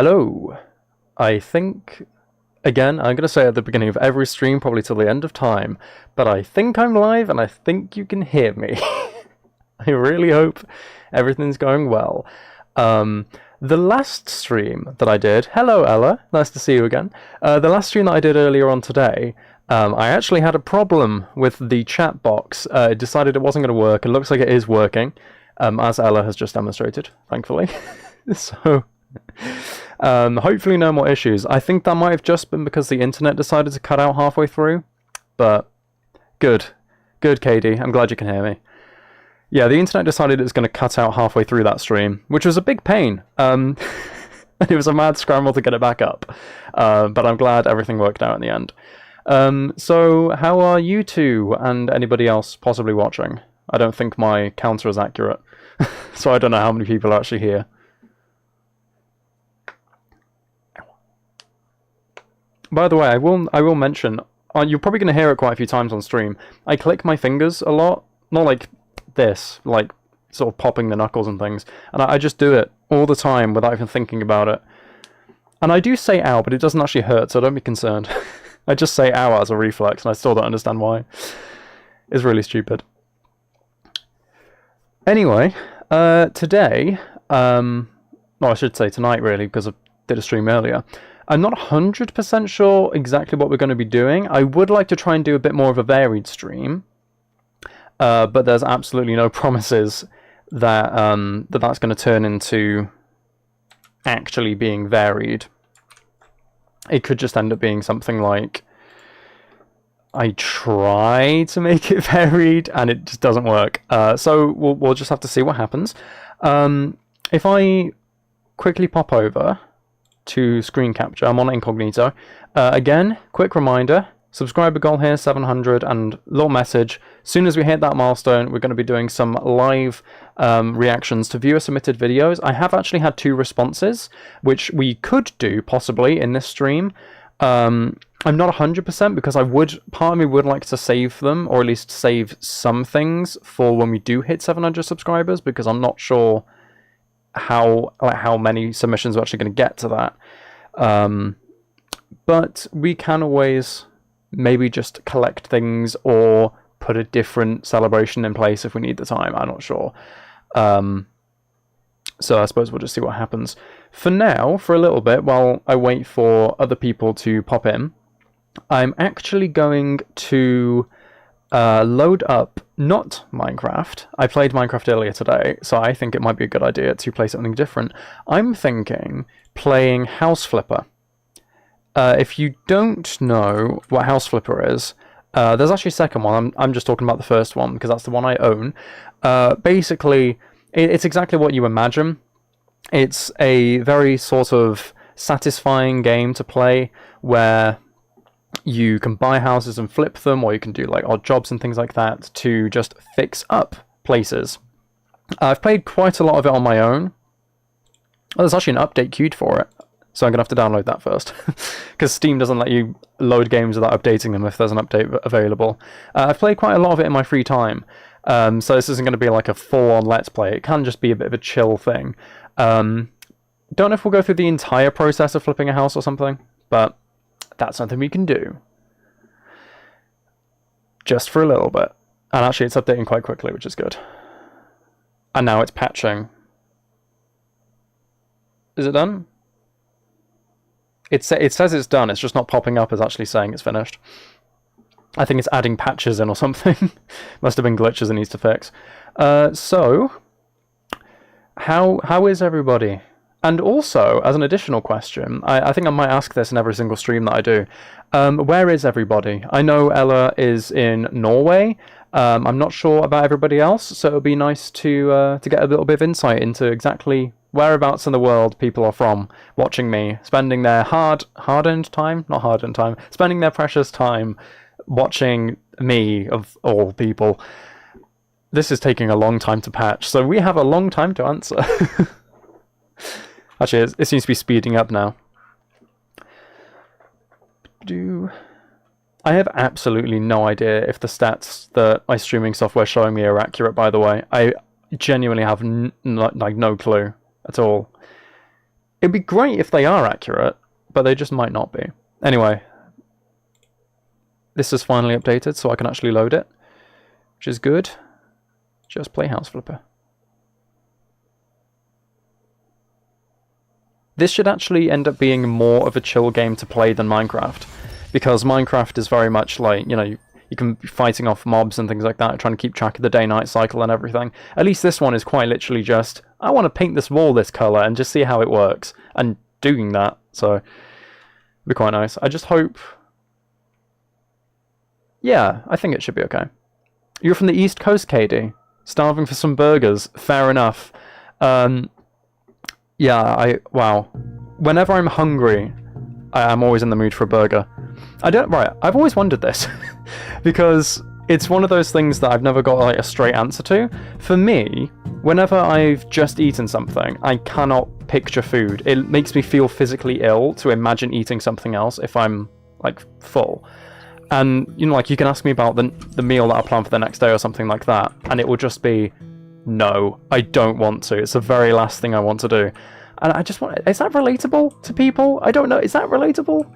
Hello. I think, again, I'm going to say at the beginning of every stream, probably till the end of time, but I think I'm live and I think you can hear me. I really hope everything's going well. The last stream that I did, hello Ella, nice to see you again. The last stream that I did earlier on today, I actually had a problem with the chat box. It decided it wasn't going to work. It looks like it is working, as Ella has just demonstrated, thankfully. So, hopefully no more issues. I think that might have just been because the internet decided to cut out halfway through, but good. Good, KD. I'm glad you can hear me. Yeah, the internet decided it was going to cut out halfway through that stream, which was a big pain. It was a mad scramble to get it back up, but I'm glad everything worked out in the end. So, how are you two and anybody else possibly watching? I don't think my counter is accurate, so I don't know how many people are actually here. By the way, I will mention, you're probably going to hear it quite a few times on stream. I click my fingers a lot, not like this, like sort of popping the knuckles and things, and I just do it all the time without even thinking about it. And I do say ow, but it doesn't actually hurt, so don't be concerned. I just say ow as a reflex, and I still don't understand why. It's really stupid. Anyway, today, well, I should say tonight really, because I did a stream earlier. I'm not 100% sure exactly what we're going to be doing. I would like to try and do a bit more of a varied stream, but there's absolutely no promises that that's going to turn into actually being varied. It could just end up being something like I try to make it varied and it just doesn't work. So we'll just have to see what happens. If I quickly pop over to screen capture, I'm on incognito. Again, quick reminder, subscriber goal here, 700, and little message. As soon as we hit that milestone, we're going to be doing some live reactions to viewer submitted videos. I have actually had 2 responses, which we could do possibly in this stream. I'm not 100% because part of me would like to save them, or at least save some things for when we do hit 700 subscribers, because I'm not sure how many submissions we're actually going to get to that. But we can always maybe just collect things or put a different celebration in place if we need the time. I'm not sure. So I suppose we'll just see what happens. For now, for a little bit, while I wait for other people to pop in, I'm actually going to load up not Minecraft. I played Minecraft earlier today, so I think it might be a good idea to play something different. I'm thinking playing House Flipper. If you don't know what House Flipper is, there's actually a second one. I'm just talking about the first one because that's the one I own. Basically, it's exactly what you imagine. It's a very sort of satisfying game to play where you can buy houses and flip them, or you can do like odd jobs and things like that to just fix up places. I've played quite a lot of it on my own. Oh, there's actually an update queued for it, so I'm going to have to download that first, because Steam doesn't let you load games without updating them if there's an update available. I've played quite a lot of it in my free time, so this isn't going to be like a full-on Let's Play. It can just be a bit of a chill thing. Don't know if we'll go through the entire process of flipping a house or something, but that's something we can do. Just for a little bit. And actually it's updating quite quickly, which is good. And now it's patching. Is it done? It says it's done, it's just not popping up as actually saying it's finished. I think it's adding patches in or something. Must have been glitches it needs to fix. So, how is everybody? And also, as an additional question, I think I might ask this in every single stream that I do. Where is everybody? I know Ella is in Norway. I'm not sure about everybody else, so it would be nice to get a little bit of insight into exactly whereabouts in the world people are from, watching me, spending their hard-earned time? Not hard-earned time. Spending their precious time watching me, of all people. This is taking a long time to patch, so we have a long time to answer. Actually, it seems to be speeding up now. I have absolutely no idea if the stats that my streaming software is showing me are accurate, by the way. I genuinely have no clue at all. It'd be great if they are accurate, but they just might not be. Anyway, this is finally updated, so I can actually load it, which is good. Just play House Flipper. This should actually end up being more of a chill game to play than Minecraft, because Minecraft is very much like, you know, you can be fighting off mobs and things like that, trying to keep track of the day-night cycle and everything. At least this one is quite literally just, I want to paint this wall this colour and just see how it works, and doing that, so it'd be quite nice. I just hope... Yeah, I think it should be okay. You're from the East Coast, Katie? Starving for some burgers? Fair enough. Yeah, wow. Whenever I'm hungry, I'm always in the mood for a burger. I've always wondered this, because it's one of those things that I've never got like a straight answer to. For me, whenever I've just eaten something, I cannot picture food. It makes me feel physically ill to imagine eating something else if I'm like full. And you know, like you can ask me about the meal that I plan for the next day or something like that, and it will just be, no, I don't want to. It's the very last thing I want to do. And I just want... Is that relatable to people? I don't know. Is that relatable?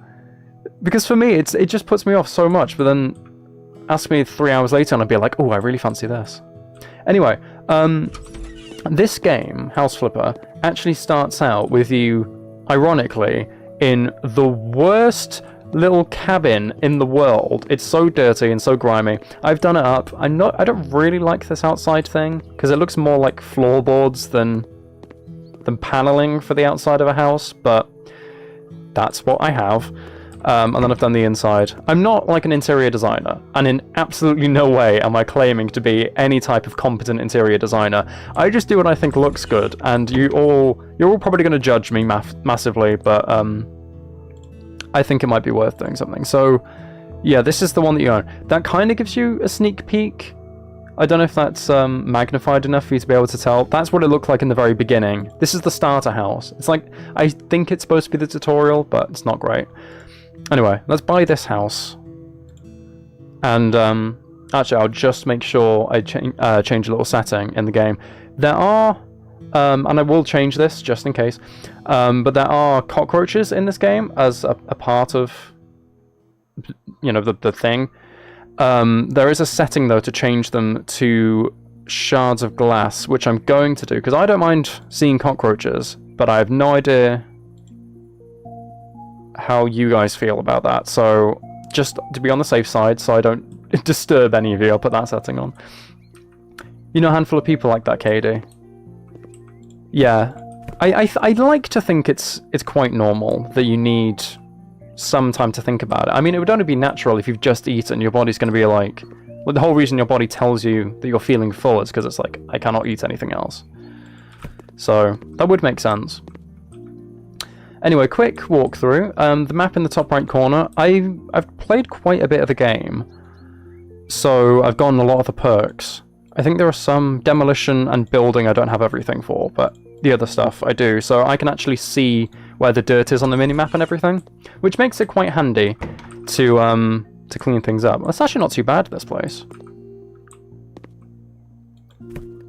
Because for me, it just puts me off so much. But then ask me 3 hours later and I'd be like, oh, I really fancy this. Anyway, this game, House Flipper, actually starts out with you, ironically, in the worst little cabin in the world. It's so dirty and so grimy. I've done it up. I don't really like this outside thing because it looks more like floorboards than paneling for the outside of a house, but that's what I have. And then I've done the inside. I'm not like an interior designer, and in absolutely no way am I claiming to be any type of competent interior designer. I just do what I think looks good, and you're all probably going to judge me massively, but I think it might be worth doing something. So yeah, this is the one that you own. That kind of gives you a sneak peek. I don't know if that's magnified enough for you to be able to tell. That's what it looked like in the very beginning. This is the starter house. It's like, I think it's supposed to be the tutorial, but it's not great. Anyway, let's buy this house. And actually, I'll just make sure I change a little setting in the game. There are, and I will change this just in case, but there are cockroaches in this game as a part of, you know, the thing. There is a setting, though, to change them to shards of glass, which I'm going to do, because I don't mind seeing cockroaches, but I have no idea how you guys feel about that. So, just to be on the safe side, so I don't disturb any of you, I'll put that setting on. You know, a handful of people like that, KD. Yeah. I like to think it's quite normal that you need some time to think about it. I mean, it would only be natural if you've just eaten. Your body's going to be like... Well, the whole reason your body tells you that you're feeling full is because it's like, I cannot eat anything else. So, that would make sense. Anyway, quick walkthrough. The map in the top right corner. I've played quite a bit of the game, so I've gotten a lot of the perks. I think there are some demolition and building I don't have everything for, but the other stuff I do. So I can actually see where the dirt is on the minimap and everything, which makes it quite handy to clean things up. It's actually not too bad, this place.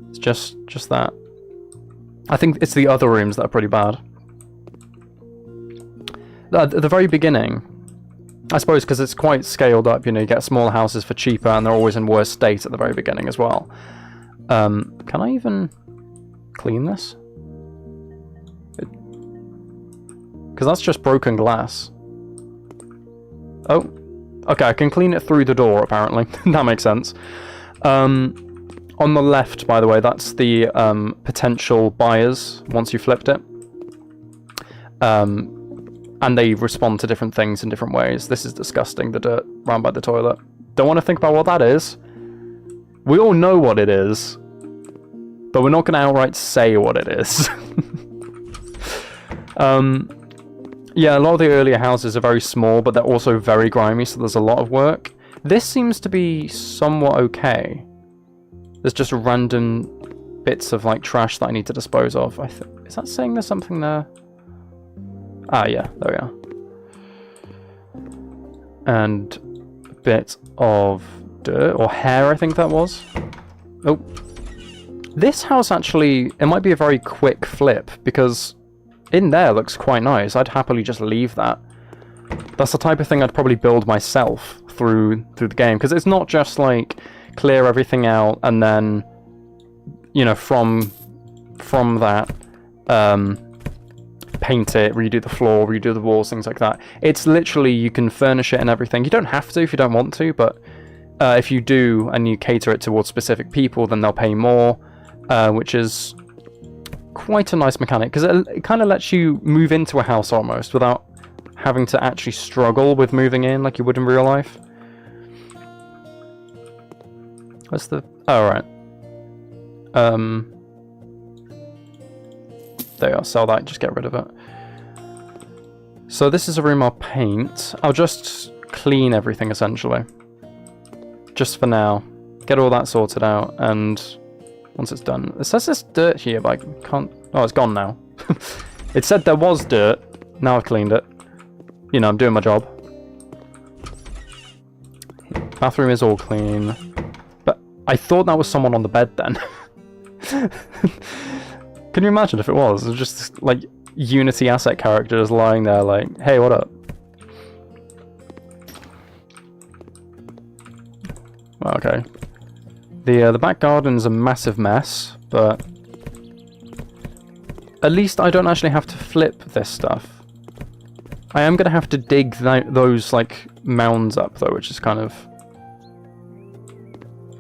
It's just that. I think it's the other rooms that are pretty bad. At the very beginning, I suppose because it's quite scaled up, you know, you get smaller houses for cheaper and they're always in worse state at the very beginning as well. Can I even clean this? Because that's just broken glass. Oh, okay, I can clean it through the door, apparently. That makes sense. On the left, by the way, that's the potential buyers once you flipped it. And they respond to different things in different ways. This is disgusting, the dirt round by the toilet. Don't want to think about what that is. We all know what it is, but we're not going to outright say what it is. Yeah, a lot of the earlier houses are very small, but they're also very grimy, so there's a lot of work. This seems to be somewhat okay. There's just random bits of like trash that I need to dispose of. Is that saying there's something there? Ah, yeah, there we are. And a bit of dirt, or hair, I think that was. Oh. This house actually, it might be a very quick flip, because in there looks quite nice. I'd happily just leave that. That's the type of thing I'd probably build myself through the game, because it's not just like clear everything out and then, you know, from that paint it, redo the floor, redo the walls, things like that. It's literally, you can furnish it and everything. You don't have to if you don't want to, but if you do and you cater it towards specific people, then they'll pay more, which is quite a nice mechanic, because it kind of lets you move into a house almost without having to actually struggle with moving in like you would in real life. What's the... oh, right. There you are, sell that, just get rid of it. So this is a room I'll paint. I'll just clean everything, essentially. Just for now. Get all that sorted out, and once it's done... It says there's dirt here, but I can't... oh, it's gone now. It said there was dirt. Now I've cleaned it. You know, I'm doing my job. Bathroom is all clean. But I thought that was someone on the bed then. Can you imagine if it was? It was just like Unity asset character just lying there like, hey, what up? Well, okay. The back garden's a massive mess, but at least I don't actually have to flip this stuff. I am going to have to dig those like mounds up though, which is kind of...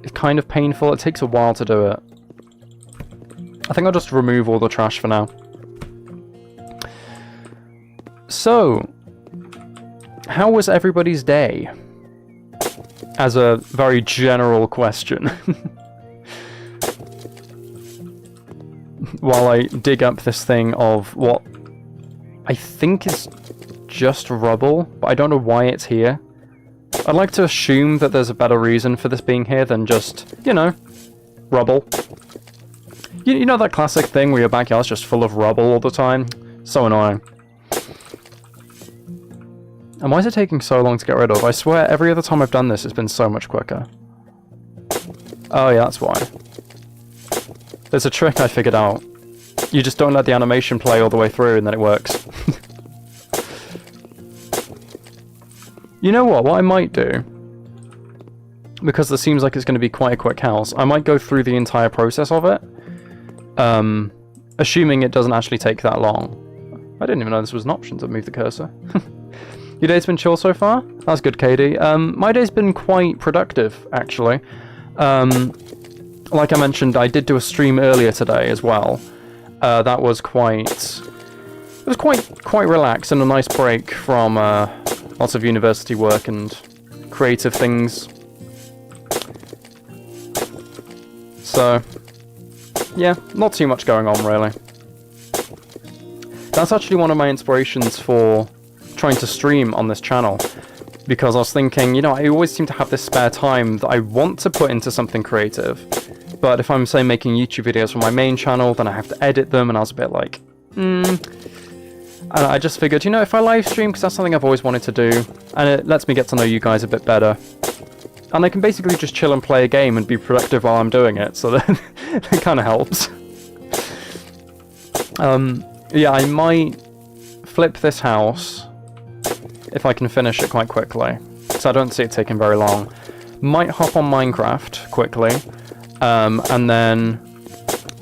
it's kind of painful. It takes a while to do it. I think I'll just remove all the trash for now. So, how was everybody's day? As a very general question. While I dig up this thing of what I think is just rubble, but I don't know why it's here. I'd like to assume that there's a better reason for this being here than just, you know, rubble. You know that classic thing where your backyard's just full of rubble all the time? So annoying. And why is it taking so long to get rid of? I swear every other time I've done this it's been so much quicker. Oh yeah, that's why. There's a trick I figured out. You just don't let the animation play all the way through and then it works. You know what? What I might do, because this seems like it's going to be quite a quick house, I might go through the entire process of it. Assuming it doesn't actually take that long. I didn't even know this was an option to move the cursor. Your day's been chill so far? That's good, Katie. My day's been quite productive, actually. Like I mentioned, I did do a stream earlier today as well. That was quite... it was quite relaxed and a nice break from lots of university work and creative things. So, yeah, not too much going on, really. That's actually one of my inspirations for trying to stream on this channel, because I was thinking, you know, I always seem to have this spare time that I want to put into something creative, but if I'm, say, making YouTube videos for my main channel, then I have to edit them, and I was a bit like, And I just figured, you know, if I live stream, because that's something I've always wanted to do, and it lets me get to know you guys a bit better, and I can basically just chill and play a game and be productive while I'm doing it, so that it kind of helps. Yeah, I might flip this house if I can finish it quite quickly, so I don't see it taking very long. Might hop on Minecraft quickly, and then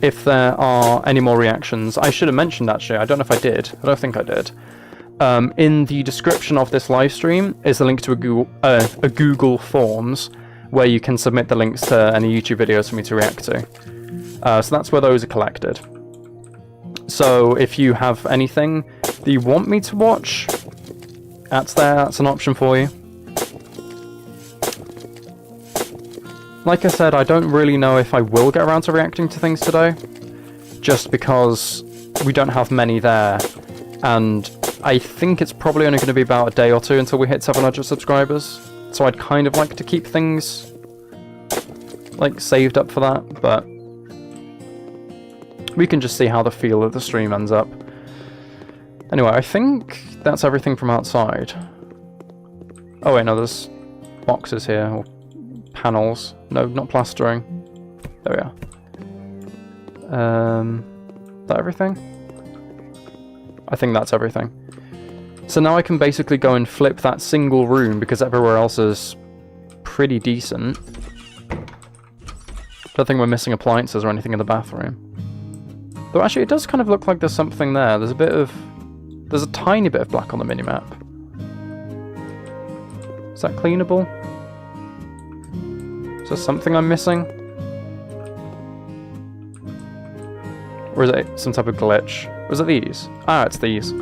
if there are any more reactions, I should have mentioned actually, I don't know if I did, I don't think I did. In the description of this live stream is a link to a Google Forms where you can submit the links to any YouTube videos for me to react to. So that's where those are collected. So if you have anything that you want me to watch, that's an option for you. Like I said, I don't really know if I will get around to reacting to things today, just because we don't have many there, and I think it's probably only going to be about a day or two until we hit 700 subscribers, so I'd kind of like to keep things like saved up for that, but we can just see how the feel of the stream ends up. Anyway, I think that's everything from outside. Oh wait, no, there's boxes here, or panels. No, not plastering. There we are. Is that everything? I think that's everything. So now I can basically go and flip that single room because everywhere else is pretty decent. Don't think we're missing appliances or anything in the bathroom. Though actually it does kind of look like there's something there. There's a tiny bit of black on the minimap. Is that cleanable? Is there something I'm missing? Or is it some type of glitch? Or is it these? Ah, it's these.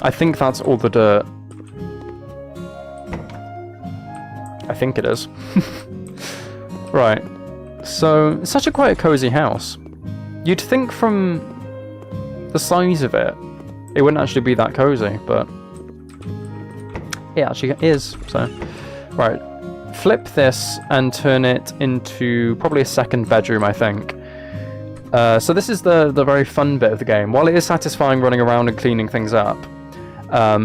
I think that's all the dirt. I think it is. Right. So, it's such a quite a cozy house. You'd think from the size of it, it wouldn't actually be that cozy, but it actually is, so. Right. Flip this and turn it into probably a second bedroom, I think. So this is the very fun bit of the game. While it is satisfying running around and cleaning things up,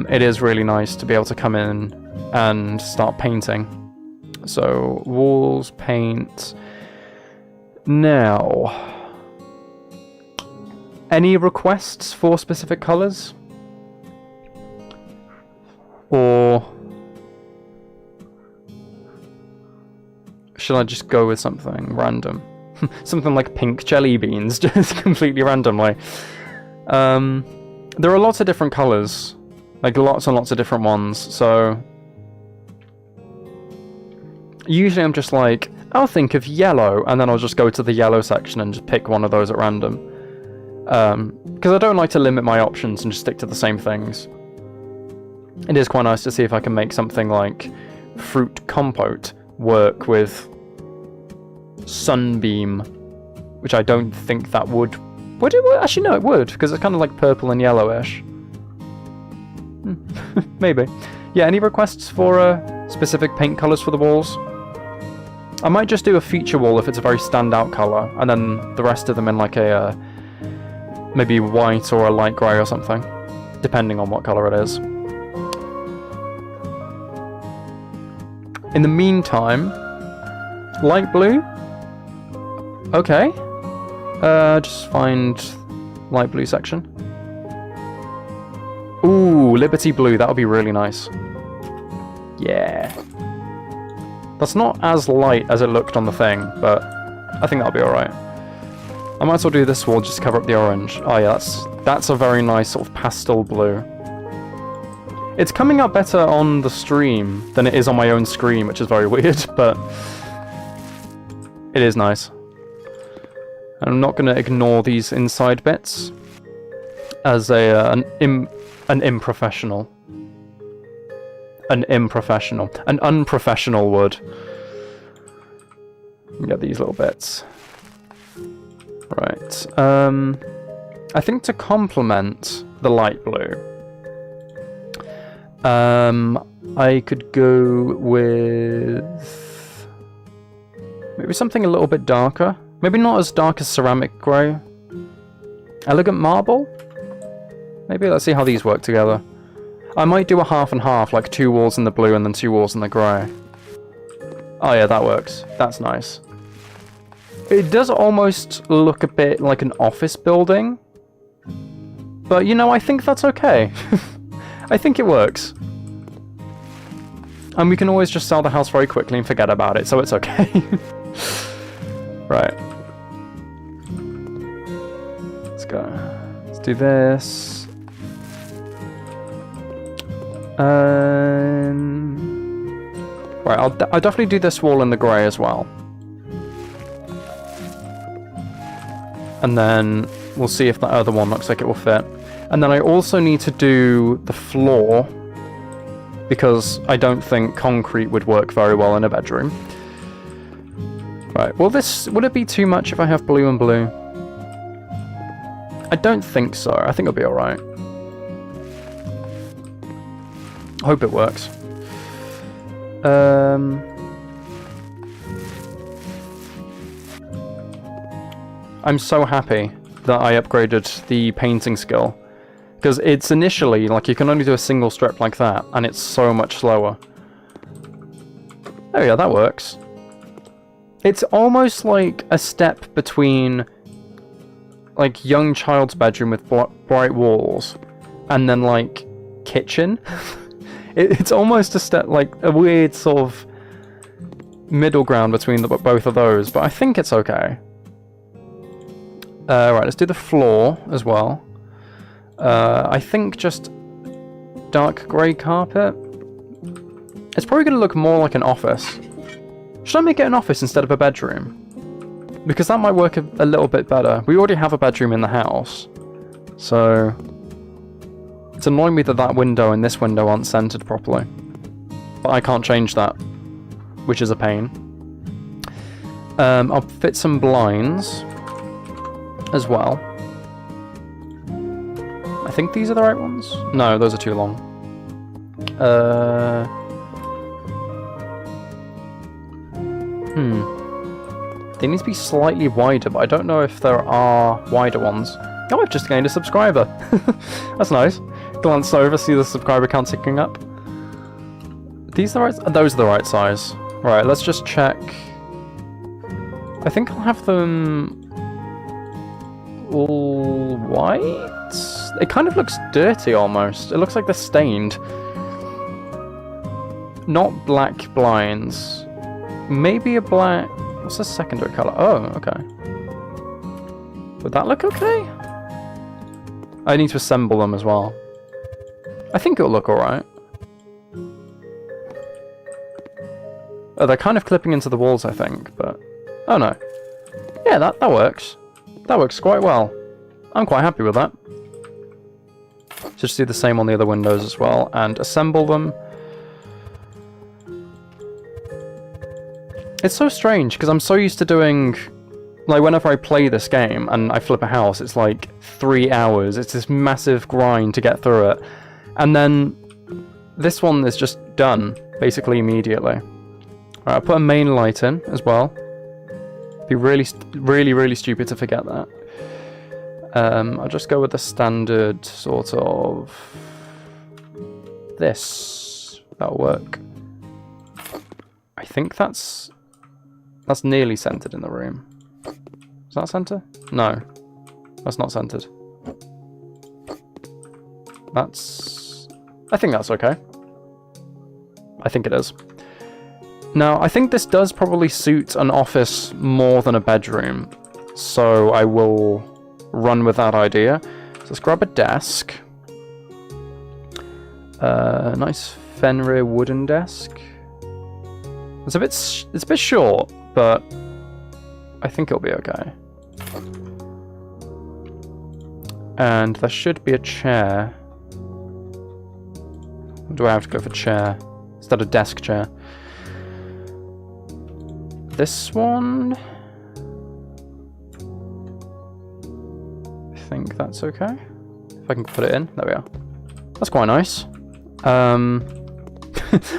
it is really nice to be able to come in and start painting. So, walls, paint. Now, any requests for specific colours? Or should I just go with something random? Something like pink jelly beans, just completely randomly. There are lots of different colours. Like lots and lots of different ones, so usually I'm just like, I'll think of yellow, and then I'll just go to the yellow section and just pick one of those at random. Because I don't like to limit my options and just stick to the same things. It is quite nice to see if I can make something like fruit compote work with sunbeam, which I don't think that would. Would it? Actually, no, it would, because it's kind of like purple and yellowish. Maybe. Yeah, any requests for specific paint colours for the walls? I might just do a feature wall if it's a very standout colour, and then the rest of them in like a maybe white or a light grey or something, depending on what colour it is. In the meantime, light blue? Okay. Just find light blue section. Ooh, Liberty Blue, that would be really nice. Yeah. That's not as light as it looked on the thing, but I think that'll be alright. I might as well do this wall just to cover up the orange. Oh yeah, that's a very nice sort of pastel blue. It's coming out better on the stream than it is on my own screen, which is very weird, but it is nice. And I'm not going to ignore these inside bits as an unprofessional would. Get these little bits. Right. I think to complement the light blue, I could go with maybe something a little bit darker. Maybe not as dark as ceramic grey. Elegant marble? Maybe. Let's see how these work together. I might do a half and half, like 2 walls in the blue and then 2 walls in the grey. Oh yeah, that works. That's nice. It does almost look a bit like an office building. But, you know, I think that's okay. I think it works. And we can always just sell the house very quickly and forget about it, so it's okay. Right. Let's go. Let's do this. Right, I'll definitely do this wall in the grey as well. And then we'll see if that other one looks like it will fit. And then I also need to do the floor, because I don't think concrete would work very well in a bedroom. Right, well would it be too much if I have blue and blue? I don't think so. I think it'll be alright. I hope it works. I'm so happy that I upgraded the painting skill. Because it's initially, like, you can only do a single strip like that, and it's so much slower. Oh yeah, that works. It's almost like a step between like young child's bedroom with bright walls, and then like kitchen. It's almost a step, like a weird sort of middle ground between both of those, but I think it's okay. Right, let's do the floor as well. I think just dark grey carpet. It's probably going to look more like an office. Should I make it an office instead of a bedroom? Because that might work a little bit better. We already have a bedroom in the house, so it's annoying me that that window and this window aren't centered properly. But I can't change that, which is a pain. I'll fit some blinds as well. I think these are the right ones. No, those are too long. They need to be slightly wider, but I don't know if there are wider ones. Oh, I've just gained a subscriber. That's nice. Glance over, see the subscriber count ticking up. These are the right... Those are the right size. Right, let's just check. I think I'll have them all white. It kind of looks dirty almost. It looks like they're stained. Not black blinds. Maybe a black... What's the secondary colour? Oh, okay. Would that look okay? I need to assemble them as well. I think it'll look alright. Oh, they're kind of clipping into the walls, I think, but... Oh no. Yeah, that works. That works quite well. I'm quite happy with that. Just do the same on the other windows as well, and assemble them. It's so strange, because I'm so used to doing... Like, whenever I play this game, and I flip a house, it's like 3 hours. It's this massive grind to get through it. And then, this one is just done, basically immediately. Alright, I'll put a main light in, as well. It'd be really stupid to forget that. I'll just go with the standard sort of... This. That'll work. I think that's nearly centered in the room. Is that center? No. That's not centered. I think that's okay. I think it is. Now, I think this does probably suit an office more than a bedroom, so I will run with that idea. So let's grab a desk. Nice Fenrir wooden desk. It's a bit short, but I think it'll be okay. And there should be a chair. Or do I have to go for chair instead of desk chair? This one? I think that's okay. If I can put it in. There we are. That's quite nice.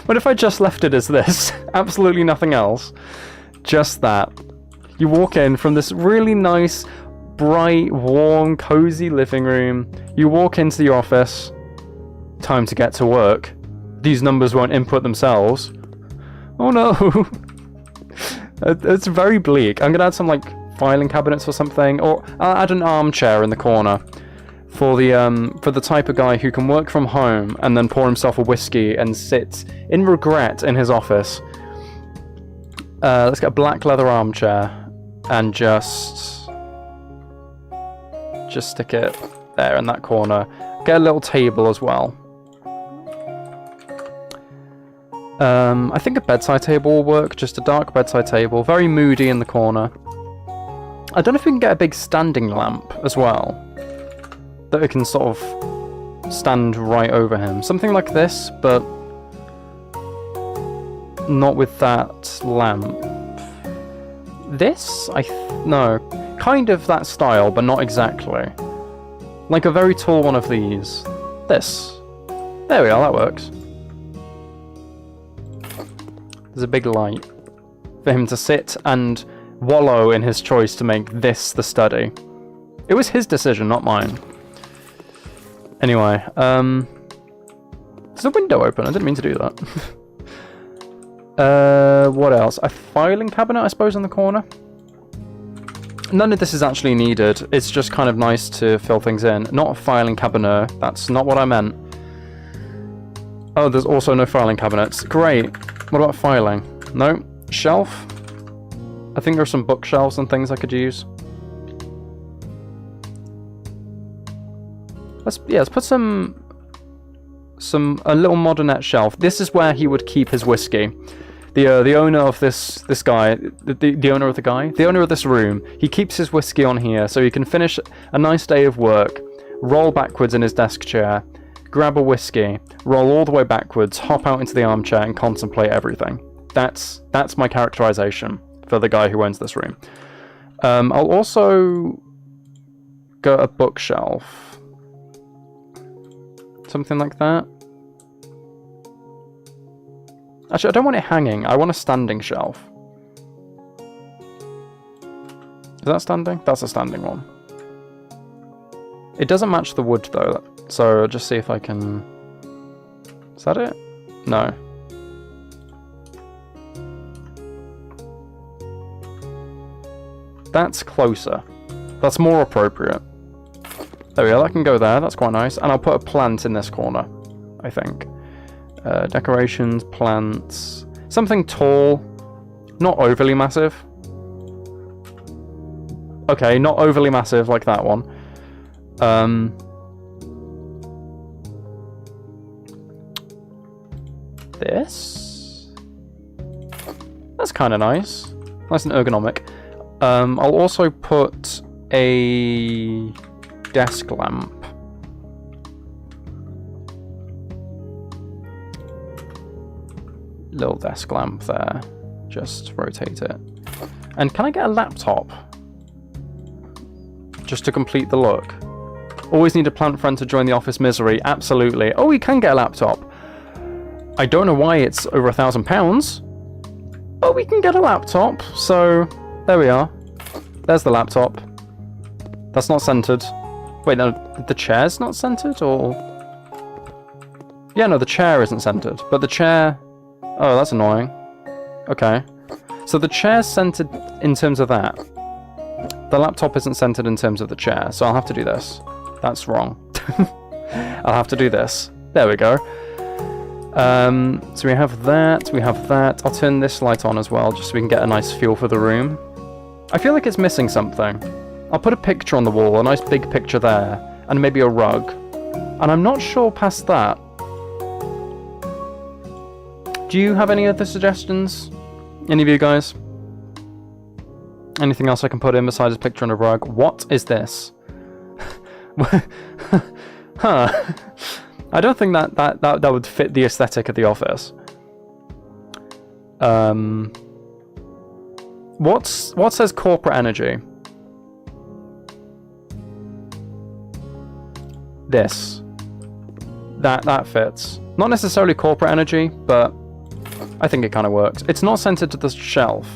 What if I just left it as this? Absolutely nothing else. Just that. You walk in from this really nice, bright, warm, cozy living room. You walk into your office. Time to get to work. These numbers won't input themselves. Oh no. It's very bleak. I'm gonna add some like filing cabinets or something, or I'll add an armchair in the corner for the type of guy who can work from home and then pour himself a whiskey and sit in regret in his office. Let's get a black leather armchair and just stick it there in that corner. Get a little table as well. I think a bedside table will work, just a dark bedside table, very moody in the corner. I don't know if we can get a big standing lamp as well, that it can sort of stand right over him. Something like this, but not with that lamp. This? No. Kind of that style, but not exactly. Like a very tall one of these. This. There we are, that works. There's a big light for him to sit and wallow in his choice to make this the study. It was his decision, not mine. Anyway, there's a window open. I didn't mean to do that. What else? A filing cabinet, I suppose, in the corner. None of this is actually needed. It's just kind of nice to fill things in. Not a filing cabinet. That's not what I meant. Oh, there's also no filing cabinets. Great. What about filing? No. Shelf? I think there's some bookshelves and things I could use. Let's put a little modernette shelf. This is where he would keep his whiskey. The owner of this guy, the owner of this room, he keeps his whiskey on here so he can finish a nice day of work, roll backwards in his desk chair, grab a whiskey, roll all the way backwards, hop out into the armchair and contemplate everything. That's my characterization for the guy who owns this room. I'll also go a bookshelf. Something like that. Actually, I don't want it hanging. I want a standing shelf. Is that standing? That's a standing one. It doesn't match the wood, though. So I'll just see if I can... Is that it? No. That's closer. That's more appropriate. There we go. That can go there. That's quite nice. And I'll put a plant in this corner, I think. Decorations, plants, something tall, not overly massive. Okay, not overly massive like that one. This? That's kind of nice. Nice and ergonomic. I'll also put a desk lamp. Little desk lamp there. Just rotate it. And can I get a laptop? Just to complete the look. Always need a plant friend to join the office misery. Absolutely. Oh, we can get a laptop. I don't know why it's over £1,000. But we can get a laptop. So, there we are. There's the laptop. That's not centered. Wait, no, the chair's not centered, or... Yeah, no, the chair isn't centered. But the chair... Oh, that's annoying. Okay. So the chair's centered in terms of that. The laptop isn't centered in terms of the chair, so I'll have to do this. That's wrong. I'll have to do this. There we go. So we have that, we have that. I'll turn this light on as well, just so we can get a nice feel for the room. I feel like it's missing something. I'll put a picture on the wall, a nice big picture there, and maybe a rug. And I'm not sure past that. Do you have any other suggestions? Any of you guys? Anything else I can put in besides a picture on a rug? What is this? Huh. I don't think that would fit the aesthetic of the office. What says corporate energy? This. That fits. Not necessarily corporate energy, but I think it kind of works. It's not centered to the shelf.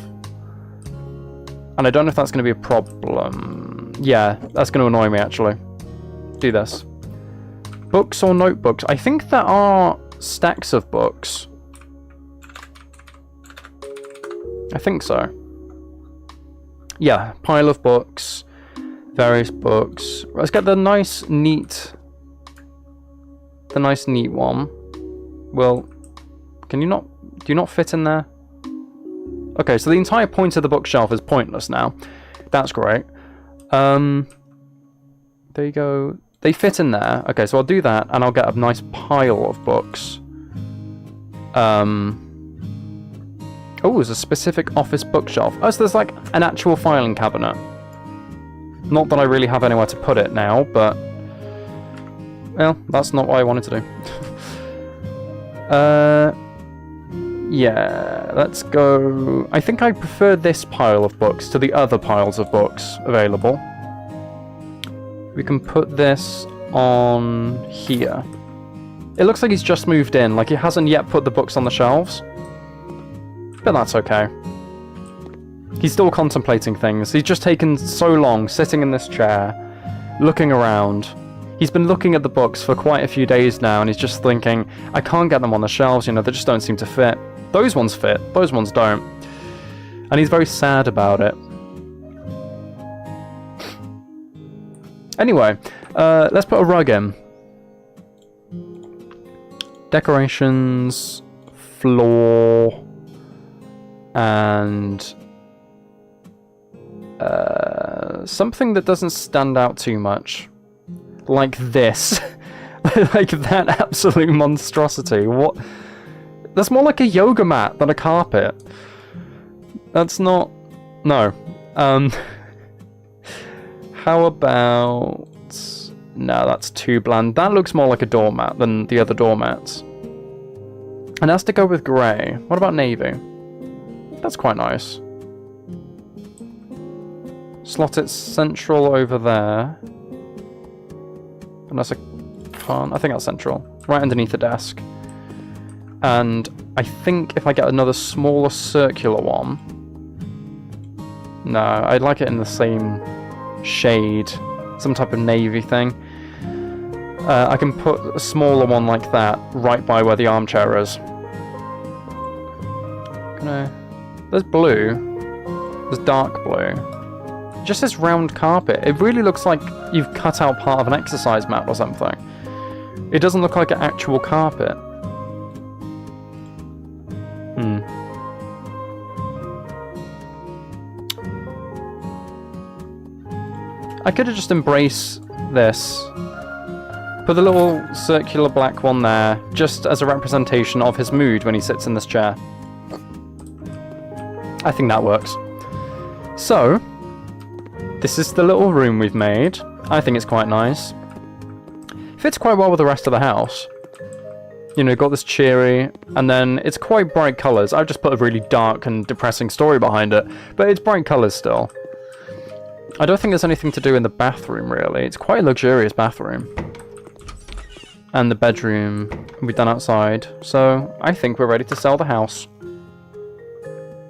And I don't know if that's going to be a problem. Yeah, that's going to annoy me, actually. Do this. Books or notebooks? I think there are stacks of books. I think so. Yeah, pile of books. Various books. Let's get the nice, neat... The nice, neat one. Well, can you not... Do you not fit in there? Okay, so the entire point of the bookshelf is pointless now. That's great. There you go. They fit in there. Okay, so I'll do that, and I'll get a nice pile of books. Oh, there's a specific office bookshelf. Oh, so there's like an actual filing cabinet. Not that I really have anywhere to put it now, but... Well, that's not what I wanted to do. Yeah, let's go... I think I prefer this pile of books to the other piles of books available. We can put this on here. It looks like he's just moved in, like he hasn't yet put the books on the shelves. But that's okay. He's still contemplating things. He's just taken so long sitting in this chair, looking around. He's been looking at the books for quite a few days now, and he's just thinking, I can't get them on the shelves, you know, they just don't seem to fit. Those ones fit, those ones don't. And he's very sad about it. Anyway, let's put a rug in. Decorations, floor, and something that doesn't stand out too much. Like this. Like that absolute monstrosity. What? That's more like a yoga mat than a carpet. That's not... No. How about... No, that's too bland. That looks more like a doormat than the other doormats. And it has to go with grey. What about navy? That's quite nice. Slot it central over there. Unless I can't. I think that's central. Right underneath the desk. And I think if I get another smaller circular one... No, I'd like it in the same shade. Some type of navy thing. I can put a smaller one like that right by where the armchair is. There's blue. There's dark blue. Just this round carpet. It really looks like you've cut out part of an exercise mat or something. It doesn't look like an actual carpet. I could have just embraced this. Put the little circular black one there, just as a representation of his mood when he sits in this chair. I think that works. So, this is the little room we've made. I think it's quite nice. Fits quite well with the rest of the house. You know, got this cheery, and then it's quite bright colours. I've just put a really dark and depressing story behind it, but it's bright colours still. I don't think there's anything to do in the bathroom, really. It's quite a luxurious bathroom. And the bedroom we've done outside. So, I think we're ready to sell the house.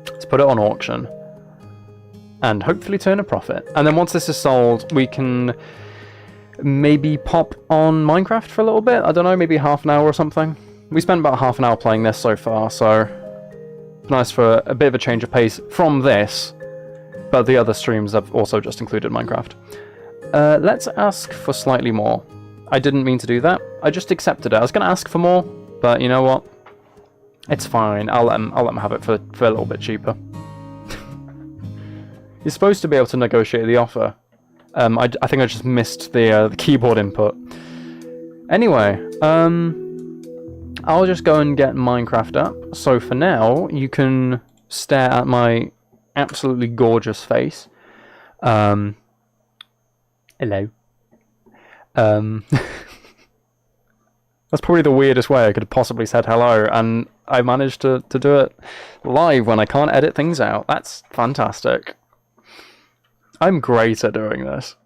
Let's put it on auction. And hopefully turn a profit. And then once this is sold, we can maybe pop on Minecraft for a little bit. I don't know, maybe half an hour or something. We spent about half an hour playing this so far, so... Nice for a bit of a change of pace from this. But the other streams have also just included Minecraft. Let's ask for slightly more. I didn't mean to do that. I just accepted it. I was going to ask for more, but you know what? It's fine. I'll let him have it for a little bit cheaper. You're supposed to be able to negotiate the offer. I think I just missed the keyboard input. Anyway, I'll just go and get Minecraft up. So for now, you can stare at my absolutely gorgeous face. Hello. That's probably the weirdest way I could have possibly said hello, and I managed to do it live when I can't edit things out. That's fantastic. I'm great at doing this.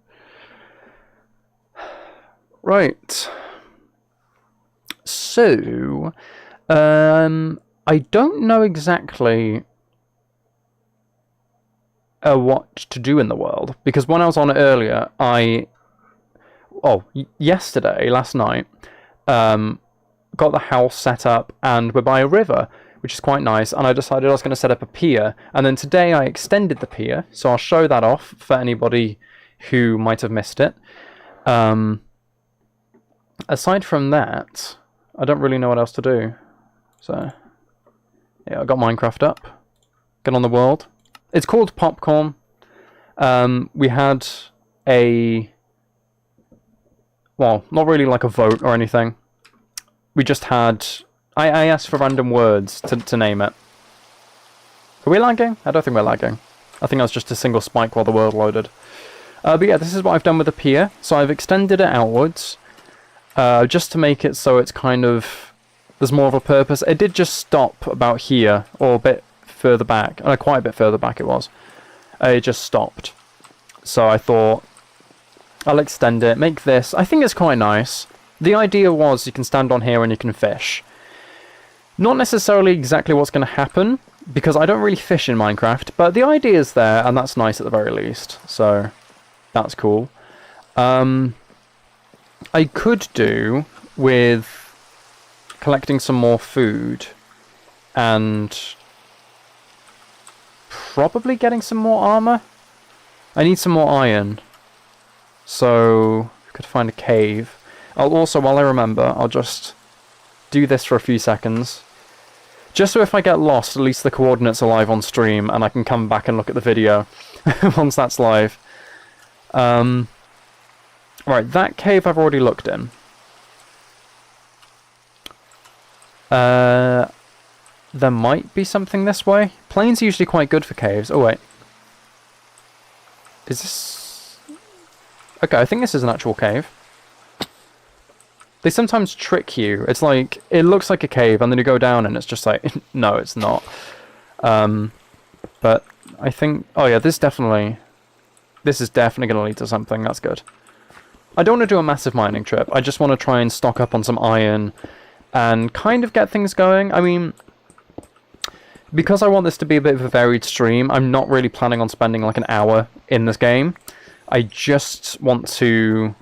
Right. So, I don't know exactly what to do in the world, because when I was on it earlier, yesterday, last night, got the house set up, and we're by a river, which is quite nice, and I decided I was going to set up a pier, and then today I extended the pier, so I'll show that off for anybody who might have missed it. Aside from that, I don't really know what else to do. So, yeah, I got Minecraft up. Get on the world. It's called Popcorn. We had well, not really like a vote or anything. We just had... I asked for random words to name it. Are we lagging? I don't think we're lagging. I think that was just a single spike while the world loaded. But yeah, this is what I've done with the pier. So I've extended it outwards. Just to make it so it's kind of... There's more of a purpose. It did just stop about here, or a bit further back. Quite a bit further back it was. It just stopped. So I thought, I'll extend it, make this. I think it's quite nice. The idea was you can stand on here and you can fish. Not necessarily exactly what's going to happen, because I don't really fish in Minecraft, but the idea is there, and that's nice at the very least. So, that's cool. I could do with collecting some more food and probably getting some more armor. I need some more iron. So, could find a cave. I'll also, while I remember, I'll just do this for a few seconds. Just so if I get lost, at least the coordinates are live on stream, and I can come back and look at the video once that's live. Right, that cave I've already looked in. There might be something this way. Plains are usually quite good for caves. Oh, wait. Is this... Okay, I think this is an actual cave. They sometimes trick you. It's like, it looks like a cave, and then you go down and it's just like, no, it's not. But I think... Oh yeah, this is definitely going to lead to something. That's good. I don't want to do a massive mining trip. I just want to try and stock up on some iron and kind of get things going. I mean, because I want this to be a bit of a varied stream, I'm not really planning on spending like an hour in this game. I just want to...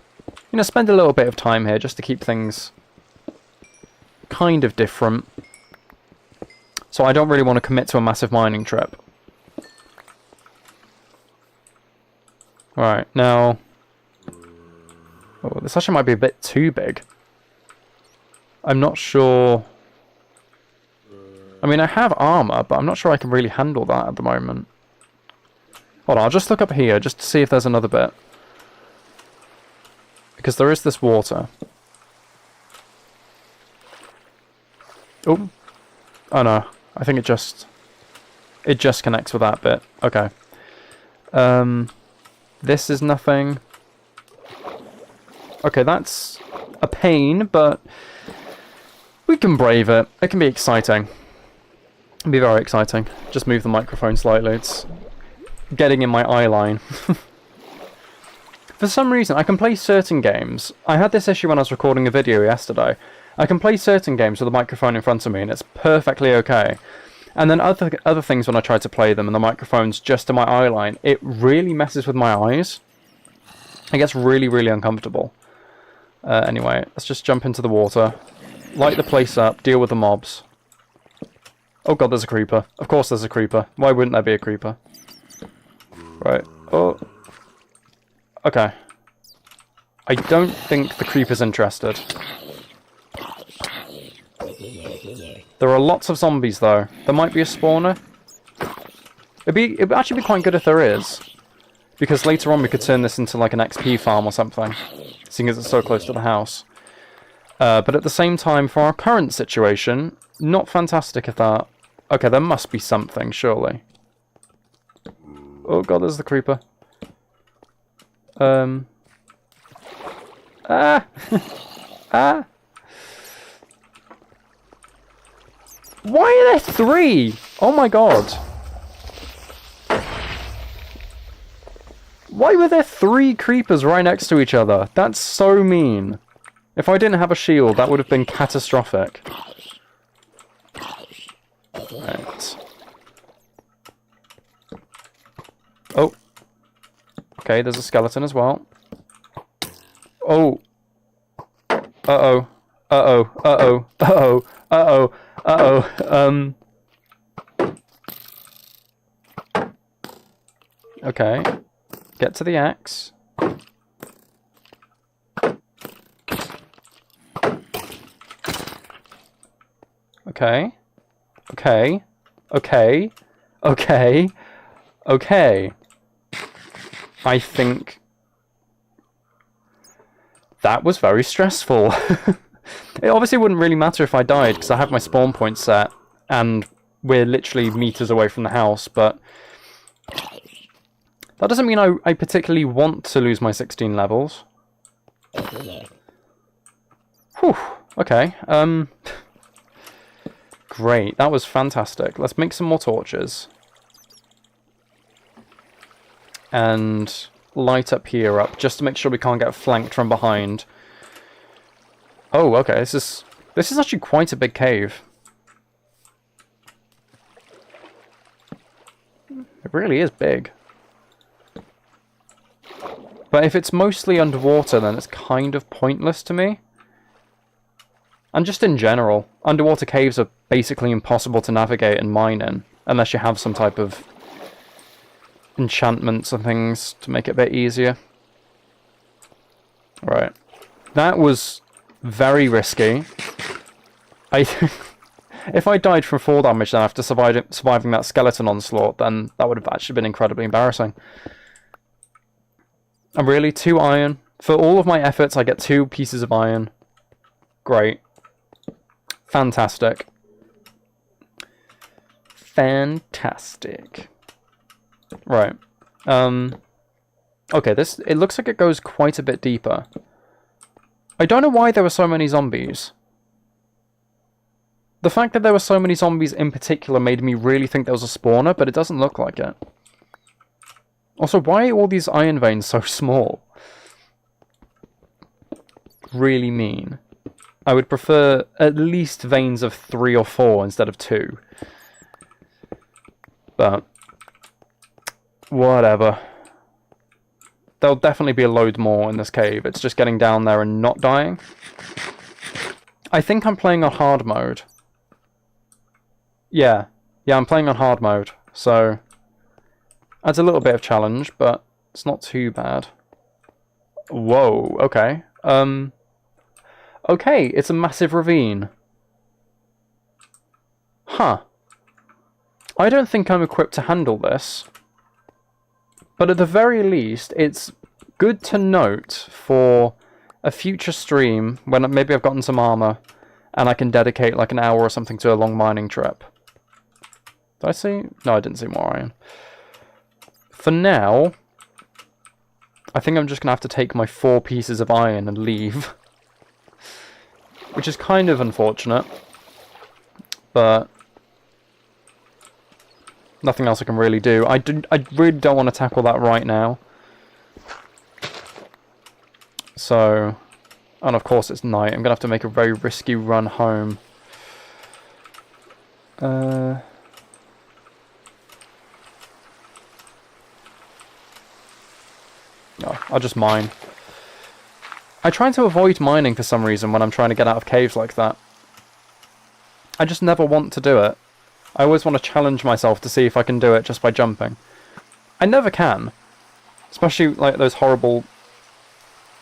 You know, spend a little bit of time here just to keep things kind of different. So I don't really want to commit to a massive mining trip. Alright, now... Oh, this actually might be a bit too big. I'm not sure... I mean, I have armor, but I'm not sure I can really handle that at the moment. Hold on, I'll just look up here just to see if there's another bit. Because there is this water. Oh. Oh no. I think it just connects with that bit. Okay. This is nothing. Okay, that's a pain, but we can brave it. It can be exciting. It'll be very exciting. Just move the microphone slightly. It's getting in my eye line. For some reason, I can play certain games. I had this issue when I was recording a video yesterday. I can play certain games with a microphone in front of me, and it's perfectly okay. And then other things when I try to play them, and the microphone's just to my eye line, it really messes with my eyes. It gets really, really uncomfortable. Anyway, let's just jump into the water. Light the place up, deal with the mobs. Oh god, there's a creeper. Of course there's a creeper. Why wouldn't there be a creeper? Right. Oh... Okay. I don't think the creeper's interested. There are lots of zombies, though. There might be a spawner. It'd actually be quite good if there is. Because later on we could turn this into like an XP farm or something. Seeing as it's so close to the house. But at the same time, for our current situation, not fantastic if that... Okay, there must be something, surely. Oh god, there's the creeper. Ah! Ah! Why are there 3? Oh my god. Why were there 3 creepers right next to each other? That's so mean. If I didn't have a shield, that would have been catastrophic. Right. Oh. Okay, there's a skeleton as well. Oh. Uh-oh. Uh-oh. Uh-oh. Uh-oh. Uh-oh. Uh-oh. Okay. Get to the axe. Okay. Okay. Okay. Okay. Okay. I think that was very stressful. It obviously wouldn't really matter if I died, because I have my spawn point set, and we're literally meters away from the house, but that doesn't mean I particularly want to lose my 16 levels. Whew, okay. Great, that was fantastic. Let's make some more torches. And light up here up, just to make sure we can't get flanked from behind. Oh, okay, this is actually quite a big cave. It really is big. But if it's mostly underwater, then it's kind of pointless to me. And just in general, underwater caves are basically impossible to navigate and mine in, unless you have some type of enchantments and things to make it a bit easier. Right. That was very risky. If I died from fall damage then after surviving that skeleton onslaught, then that would have actually been incredibly embarrassing. And really, 2 iron. For all of my efforts, I get 2 pieces of iron. Great. Fantastic. Fantastic. Right. Okay, it looks like it goes quite a bit deeper. I don't know why there were so many zombies. The fact that there were so many zombies in particular made me really think there was a spawner, but it doesn't look like it. Also, why are all these iron veins so small? Really mean. I would prefer at least veins of 3 or 4 instead of 2. But whatever. There'll definitely be a load more in this cave. It's just getting down there and not dying. I think I'm playing on hard mode. Yeah, I'm playing on hard mode, so adds a little bit of challenge, but it's not too bad. Whoa, okay. Okay, it's a massive ravine. Huh. I don't think I'm equipped to handle this. But at the very least, it's good to note for a future stream, when maybe I've gotten some armor, and I can dedicate like an hour or something to a long mining trip. Did I see? No, I didn't see more iron. For now, I think I'm just going to have to take my 4 pieces of iron and leave. Which is kind of unfortunate. But nothing else I can really do. I really don't want to tackle that right now. So, and of course it's night. I'm going to have to make a very risky run home. No, I'll just mine. I try to avoid mining for some reason when I'm trying to get out of caves like that. I just never want to do it. I always want to challenge myself to see if I can do it just by jumping. I never can. Especially like those horrible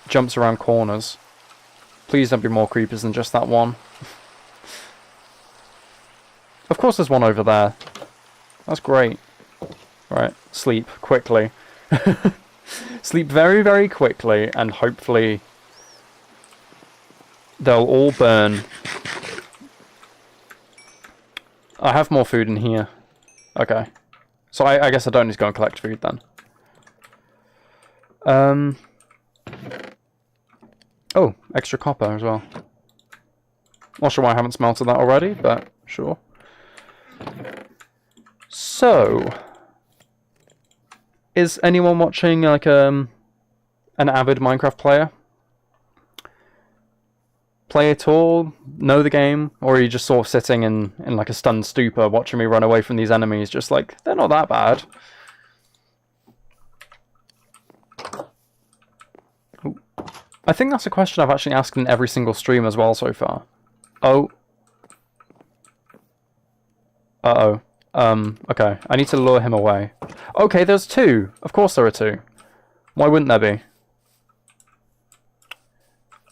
jumps around corners. Please don't be more creepers than just that one. Of course there's one over there. That's great. Right, sleep quickly. Sleep very, very quickly, and hopefully they'll all burn. I have more food in here. Okay. So I guess I don't need to go and collect food then. Oh, extra copper as well. Not sure why I haven't smelted that already, but sure. So, is anyone watching like an avid Minecraft player? Play at all? Know the game? Or are you just sort of sitting in like a stunned stupor watching me run away from these enemies, just like, they're not that bad. Ooh. I think that's a question I've actually asked in every single stream as well so far. Oh. Uh-oh. Okay. I need to lure him away. Okay, there's 2. Of course there are 2. Why wouldn't there be?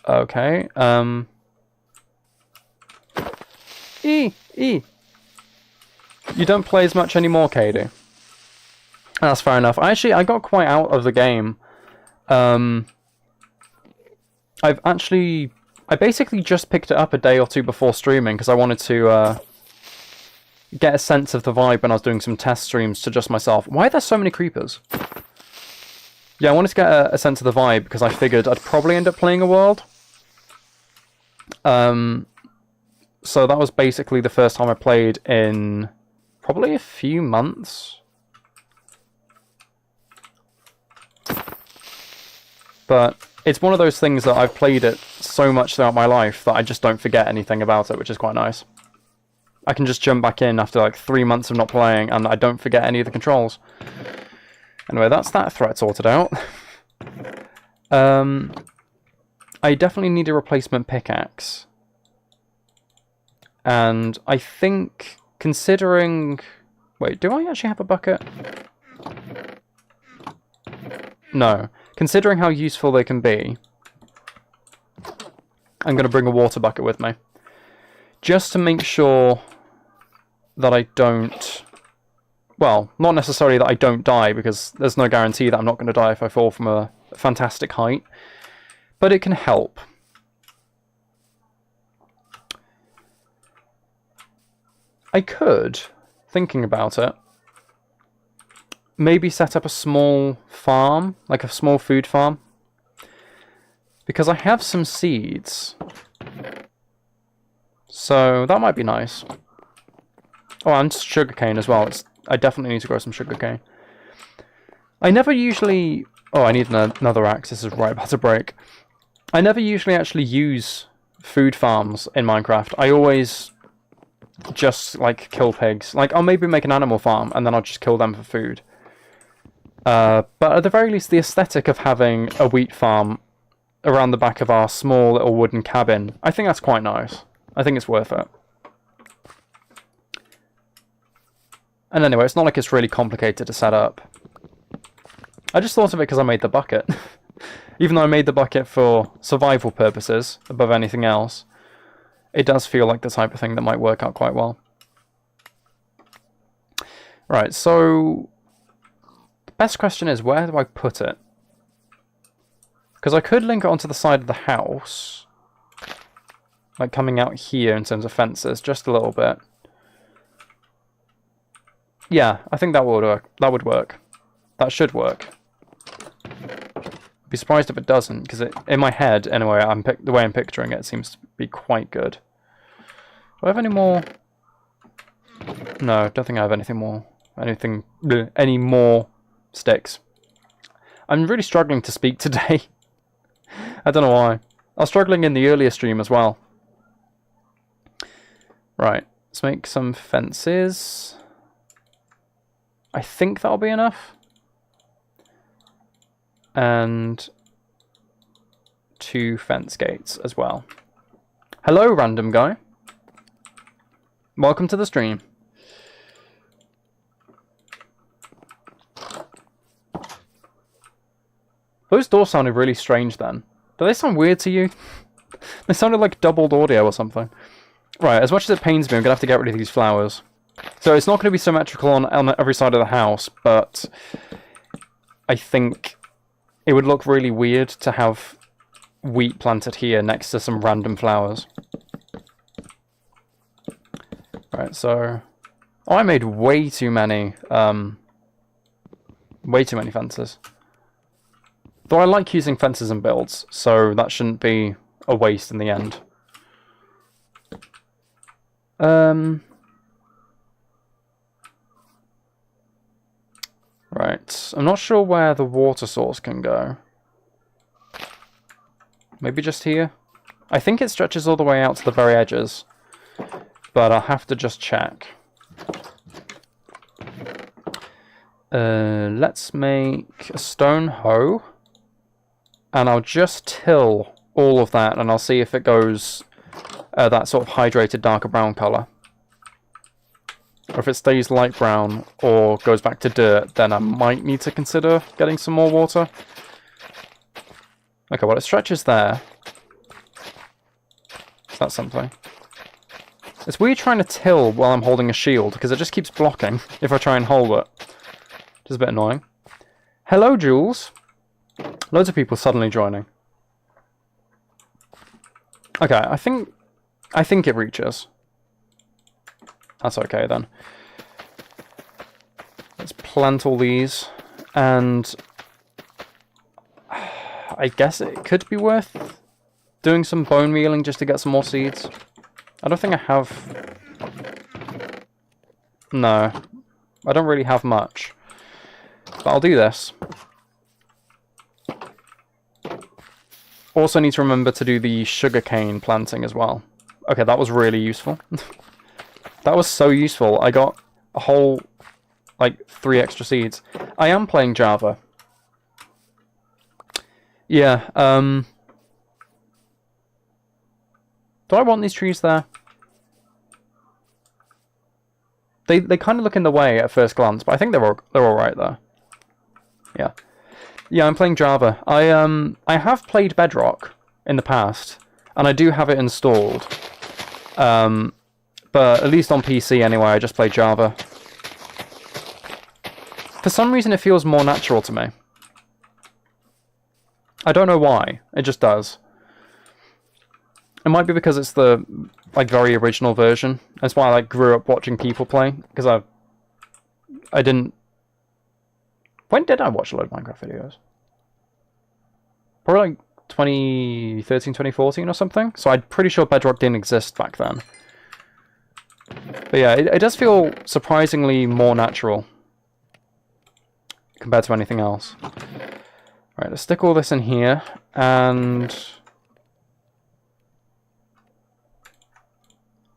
Okay, You don't play as much anymore, Katie. That's fair enough. I got quite out of the game. I basically just picked it up a day or 2 before streaming, because I wanted to, get a sense of the vibe when I was doing some test streams to just myself. Why are there so many creepers? Yeah, I wanted to get a sense of the vibe, because I figured I'd probably end up playing a world. So that was basically the first time I played in probably a few months. But it's one of those things that I've played it so much throughout my life that I just don't forget anything about it, which is quite nice. I can just jump back in after like 3 months of not playing and I don't forget any of the controls. Anyway, that's that threat sorted out. I definitely need a replacement pickaxe. And I think, considering... Wait, do I actually have a bucket? No. Considering how useful they can be, I'm going to bring a water bucket with me. Just to make sure that I don't... Well, not necessarily that I don't die, because there's no guarantee that I'm not going to die if I fall from a fantastic height. But it can help. I could, thinking about it, maybe set up a small farm, like a small food farm. Because I have some seeds. So that might be nice. Oh, and sugarcane as well. I definitely need to grow some sugarcane. I never usually... Oh, I need another axe. This is right about to break. I never usually actually use food farms in Minecraft. I always just, like, kill pigs. Like, I'll maybe make an animal farm, and then I'll just kill them for food. But at the very least, the aesthetic of having a wheat farm around the back of our small little wooden cabin, I think that's quite nice. I think it's worth it. And anyway, it's not like it's really complicated to set up. I just thought of it because I made the bucket. Even though I made the bucket for survival purposes, above anything else, it does feel like the type of thing that might work out quite well. Right, so... the best question is, where do I put it? Because I could link it onto the side of the house. Like coming out here in terms of fences, just a little bit. Yeah, I think that would work. That would work. That should work. I'd be surprised if it doesn't, because in my head, anyway, the way I'm picturing it seems to be quite good. Do I have any more? No, don't think I have anything more. Any more sticks. I'm really struggling to speak today. I don't know why. I was struggling in the earlier stream as well. Right, let's make some fences. I think that'll be enough. And 2 fence gates as well. Hello, random guy. Welcome to the stream. Those doors sounded really strange then. Do they sound weird to you? They sounded like doubled audio or something. Right, as much as it pains me, I'm going to have to get rid of these flowers. So it's not going to be symmetrical on every side of the house, but I think it would look really weird to have wheat planted here next to some random flowers. Right, so... oh, I made way too many fences. Though I like using fences and builds, so that shouldn't be a waste in the end. Right, I'm not sure where the water source can go. Maybe just here? I think it stretches all the way out to the very edges, but I'll have to just check. Let's make a stone hoe, and I'll just till all of that, and I'll see if it goes that sort of hydrated darker brown colour. Or if it stays light brown or goes back to dirt, then I might need to consider getting some more water. Okay, well it stretches there. So that's something. It's weird trying to till while I'm holding a shield, because it just keeps blocking if I try and hold it. Which is a bit annoying. Hello, Jules. Loads of people suddenly joining. Okay, I think it reaches. That's okay then. Let's plant all these, and I guess it could be worth doing some bone mealing just to get some more seeds. I don't think I have... no, I don't really have much, but I'll do this. Also need to remember to do the sugarcane planting as well. Okay, that was really useful. That was so useful. I got a whole, like, 3 extra seeds. I am playing Java. Yeah, do I want these trees there? They kind of look in the way at first glance, but I think they're all right there. Yeah. Yeah, I'm playing Java. I have played Bedrock in the past. and I do have it installed. But at least on PC anyway, I just play Java. For some reason, it feels more natural to me. I don't know why. It just does. It might be because it's the like very original version. That's why I like grew up watching people play. Because I didn't. When did I watch a load of Minecraft videos? Probably like 2013, 2014 or something. So I'm pretty sure Bedrock didn't exist back then. But yeah, it does feel surprisingly more natural compared to anything else. Right, let's stick all this in here, and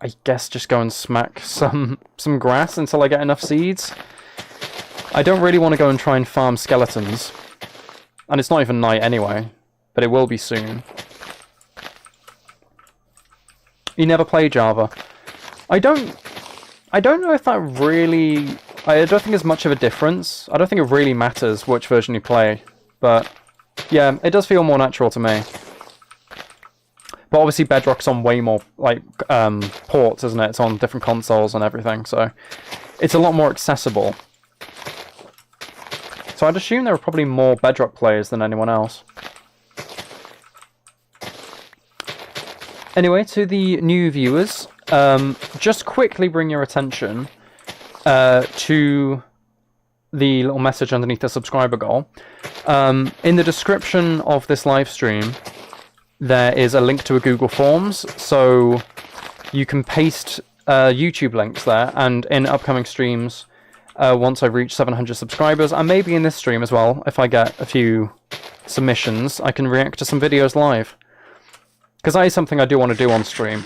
I guess just go and smack some grass until I get enough seeds. I don't really want to go and try and farm skeletons, and it's not even night anyway, but it will be soon. You never play Java. I don't know if that really... I don't think there's much of a difference. I don't think it really matters which version you play. But, yeah, it does feel more natural to me. But obviously Bedrock's on way more, like, ports, isn't it? It's on different consoles and everything, so... It's a lot more accessible. So I'd assume there are probably more Bedrock players than anyone else. Anyway, to the new viewers, just quickly bring your attention to the little message underneath the subscriber goal. In the description of this live stream, there is a link to a Google Forms, so you can paste YouTube links there, and in upcoming streams, once I reach 700 subscribers, and maybe in this stream as well, if I get a few submissions, I can react to some videos live. Because that is something I do want to do on stream.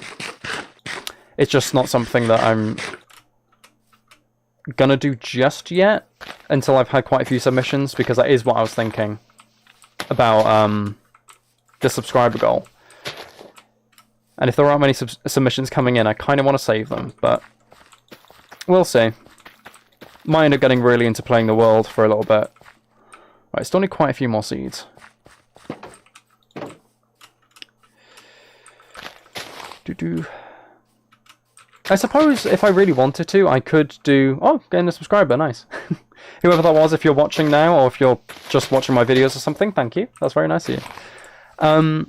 It's just not something that I'm gonna do just yet, until I've had quite a few submissions, because that is what I was thinking about the subscriber goal. And if there aren't many submissions coming in, I kind of want to save them, but we'll see. Might end up getting really into playing the world for a little bit. Right, still need quite a few more seeds. I suppose if I really wanted to, I could do... Oh, getting a subscriber, nice. Whoever that was, if you're watching now, or if you're just watching my videos or something, thank you. That's very nice of you.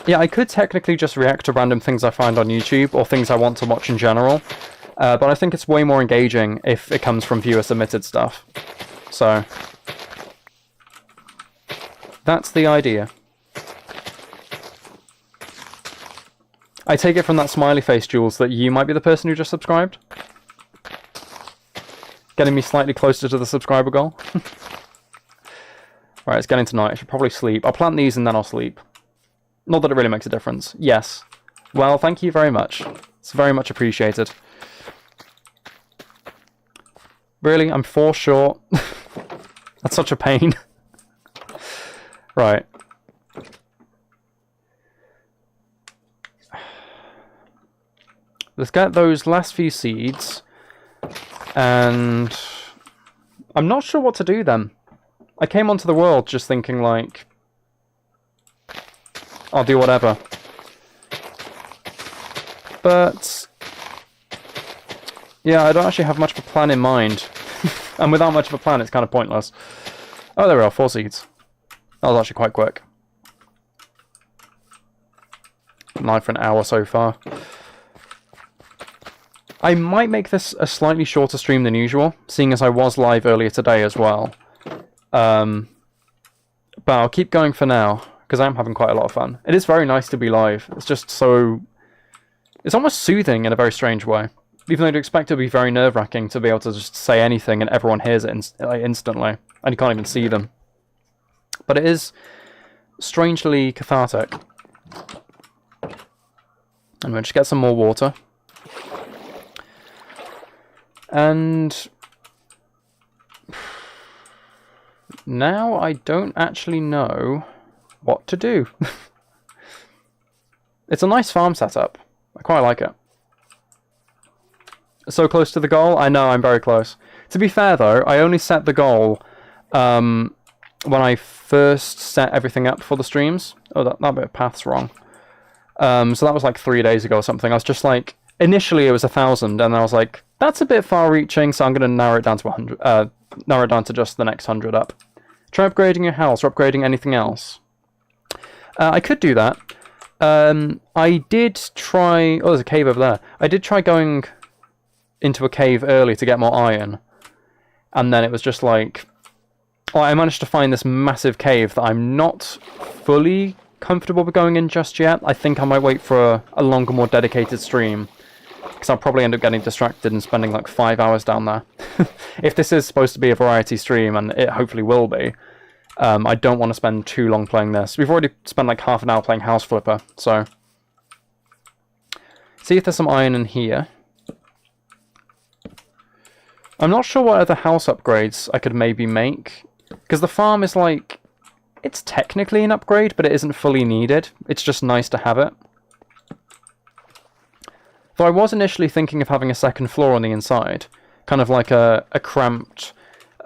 Yeah, I could technically just react to random things I find on YouTube, or things I want to watch in general. But I think it's way more engaging if it comes from viewer-submitted stuff. So, that's the idea. I take it from that smiley face, Jules, that you might be the person who just subscribed? Getting me slightly closer to the subscriber goal? Right, it's getting to night. I should probably sleep. I'll plant these and then I'll sleep. Not that it really makes a difference. Yes. Well, thank you very much. It's very much appreciated. Really? I'm 4 short? That's such a pain. Right. Let's get those last few seeds, and I'm not sure what to do then. I came onto the world just thinking, like, I'll do whatever. But, yeah, I don't actually have much of a plan in mind. And without much of a plan, it's kind of pointless. Oh, there we are, 4 seeds. That was actually quite quick. Live for an hour so far. I might make this a slightly shorter stream than usual, seeing as I was live earlier today as well. But I'll keep going for now, because I'm having quite a lot of fun. It is very nice to be live. It's just so... It's almost soothing in a very strange way. Even though you'd expect it to be very nerve-wracking to be able to just say anything and everyone hears it instantly, and you can't even see them. But it is strangely cathartic. And we'll just get some more water. And now I don't actually know what to do. It's a nice farm setup. I quite like it. So close to the goal? I know, I'm very close. To be fair though, I only set the goal when I first set everything up for the streams. Oh, that bit of path's wrong. So that was like 3 days ago or something. I was just like, initially it was 1,000, and I was like, that's a bit far-reaching, so I'm going to narrow it down to 100. Narrow it down to just the next 100 up. Try upgrading your house or upgrading anything else. I could do that. I did try... Oh, there's a cave over there. I did try going into a cave early to get more iron. And then it was just like... Well, I managed to find this massive cave that I'm not fully comfortable with going in just yet. I think I might wait for a longer, more dedicated stream. Because I'll probably end up getting distracted and spending like 5 hours down there. If this is supposed to be a variety stream, and it hopefully will be, I don't want to spend too long playing this. We've already spent like half an hour playing House Flipper, so... See if there's some iron in here. I'm not sure what other house upgrades I could maybe make. Because the farm is like... It's technically an upgrade, but it isn't fully needed. It's just nice to have it. Though I was initially thinking of having a second floor on the inside. Kind of like a cramped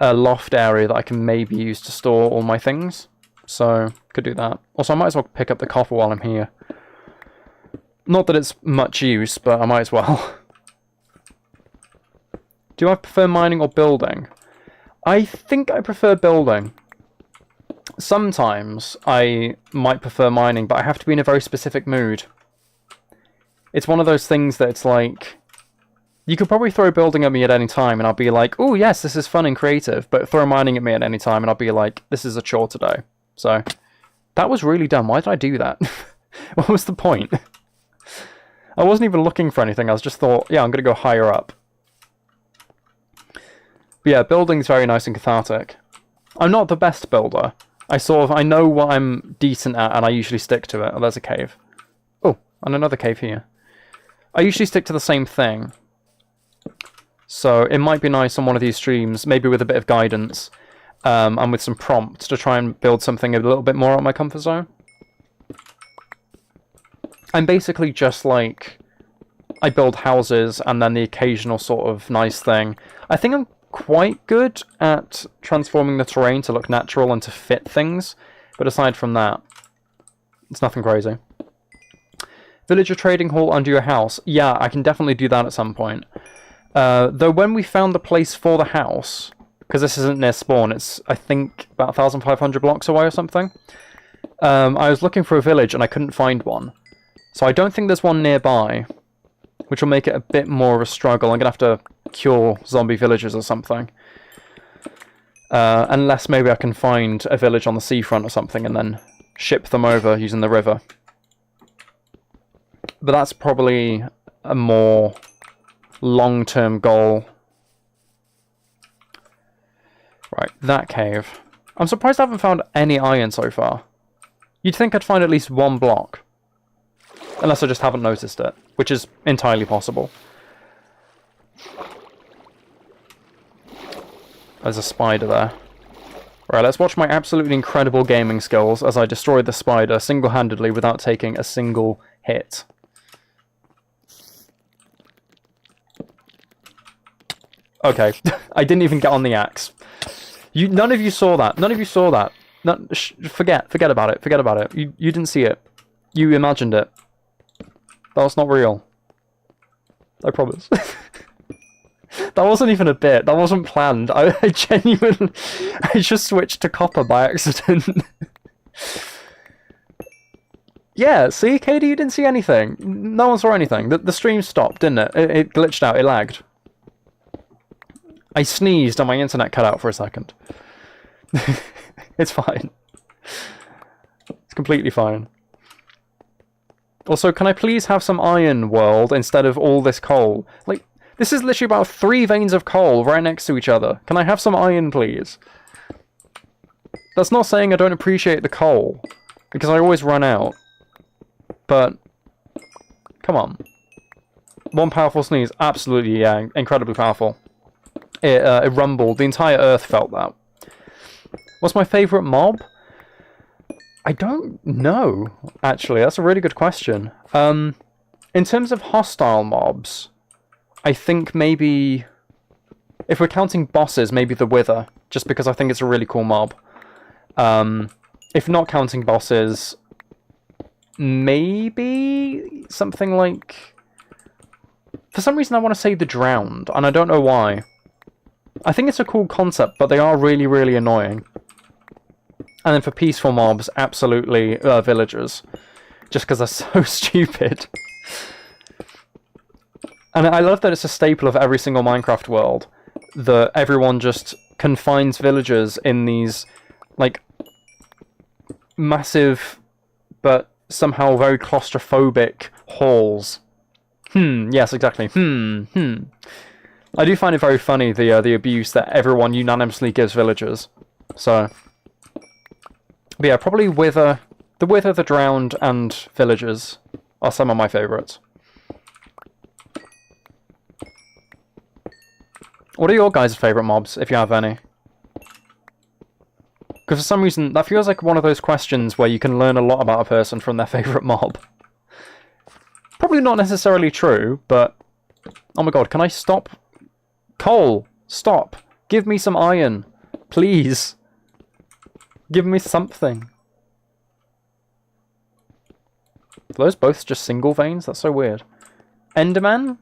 loft area that I can maybe use to store all my things. So, could do that. Also, I might as well pick up the copper while I'm here. Not that it's much use, but I might as well. Do I prefer mining or building? I think I prefer building. Sometimes I might prefer mining, but I have to be in a very specific mood. It's one of those things that it's like... You could probably throw building at me at any time, and I'll be like, oh yes, this is fun and creative, but throw mining at me at any time, and I'll be like, this is a chore today. So, that was really dumb. Why did I do that? What was the point? I wasn't even looking for anything, I was just thought, yeah, I'm going to go higher up. But yeah, building's very nice and cathartic. I'm not the best builder. I know what I'm decent at, and I usually stick to it. Oh, there's a cave. Oh, and another cave here. I usually stick to the same thing. So it might be nice on one of these streams, maybe with a bit of guidance, and with some prompts to try and build something a little bit more out of my comfort zone. I'm basically just like... I build houses, and then the occasional sort of nice thing. I think I'm quite good at transforming the terrain to look natural and to fit things, but aside from that, it's nothing crazy. Villager trading hall under your house. Yeah, I can definitely do that at some point. Though when we found the place for the house, because this isn't near spawn, it's I think about 1,500 blocks away or something, I was looking for a village and I couldn't find one. So I don't think there's one nearby, which will make it a bit more of a struggle. I'm going to have to cure zombie villagers or something. Unless maybe I can find a village on the seafront or something and then ship them over using the river. But that's probably a more long-term goal. Right, that cave. I'm surprised I haven't found any iron so far. You'd think I'd find at least one block. Unless I just haven't noticed it, which is entirely possible. There's a spider there. Right, let's watch my absolutely incredible gaming skills as I destroy the spider single-handedly without taking a single hit. Okay, I didn't even get on the axe. None of you saw that. None of you saw that. Forget about it. Forget about it. You didn't see it. You imagined it. That's not real. I promise. That wasn't even a bit. That wasn't planned. I genuinely... I just switched to copper by accident. Yeah, see, Katie, you didn't see anything. No one saw anything. The stream stopped, didn't it? It glitched out. It lagged. I sneezed and my internet cut out for a second. It's fine. It's completely fine. Also, can I please have some iron, world, instead of all this coal? Like, this is literally about 3 veins of coal right next to each other. Can I have some iron, please? That's not saying I don't appreciate the coal, because I always run out. But, come on. One powerful sneeze. Absolutely, yeah, incredibly powerful. It rumbled. The entire earth felt that. What's my favourite mob? I don't know, actually. That's a really good question. In terms of hostile mobs, I think maybe... If we're counting bosses, maybe the Wither, just because I think it's a really cool mob. If not counting bosses, maybe something like... For some reason I want to say the Drowned, and I don't know why. I think it's a cool concept, but they are really, really annoying. And then for peaceful mobs, absolutely villagers. Just because they're so stupid. And I love that it's a staple of every single Minecraft world, that everyone just confines villagers in these, like, massive, but somehow very claustrophobic halls. Yes, exactly. I do find it very funny, the abuse that everyone unanimously gives villagers. So, but yeah, probably the Wither, the Drowned, and villagers are some of my favourites. What are your guys' favourite mobs, if you have any? Because for some reason, that feels like one of those questions where you can learn a lot about a person from their favourite mob. Probably not necessarily true, but... Oh my god, can I stop? Coal! Stop! Give me some iron! Please! Give me something! Are those both just single veins? That's so weird. Enderman?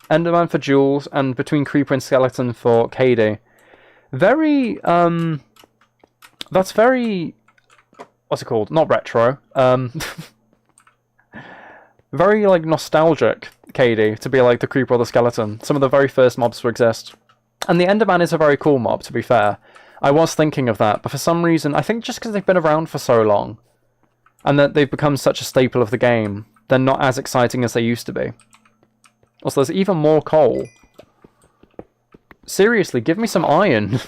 Enderman for Jules, and Between Creeper and Skeleton for Katie. Very, that's very... What's it called? Not retro. Very, like, nostalgic, Katie, to be like the Creeper or the Skeleton. Some of the very first mobs to exist. And the Enderman is a very cool mob, to be fair. I was thinking of that, but for some reason, I think just because they've been around for so long, and that they've become such a staple of the game, they're not as exciting as they used to be. Also, there's even more coal. Seriously, give me some iron.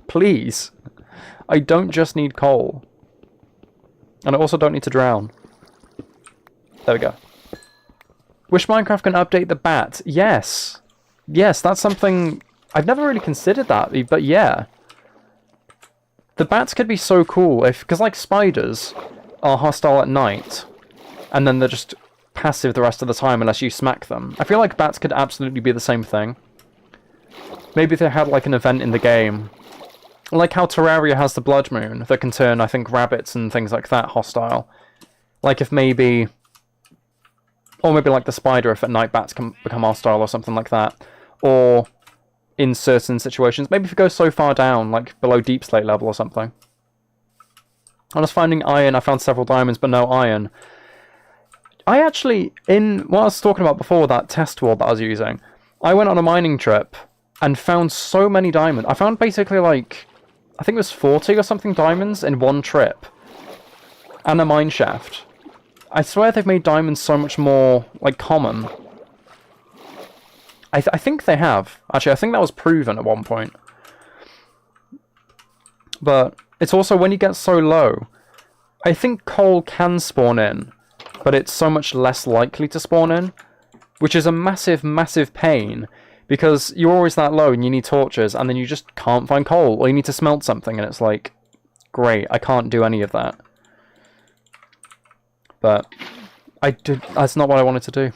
Please. I don't just need coal. And I also don't need to drown. There we go. Wish Minecraft can update the bat. Yes. Yes, that's something... I've never really considered that, but yeah. The bats could be so cool if... Because, like, spiders are hostile at night. And then they're just passive the rest of the time unless you smack them. I feel like bats could absolutely be the same thing. Maybe if they had, like, an event in the game. Like how Terraria has the Blood Moon that can turn, I think, rabbits and things like that hostile. Like if maybe... Or maybe like the spider, if at night bats can become hostile or something like that. Or in certain situations. Maybe if it goes so far down, like below Deep Slate level or something. I was finding iron, I found several diamonds, but no iron. I actually, in what I was talking about before, that test wall that I was using, I went on a mining trip and found so many diamonds. I found basically like, I think it was 40 or something diamonds in one trip. And a mine shaft. I swear they've made diamonds so much more, like, common. I think they have. Actually, I think that was proven at one point. But it's also when you get so low, I think coal can spawn in, but it's so much less likely to spawn in, which is a massive, massive pain, because you're always that low and you need torches, and then you just can't find coal, or you need to smelt something, and it's like, great, I can't do any of that. But that's not what I wanted to do.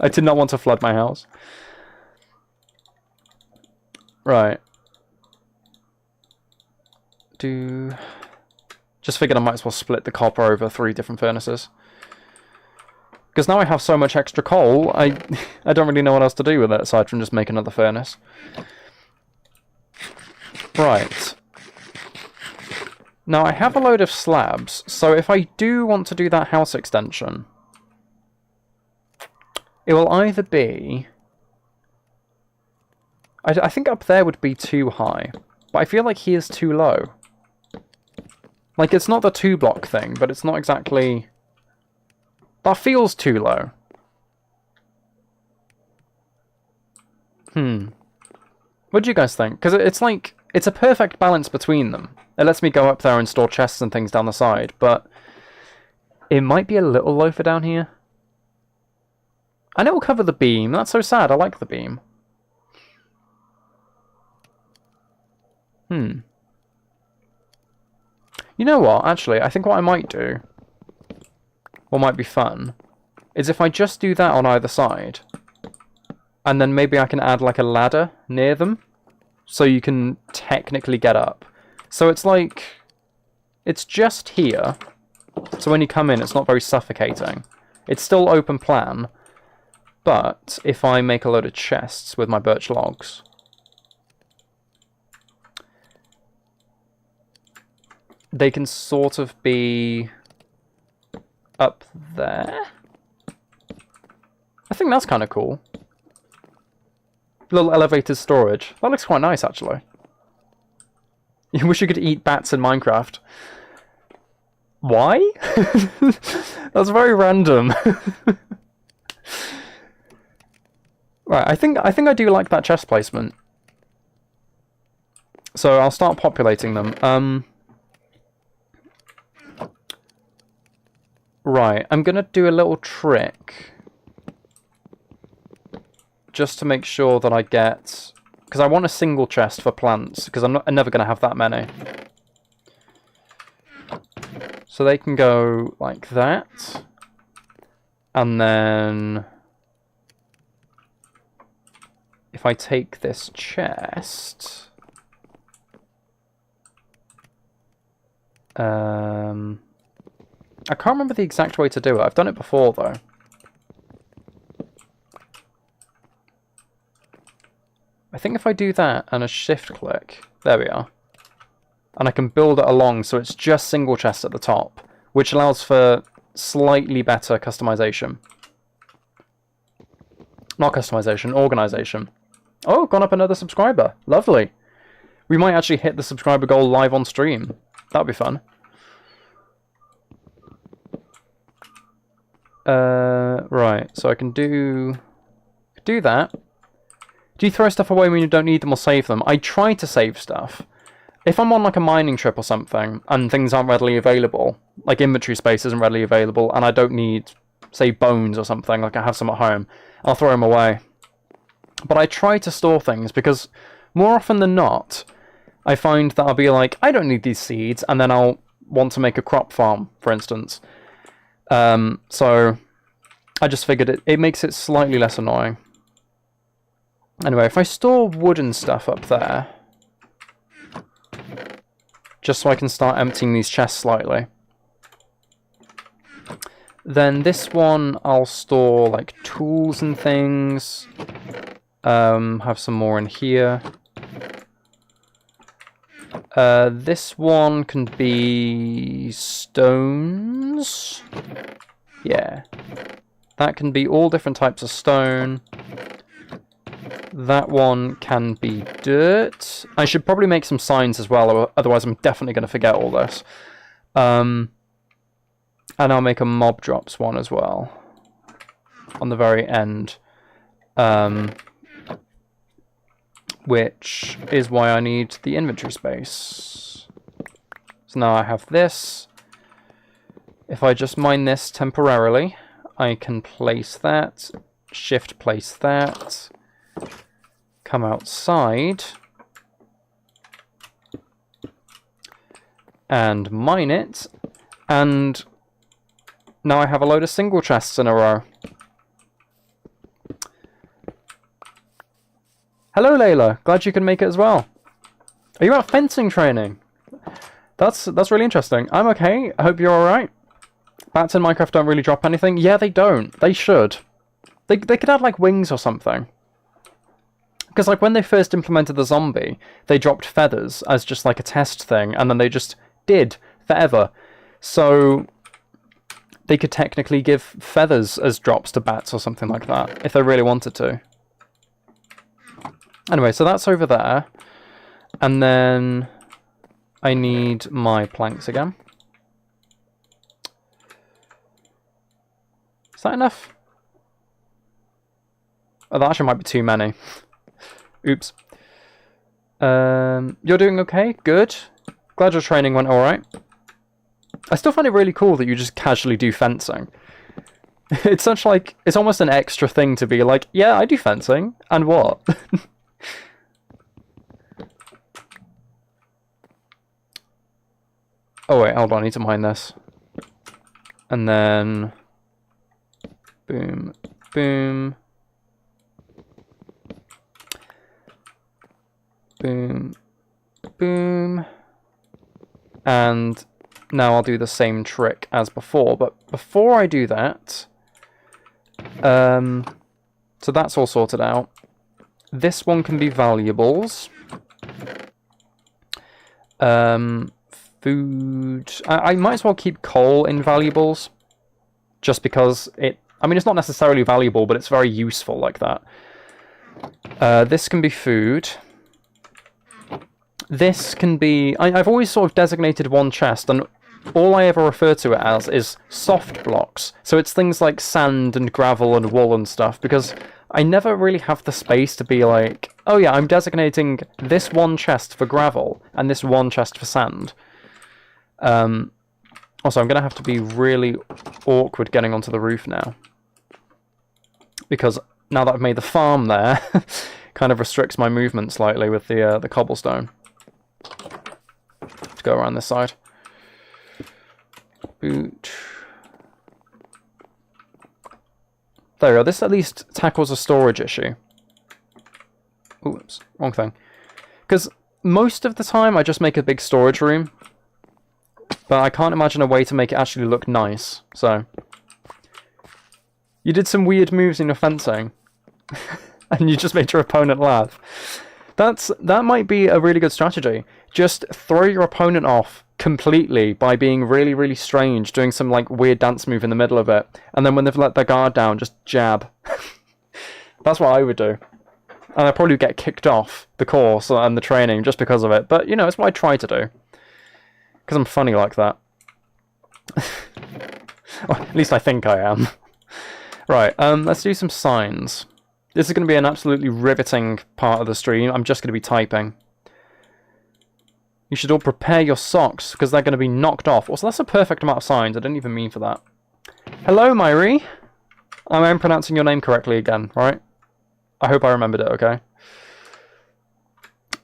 I did not want to flood my house. Right. Just figured I might as well split the copper over 3 different furnaces. Because now I have so much extra coal, I don't really know what else to do with it aside from just make another furnace. Right. Now I have a load of slabs, so if I do want to do that house extension, it will either be... I think up there would be too high, but I feel like he is too low. Like, it's not the 2-block thing, but it's not exactly... That feels too low. What do you guys think? Because it's like, it's a perfect balance between them. It lets me go up there and store chests and things down the side, but it might be a little low for down here. And it will cover the beam. That's so sad. I like the beam. You know what? Actually, I think what I might do, what might be fun, is if I just do that on either side, and then maybe I can add like a ladder near them, so you can technically get up. So it's like, it's just here, So when you come in, it's not very suffocating. It's still open plan, but if I make a load of chests with my birch logs, they can sort of be up there. I think that's kind of cool. Little elevated storage. That looks quite nice, actually. You wish you could eat bats in Minecraft. Why? That's very random. Right, I think I do like that chest placement. So I'll start populating them. Right, I'm gonna do a little trick just to make sure that I get, because I want a single chest for plants, because I'm never gonna have that many. So they can go like that, and then if I take this chest, I can't remember the exact way to do it. I've done it before though. I think if I do that and a shift click, there we are. And I can build it along so it's just single chest at the top, which allows for slightly better customization. Not customization, organization. Oh, gone up another subscriber. Lovely. We might actually hit the subscriber goal live on stream. That'd be fun. Right, so I can do that. Do you throw stuff away when you don't need them or save them? I try to save stuff. If I'm on like a mining trip or something and things aren't readily available, like inventory space isn't readily available and I don't need, say, bones or something, like I have some at home, I'll throw them away. But I try to store things because more often than not, I find that I'll be like, I don't need these seeds, and then I'll want to make a crop farm, for instance. So I just figured it makes it slightly less annoying. Anyway, if I store wooden stuff up there, just so I can start emptying these chests slightly, then this one I'll store like tools and things. Have some more in here. This one can be stones. Yeah. That can be all different types of stone. That one can be dirt. I should probably make some signs as well, otherwise I'm definitely going to forget all this. And I'll make a mob drops one as well. On the very end. Which is why I need the inventory space. So now I have this. If I just mine this temporarily, I can place that, shift place that, come outside, and mine it, and now I have a load of single chests in a row. Hello, Layla. Glad you can make it as well. Are you out fencing training? That's really interesting. I'm okay. I hope you're alright. Bats in Minecraft don't really drop anything. Yeah, they don't. They should. They could add, like, wings or something. Because, like, when they first implemented the zombie, they dropped feathers as just, like, a test thing, and then they just did forever. So they could technically give feathers as drops to bats or something like that, if they really wanted to. Anyway, so that's over there. And then I need my planks again. Is that enough? Oh, that actually might be too many. Oops. You're doing okay? Good. Glad your training went alright. I still find it really cool that you just casually do fencing. It's such like, it's almost an extra thing to be like, yeah, I do fencing. And what? Oh wait, hold on, I need to mine this. And then boom, boom, boom, boom, and now I'll do the same trick as before. But before I do that, so that's all sorted out. This one can be valuables. Food. I might as well keep coal in valuables, just because I mean, it's not necessarily valuable, but it's very useful like that. This can be food. This can be... I've always sort of designated one chest, and all I ever refer to it as is soft blocks. So it's things like sand and gravel and wool and stuff, because I never really have the space to be like, oh yeah, I'm designating this one chest for gravel and this one chest for sand. Also, I'm going to have to be really awkward getting onto the roof now, because now that I've made the farm there, kind of restricts my movement slightly with the cobblestone. Let's go around this side. Boot. There we go. This at least tackles a storage issue. Oops, wrong thing. Because most of the time I just make a big storage room, but I can't imagine a way to make it actually look nice, so... You did some weird moves in your fencing, and you just made your opponent laugh. That might be a really good strategy. Just throw your opponent off completely by being really, really strange, doing some like weird dance move in the middle of it, and then when they've let their guard down, just jab. That's what I would do. And I'd probably get kicked off the course and the training just because of it, but you know, it's what I try to do. Because I'm funny like that. Or at least I think I am. Right, let's do some signs. This is going to be an absolutely riveting part of the stream. I'm just going to be typing. You should all prepare your socks, because they're going to be knocked off. Also, that's a perfect amount of signs. I didn't even mean for that. Hello, Myri. I'm pronouncing your name correctly again, right? I hope I remembered it, okay?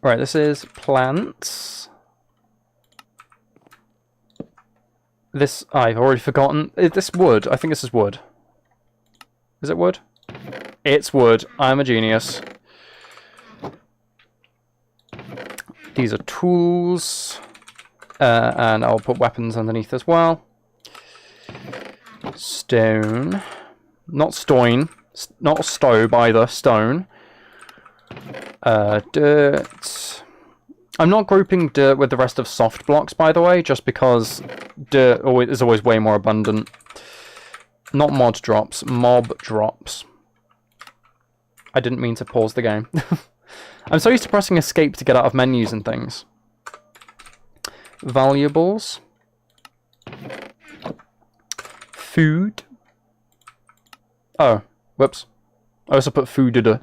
Right, this is plants. This, I've already forgotten. Is this wood? I think this is wood. Is it wood? It's wood. I'm a genius. These are tools. And I'll put weapons underneath as well. Stone. Not stone. Not stove either. Stone. Dirt. I'm not grouping dirt with the rest of soft blocks, by the way, just because dirt is always way more abundant. Not mod drops, mob drops. I didn't mean to pause the game. I'm so used to pressing escape to get out of menus and things. Valuables. Food. Oh, whoops. I also put food.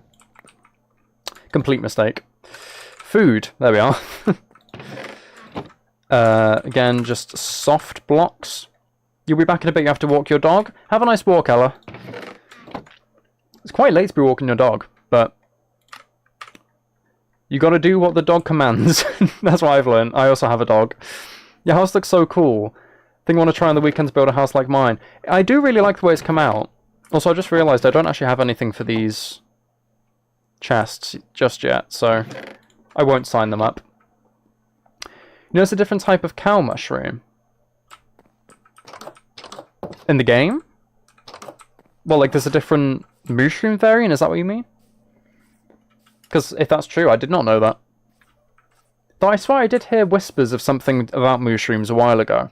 Complete mistake. Food. There we are. Again, just soft blocks. You'll be back in a bit, you have to walk your dog. Have a nice walk, Ella. It's quite late to be walking your dog, but you gotta do what the dog commands. That's what I've learned. I also have a dog. Your house looks so cool. Think I want to try on the weekend to build a house like mine. I do really like the way it's come out. Also, I just realised I don't actually have anything for these chests just yet, so I won't sign them up. You know, it's a different type of cow mushroom. In the game? Well, like, there's a different mushroom variant, is that what you mean? Because if that's true, I did not know that. Though I swear I did hear whispers of something about mushrooms a while ago.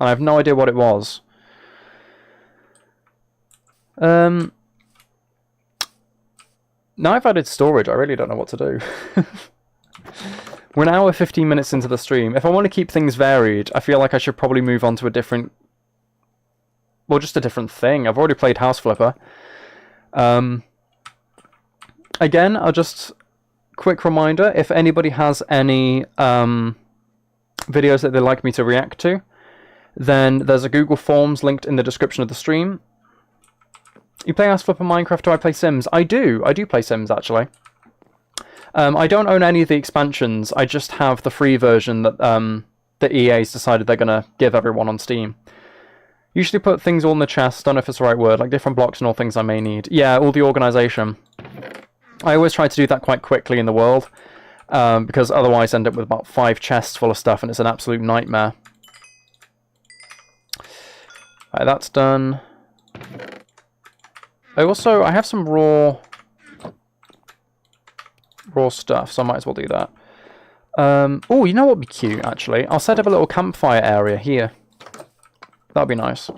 And I have no idea what it was. Now I've added storage, I really don't know what to do. We're an hour 15 minutes into the stream. If I want to keep things varied, I feel like I should probably move on to a different... Well, just a different thing. I've already played House Flipper. Again, I'll just... Quick reminder, if anybody has any videos that they'd like me to react to, then there's a Google Forms linked in the description of the stream. You play House Flipper Minecraft, do I play Sims? I do play Sims, actually. I don't own any of the expansions, I just have the free version that the EA's decided they're going to give everyone on Steam. Usually put things all in the chest, don't know if it's the right word, like different blocks and all things I may need. Yeah, all the organisation. I always try to do that quite quickly in the world, because otherwise I end up with about 5 chests full of stuff and it's an absolute nightmare. Right, that's done. I have some raw stuff, so I might as well do that. Oh, you know what would be cute, actually? I'll set up a little campfire area here. That'd be nice.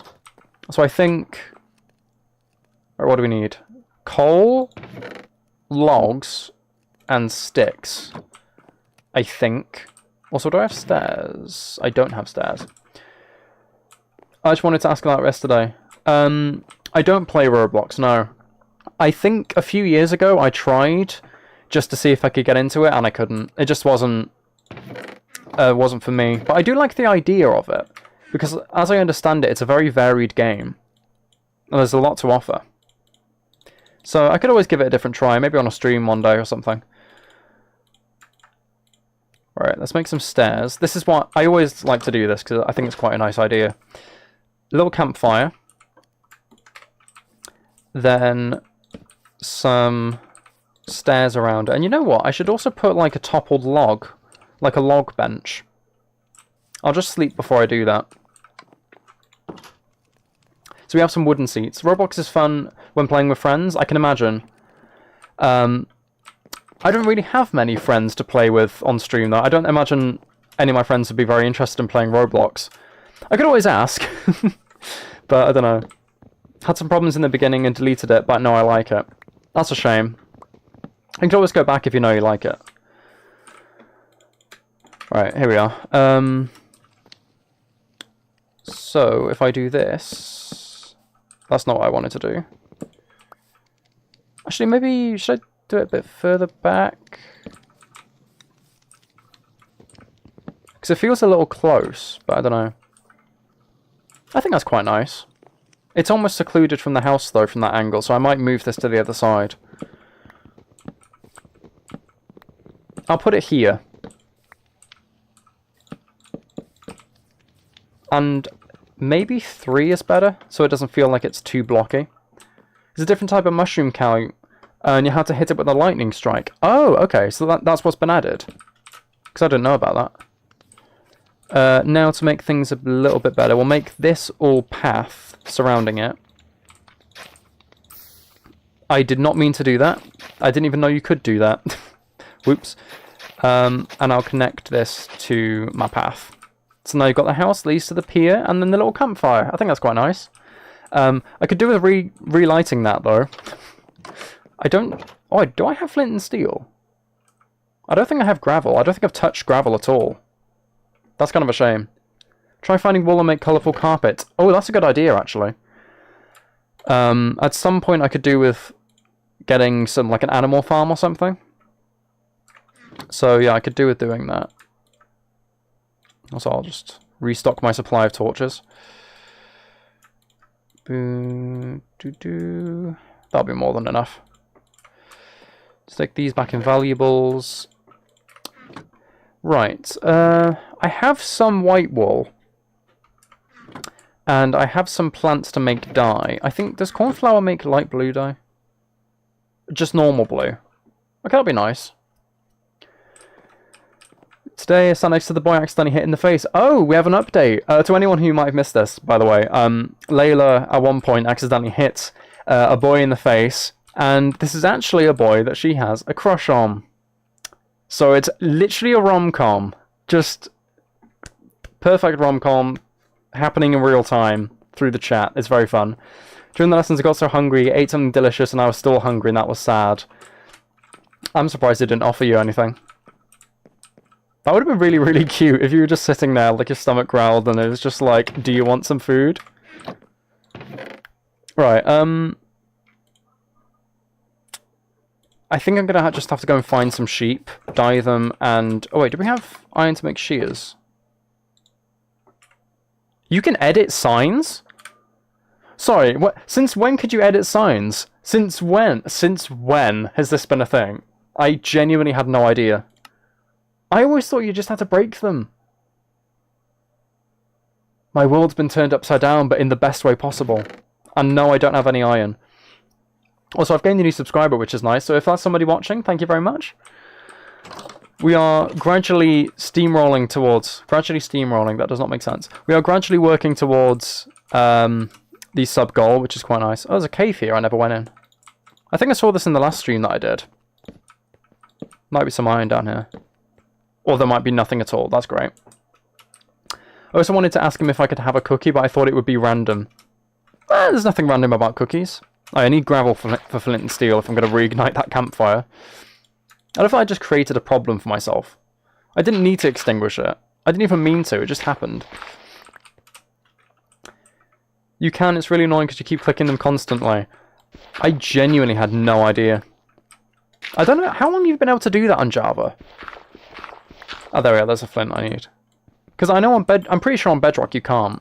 So I think... Right, what do we need? Coal, logs, and sticks. I think. Also, do I have stairs? I don't have stairs. I just wanted to ask about that yesterday. I don't play Roblox, no. I think a few years ago I tried just to see if I could get into it, and I couldn't. It just wasn't for me. But I do like the idea of it, because as I understand it, it's a very varied game. And there's a lot to offer. So I could always give it a different try, maybe on a stream one day or something. Alright, let's make some stairs. This is what I always like to do this, because I think it's quite a nice idea. A little campfire. Then some stairs around it. And you know what? I should also put like a toppled log. Like a log bench. I'll just sleep before I do that. So we have some wooden seats. Roblox is fun when playing with friends, I can imagine. I don't really have many friends to play with on stream, though. I don't imagine any of my friends would be very interested in playing Roblox. I could always ask, but I don't know. Had some problems in the beginning and deleted it, but no, I like it. That's a shame. You can always go back if you know you like it. Right, here we are. So, if I do this... That's not what I wanted to do. Actually, maybe... Should I do it a bit further back? Because it feels a little close, but I don't know. I think that's quite nice. It's almost secluded from the house, though, from that angle, so I might move this to the other side. I'll put it here. And maybe 3 is better, so it doesn't feel like it's too blocky. It's a different type of mushroom cow, and you have to hit it with a lightning strike. Oh, okay, so that's what's been added. Because I didn't know about that. Now to make things a little bit better, we'll make this all path surrounding it. I did not mean to do that. I didn't even know you could do that. Whoops. And I'll connect this to my path. So now you've got the house, leads to the pier, and then the little campfire. I think that's quite nice. I could do with relighting that, though. I don't... Oh, do I have flint and steel? I don't think I have gravel. I don't think I've touched gravel at all. That's kind of a shame. Try finding wool and make colourful carpet. Oh, that's a good idea, actually. At some point I could do with getting some, like, an animal farm or something. So, yeah, I could do with doing that. Also, I'll just restock my supply of torches. That'll be more than enough. Stick these back in valuables. Right. I have some white wool. And I have some plants to make dye. I think, does cornflower make light blue dye? Just normal blue. Okay, that'll be nice. Today, I sat next to the boy I accidentally hit in the face. Oh, we have an update. To anyone who might have missed this, by the way, Layla at one point accidentally hit a boy in the face, and this is actually a boy that she has a crush on. So it's literally a rom-com. Just perfect rom-com happening in real time through the chat. It's very fun. During the lessons, I got so hungry, ate something delicious, and I was still hungry, and that was sad. I'm surprised they didn't offer you anything. That would have been really, really cute if you were just sitting there, like your stomach growled, and it was just like, do you want some food? Right, I think I'm gonna just have to go and find some sheep, dye them, and... Oh wait, do we have iron to make shears? You can edit signs? Sorry, what? Since when could you edit signs? Since when? Since when has this been a thing? I genuinely had no idea. I always thought you just had to break them. My world's been turned upside down, but in the best way possible. And no, I don't have any iron. Also, I've gained a new subscriber, which is nice, so if that's somebody watching, thank you very much. We are gradually steamrolling towards... Gradually steamrolling, that does not make sense. We are gradually working towards the sub-goal, which is quite nice. Oh, there's a cave here. I never went in. I think I saw this in the last stream that I did. Might be some iron down here. Or there might be nothing at all. That's great. I also wanted to ask him if I could have a cookie, but I thought it would be random. There's nothing random about cookies. I need gravel for flint and steel if I'm going to reignite that campfire. I don't know if I just created a problem for myself. I didn't need to extinguish it. I didn't even mean to. It just happened. You can. It's really annoying because you keep clicking them constantly. I genuinely had no idea. I don't know. How long have you been able to do that on Java? Oh, there we are. There's a flint I need. Because I know I'm pretty sure on Bedrock you can't.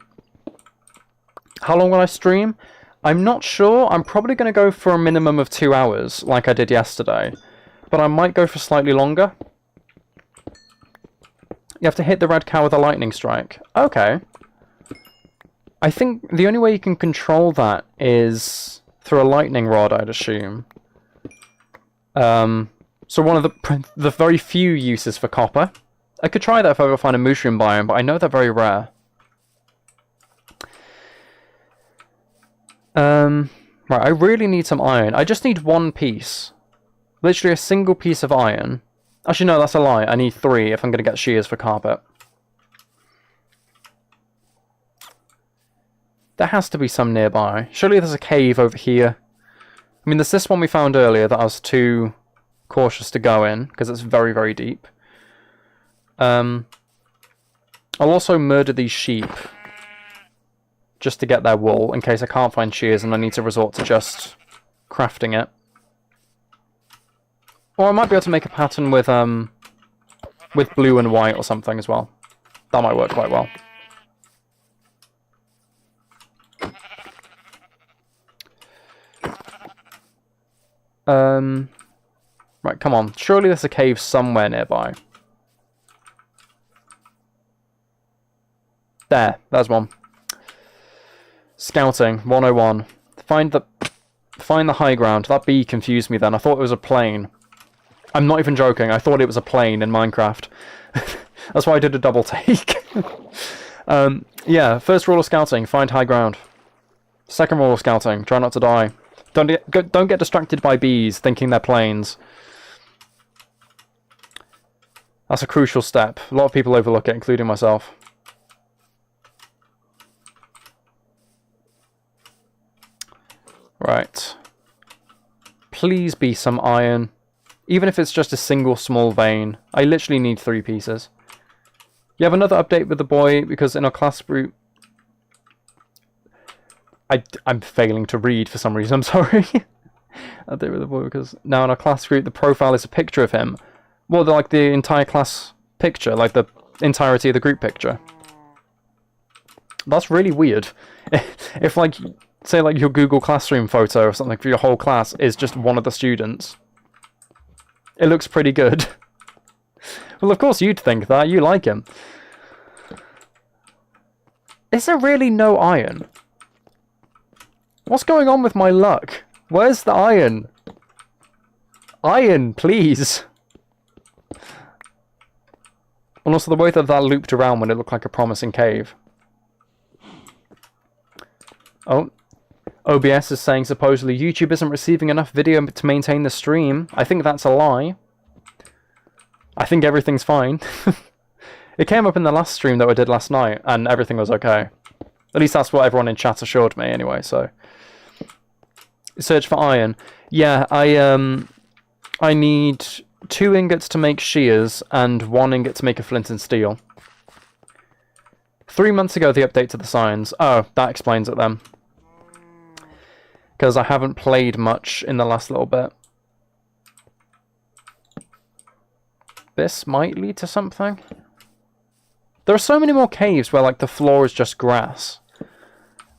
How long will I stream? I'm not sure. I'm probably going to go for a minimum of 2 hours, like I did yesterday. But I might go for slightly longer. You have to hit the red cow with a lightning strike. Okay. I think the only way you can control that is through a lightning rod, I'd assume. So one of the very few uses for copper. I could try that if I ever find a mushroom biome, but I know they're very rare. Right, I really need some iron. I just need one piece. Literally a single piece of iron. Actually, no, that's a lie. I need 3 if I'm going to get shears for carpet. There has to be some nearby. Surely there's a cave over here. I mean, there's this one we found earlier that I was too cautious to go in, because it's very, very deep. I'll also murder these sheep, just to get their wool, in case I can't find shears and I need to resort to just crafting it. Or I might be able to make a pattern with blue and white or something as well. That might work quite well. Right, come on. Surely there's a cave somewhere nearby. There's one. Scouting 101. Find the high ground. That bee confused me then. I thought it was a plane. I'm not even joking. I thought it was a plane in Minecraft. That's why I did a double take. Yeah, first rule of scouting, find high ground. Second rule of scouting, try not to die. Don't get distracted by bees thinking they're planes. That's a crucial step. A lot of people overlook it, including myself. Right. Please be some iron. Even if it's just a single small vein. I literally need 3 pieces. You have another update with the boy, because in our class group... I'm failing to read for some reason, I'm sorry. Update with the boy, because now in our class group the profile is a picture of him. Well, like the entire class picture, like the entirety of the group picture. That's really weird. If, like, say, like, your Google Classroom photo or something for your whole class is just one of the students. It looks pretty good. Well, of course you'd think that. You like him. Is there really no iron? What's going on with my luck? Where's the iron? Iron, please. And also the way that that looped around when it looked like a promising cave. Oh. OBS is saying supposedly YouTube isn't receiving enough video to maintain the stream. I think that's a lie. I think everything's fine. It came up in the last stream that I did last night, and everything was okay. At least that's what everyone in chat assured me anyway, so... Search for iron. Yeah, I need 2 ingots to make shears, and 1 ingot to make a flint and steel. 3 months ago, the update to the signs. Oh, that explains it then. Because I haven't played much in the last little bit. This might lead to something. There are so many more caves where, like, the floor is just grass.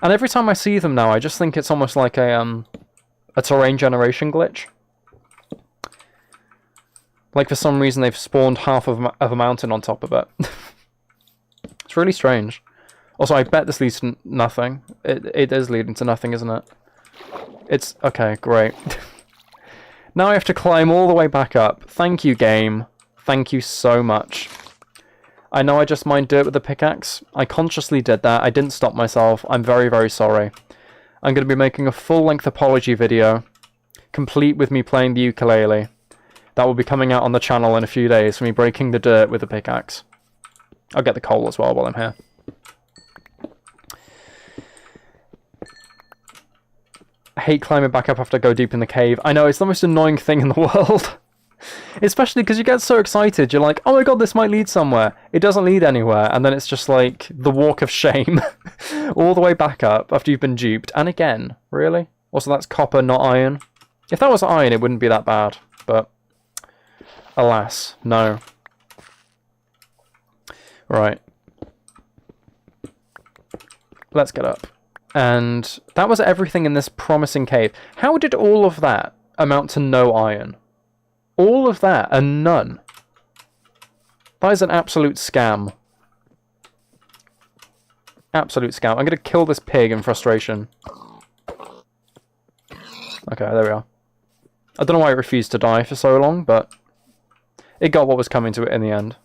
And every time I see them now, I just think it's almost like a terrain generation glitch. Like, for some reason, they've spawned half of a mountain on top of it. It's really strange. Also, I bet this leads to nothing. It is leading to nothing, isn't it? It's... Okay, great. Now I have to climb all the way back up. Thank you, game. Thank you so much. I know I just mined dirt with a pickaxe. I consciously did that. I didn't stop myself. I'm very, very sorry. I'm going to be making a full-length apology video, complete with me playing the ukulele. That will be coming out on the channel in a few days for me breaking the dirt with a pickaxe. I'll get the coal as well while I'm here. I hate climbing back up after I go deep in the cave. I know, it's the most annoying thing in the world. Especially because you get so excited. You're like, oh my god, this might lead somewhere. It doesn't lead anywhere. And then it's just like the walk of shame. All the way back up after you've been duped. And again, really? Also, that's copper, not iron. If that was iron, it wouldn't be that bad. But alas, no. Right. Let's get up. And that was everything in this promising cave. How did all of that amount to no iron? All of that and none. That is an absolute scam. Absolute scam. I'm going to kill this pig in frustration. Okay, there we are. I don't know why it refused to die for so long, but it got what was coming to it in the end.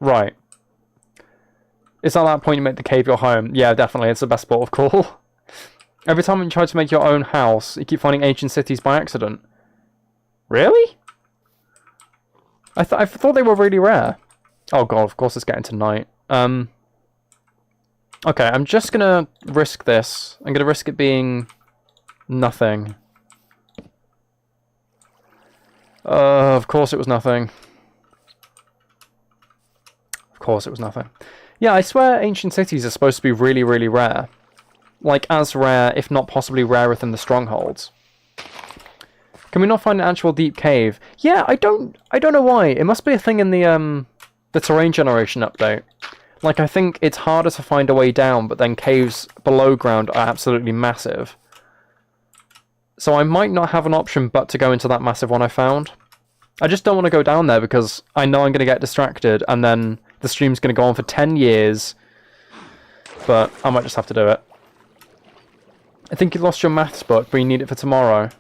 Right. Is that point you make the cave your home? Yeah, definitely. It's the best port of call. Every time you try to make your own house, you keep finding ancient cities by accident. Really? I thought they were really rare. Oh god, of course it's getting to night. Okay, I'm just gonna risk this. I'm gonna risk it being nothing. Of course it was nothing. Of course it was nothing. Yeah, I swear ancient cities are supposed to be really, really rare. Like, as rare, if not possibly rarer than the strongholds. Can we not find an actual deep cave? Yeah, I don't know why. It must be a thing in the terrain generation update. Like, I think it's harder to find a way down, but then caves below ground are absolutely massive. So I might not have an option but to go into that massive one I found. I just don't want to go down there because I know I'm going to get distracted and then the stream's going to go on for 10 years. But I might just have to do it. I think you lost your maths book, but you need it for tomorrow.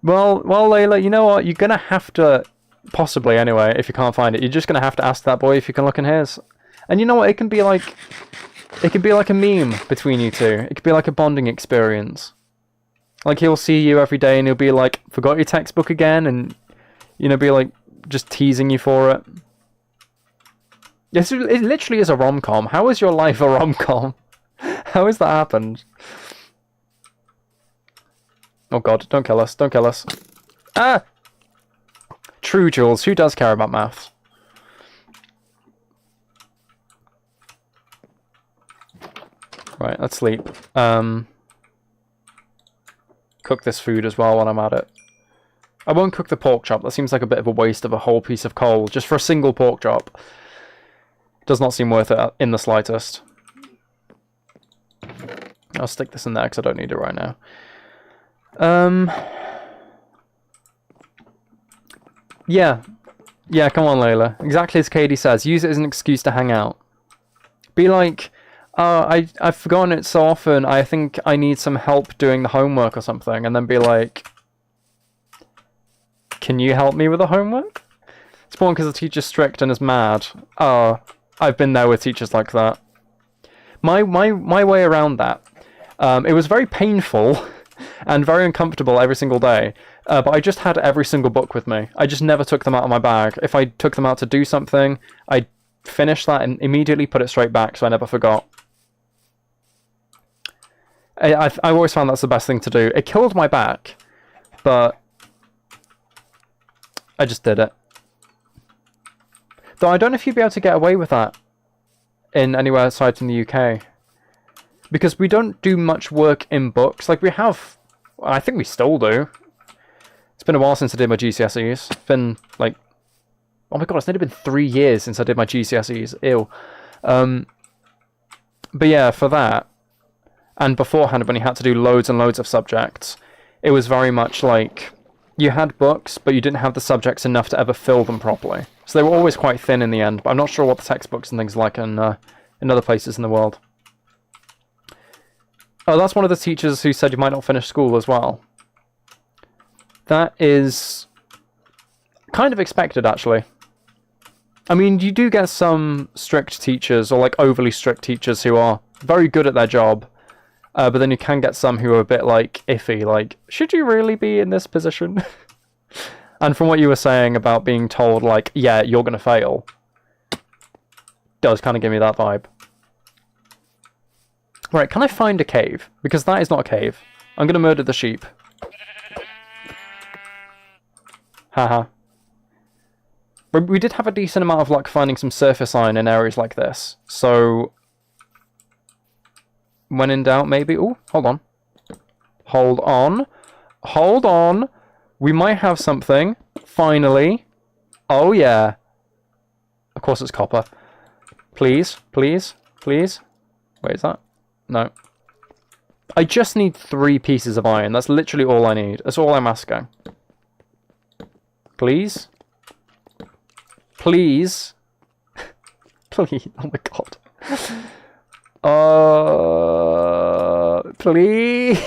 well, Layla, you know what? You're going to have to, possibly anyway, if you can't find it, you're just going to have to ask that boy if you can look in his. And you know what? It can be like a meme between you two. It could be like a bonding experience. Like, he'll see you every day and he'll be like, forgot your textbook again? And, you know, be like, just teasing you for it. Yes, it literally is a rom-com. How is your life a rom-com? How has that happened? Oh god, don't kill us, don't kill us. Ah! True, Jules, who does care about maths? Right, let's sleep. Cook this food as well while I'm at it. I won't cook the pork chop, that seems like a bit of a waste of a whole piece of coal, just for a single pork chop. Does not seem worth it in the slightest. I'll stick this in there because I don't need it right now. Yeah. Yeah, come on, Layla. Exactly as Katie says, use it as an excuse to hang out. Be like, I've forgotten it so often, I think I need some help doing the homework or something. And then be like, can you help me with the homework? It's important because the teacher's strict and is mad. Oh, I've been there with teachers like that. My way around that, it was very painful and very uncomfortable every single day, but I just had every single book with me. I just never took them out of my bag. If I took them out to do something, I'd finish that and immediately put it straight back so I never forgot. I always found that's the best thing to do. It killed my back, but I just did it. Though I don't know if you'd be able to get away with that in anywhere aside from the UK. Because we don't do much work in books. Like, we have... I think we still do. It's been a while since I did my GCSEs. It's been, like... Oh my god, it's nearly been 3 years since I did my GCSEs. Ew. But yeah, for that, and beforehand when you had to do loads and loads of subjects, it was very much like... You had books, but you didn't have the subjects enough to ever fill them properly. So they were always quite thin in the end, but I'm not sure what the textbooks and things are like in other places in the world. Oh, that's one of the teachers who said you might not finish school as well. That is kind of expected, actually. I mean, you do get some strict teachers, or like overly strict teachers who are very good at their job, but then you can get some who are a bit like iffy, like, should you really be in this position? And from what you were saying about being told, like, yeah, you're gonna fail, does kind of give me that vibe. Right, can I find a cave? Because that is not a cave. I'm gonna murder the sheep. Haha. But we did have a decent amount of luck finding some surface iron in areas like this. So, when in doubt, maybe... Oh, hold on. Hold on. Hold on. We might have something. Finally. Oh, yeah. Of course it's copper. Please, please, please. Wait, is that? No. I just need 3 pieces of iron. That's literally all I need. That's all I'm asking. Please? Please? Please? Oh my god. Please?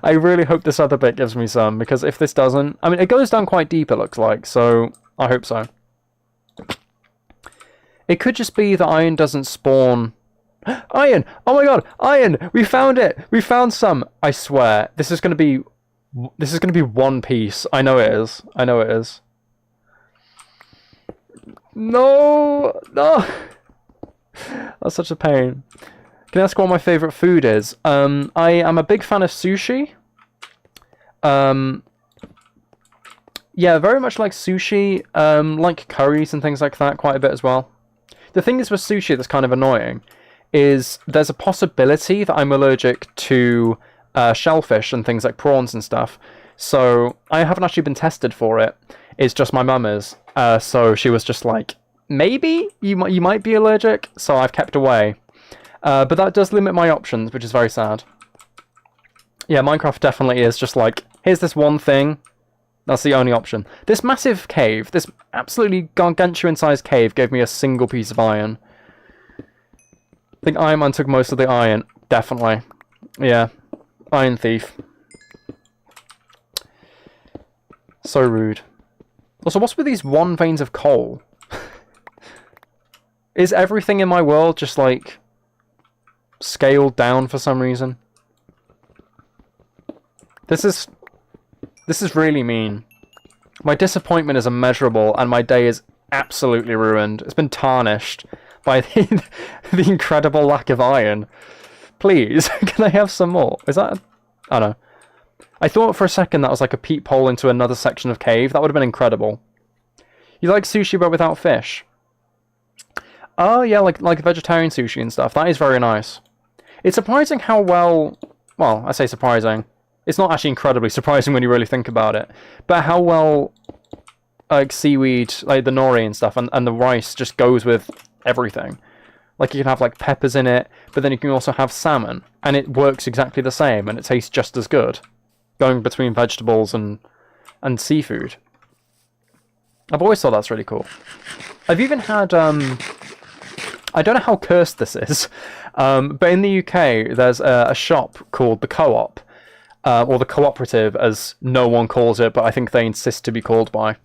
I really hope this other bit gives me some, because if this doesn't... I mean, it goes down quite deep, it looks like, so I hope so. It could just be that iron doesn't spawn... Iron! Oh my god! Iron! We found it! We found some! I swear. This is going to be... This is going to be one piece. I know it is. I know it is. No! No! That's such a pain. Can I ask what my favourite food is? I am a big fan of sushi. Yeah, very much like sushi. Like curries and things like that quite a bit as well. The thing is with sushi that's kind of annoying is there's a possibility that I'm allergic to shellfish and things like prawns and stuff. So I haven't actually been tested for it. It's just my mum is. So she was just like, maybe you might be allergic. So I've kept away. But that does limit my options, which is very sad. Yeah, Minecraft definitely is just like, here's this one thing. That's the only option. This massive cave, this absolutely gargantuan-sized cave gave me a single piece of iron. I think Iron Man took most of the iron. Definitely. Yeah. Iron thief. So rude. Also, what's with these 1 veins of coal? Is everything in my world just, like, scaled down for some reason? This is really mean. My disappointment is immeasurable, and my day is absolutely ruined. It's been tarnished by the incredible lack of iron. Please, can I have some more? Is that... I don't know. I thought for a second that was like a peephole into another section of cave. That would have been incredible. You like sushi but without fish? Oh yeah, like vegetarian sushi and stuff. That is very nice. It's surprising how well... Well, I say surprising. It's not actually incredibly surprising when you really think about it. But how well like seaweed, like the nori and stuff, and the rice just goes with everything. Like you can have like peppers in it, but then you can also have salmon. And it works exactly the same, and it tastes just as good. Going between vegetables and seafood. I've always thought that's really cool. I've even had... I don't know how cursed this is, but in the UK there's a shop called the Co-op, or the Cooperative as no one calls it, but I think they insist to be called by,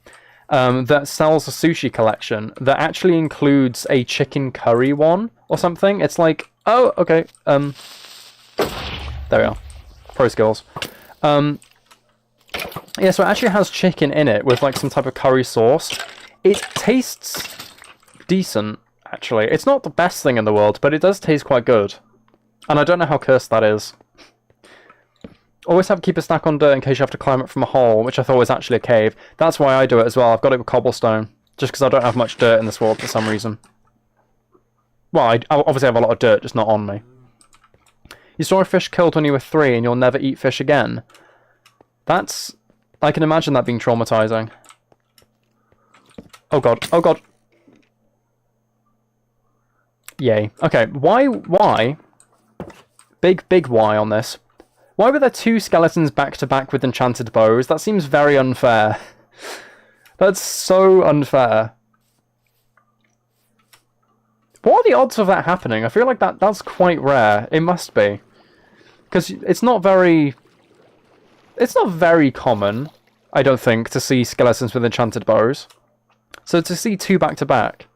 that sells a sushi collection that actually includes a chicken curry one or something. It's like, oh, okay, there we are, pro skills. Yeah, so it actually has chicken in it with like some type of curry sauce. It tastes decent. Actually, it's not the best thing in the world, but it does taste quite good. And I don't know how cursed that is. Always have to keep a stack on dirt in case you have to climb up from a hole, which I thought was actually a cave. That's why I do it as well. I've got it with cobblestone, just because I don't have much dirt in this world for some reason. Well, I obviously have a lot of dirt, just not on me. You saw a fish killed when you were 3 and you'll never eat fish again. That's... I can imagine that being traumatizing. Oh god, oh god. Yay. Okay, why? Big why on this. Why were there 2 skeletons back to back with enchanted bows? That seems very unfair. That's so unfair. What are the odds of that happening? I feel like that's quite rare. It must be. Because it's not very... it's not very common, I don't think, to see skeletons with enchanted bows. So to see 2 back to back...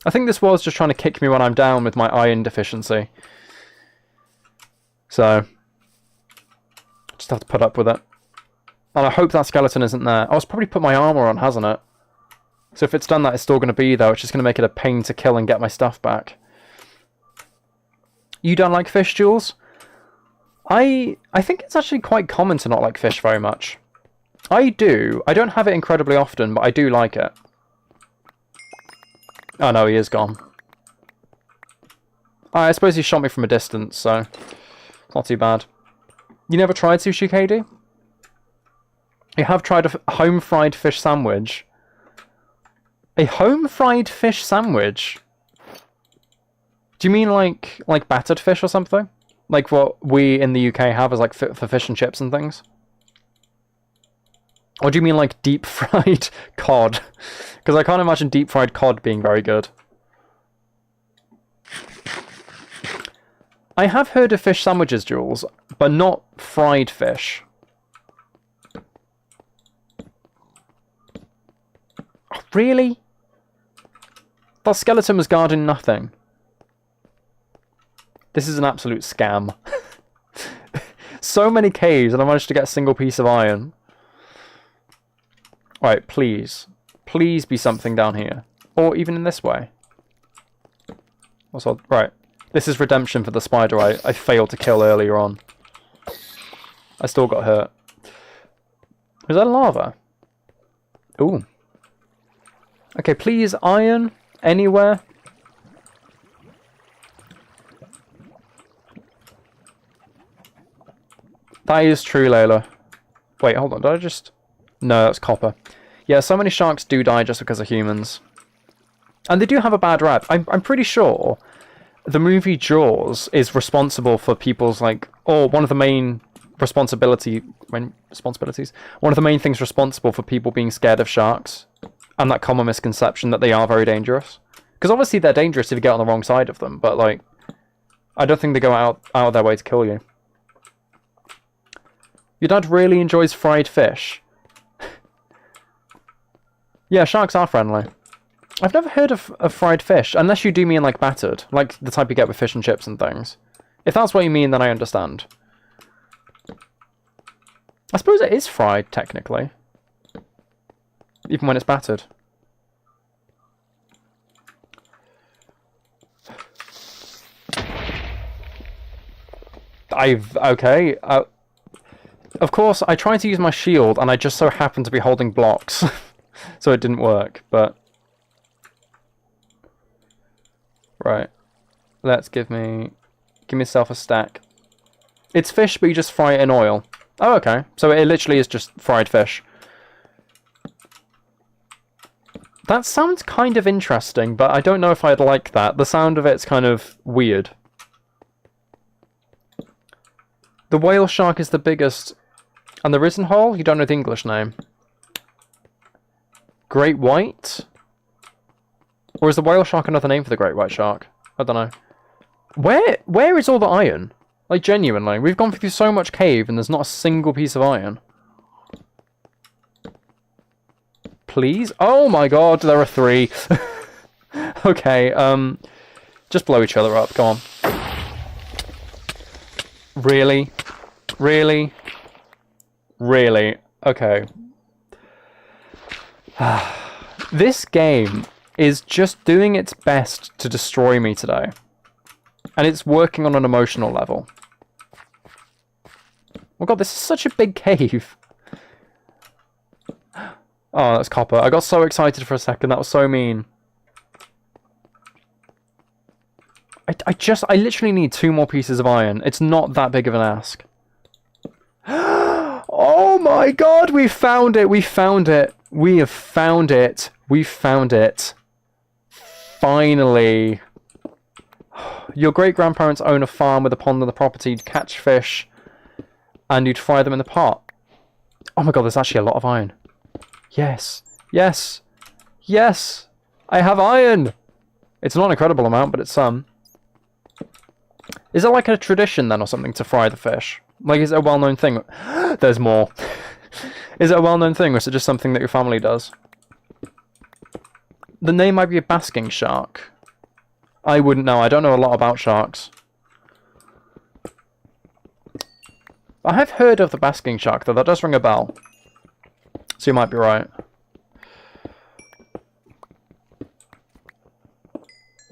I think this was just trying to kick me when I'm down with my iron deficiency. So... just have to put up with it. And I hope that skeleton isn't there. Oh, it's probably put my armor on, hasn't it? So if it's done that, it's still going to be there. It's just going to make it a pain to kill and get my stuff back. You don't like fish, Jules? I think it's actually quite common to not like fish very much. I do. I don't have it incredibly often, but I do like it. Oh no, he is gone. I suppose he shot me from a distance, so it's not too bad. You never tried sushi, KD? You have tried a home-fried fish sandwich. A home-fried fish sandwich? Do you mean like battered fish or something? Like what we in the UK have as like for fish and chips and things? Or do you mean like deep-fried cod? Because I can't imagine deep-fried cod being very good. I have heard of fish sandwiches, Jules, but not fried fish. Oh, really? That skeleton was guarding nothing. This is an absolute scam. So many caves and I managed to get a single piece of iron. Alright, please. Please be something down here. Or even in this way. Also, right. This is redemption for the spider I failed to kill earlier on. I still got hurt. Is that lava? Ooh. Okay, please, iron. Anywhere. That is true, Layla. Wait, hold on. Did I just... No, that's copper. Yeah, so many sharks do die just because of humans. And they do have a bad rap. I'm pretty sure the movie Jaws is responsible for people's, like... Or one of the main responsibilities... One of the main things responsible for people being scared of sharks. And that common misconception that they are very dangerous. Because obviously they're dangerous if you get on the wrong side of them. But, like... I don't think they go out of their way to kill you. Your dad really enjoys fried fish. Yeah, sharks are friendly. I've never heard of fried fish, unless you do mean like battered, like the type you get with fish and chips and things. If that's what you mean, then I understand. I suppose it is fried, technically. Even when it's battered. Okay. Of course, I tried to use my shield, and I just so happened to be holding blocks. So it didn't work, but... Right. Let's give myself a stack. It's fish, but you just fry it in oil. Oh, okay. So it literally is just fried fish. That sounds kind of interesting, but I don't know if I'd like that. The sound of it's kind of weird. The whale shark is the biggest... And the risen hole? You don't know the English name. Great white? Or is the whale shark another name for the great white shark? I don't know. Where is all the iron? Like, genuinely. We've gone through so much cave and there's not a single piece of iron. Please? Oh my god, there are 3. Okay, just blow each other up, come on. Really? Really? Really? Okay. This game is just doing its best to destroy me today. And it's working on an emotional level. Oh god, this is such a big cave. Oh, that's copper. I got so excited for a second. That was so mean. I literally need 2 more pieces of iron. It's not that big of an ask. Oh my god, we found it. We found it. We have found it. We found it. Finally. Your great-grandparents own a farm with a pond on the property. You'd catch fish and you'd fry them in the pot. Oh my god, there's actually a lot of iron. Yes. Yes. Yes. I have iron. It's not an incredible amount, but it's some. Is it like a tradition then or something to fry the fish? Like, is it a well-known thing? There's more. Is it a well-known thing, or is it just something that your family does? The name might be a basking shark. I wouldn't know. I don't know a lot about sharks. I have heard of the basking shark, though. That does ring a bell. So you might be right.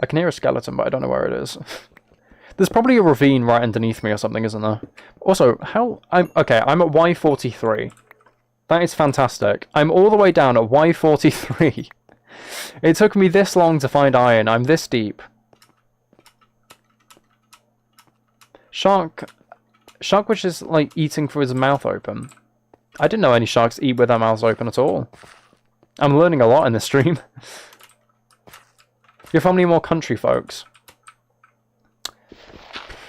I can hear a skeleton, but I don't know where it is. There's probably a ravine right underneath me or something, isn't there? Also, okay, I'm at Y43. That is fantastic. I'm all the way down at Y43. It took me this long to find iron. I'm this deep. Shark which is like eating with his mouth open. I didn't know any sharks eat with their mouths open at all. I'm learning a lot in this stream. Your family more country folks?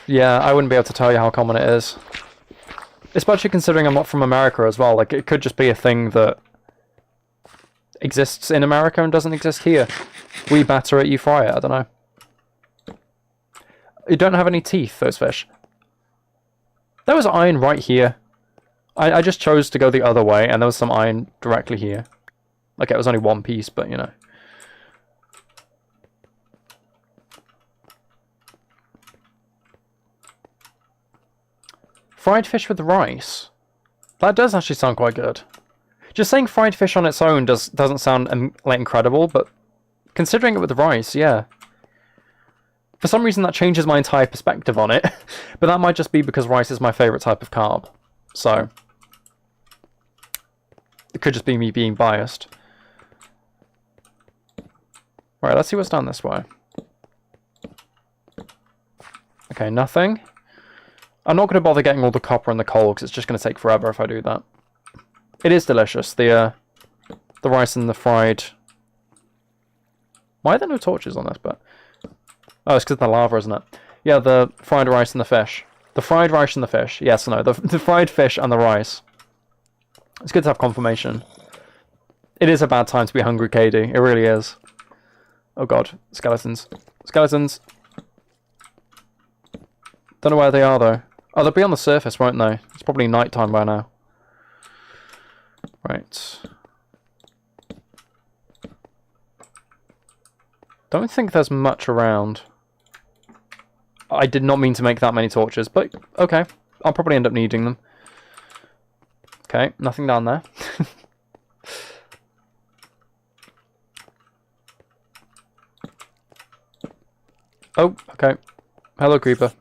Yeah, I wouldn't be able to tell you how common it is. Especially considering I'm not from America as well. Like, it could just be a thing that exists in America and doesn't exist here. We batter it, you fry it, I don't know. You don't have any teeth, those fish. There was iron right here. I just chose to go the other way, and there was some iron directly here. Like, it was only one piece, but, you know. Fried fish with rice. That does actually sound quite good. Just saying fried fish on its own doesn't sound like incredible, but considering it with rice, yeah. For some reason that changes my entire perspective on it, but that might just be because rice is my favourite type of carb. So, it could just be me being biased. Right, let's see what's down this way. Okay, nothing. I'm not going to bother getting all the copper and the coal, because it's just going to take forever if I do that. It is delicious, the rice and the fried... Why are there no torches on this bit? Oh, it's because of the lava, isn't it? Yeah, the fried rice and the fish. The fried rice and the fish. Yes, no, the fried fish and the rice. It's good to have confirmation. It is a bad time to be hungry, Katie. It really is. Oh god, skeletons. Skeletons! Don't know where they are, though. Oh, they'll be on the surface, won't they? It's probably night time by now. Right. Don't think there's much around. I did not mean to make that many torches, but okay. I'll probably end up needing them. Okay, nothing down there. Oh, okay. Hello, creeper.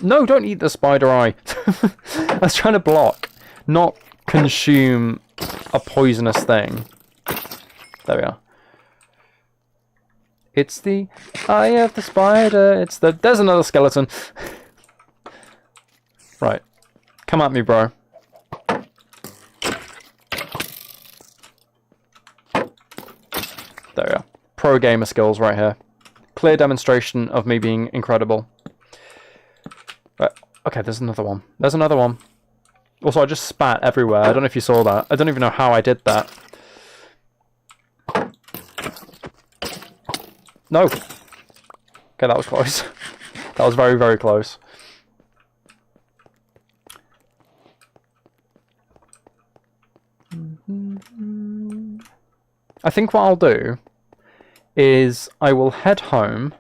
No, don't eat the spider eye. I was trying to block, not consume a poisonous thing. There we are. It's the eye of the spider. It's the... There's another skeleton. Right. Come at me, bro. There we are. Pro gamer skills right here. Clear demonstration of me being incredible. Right. Okay, there's another one. There's another one. Also, I just spat everywhere. I don't know if you saw that. I don't even know how I did that. No! Okay, that was close. That was very, very close. I think what I'll do is I will head home,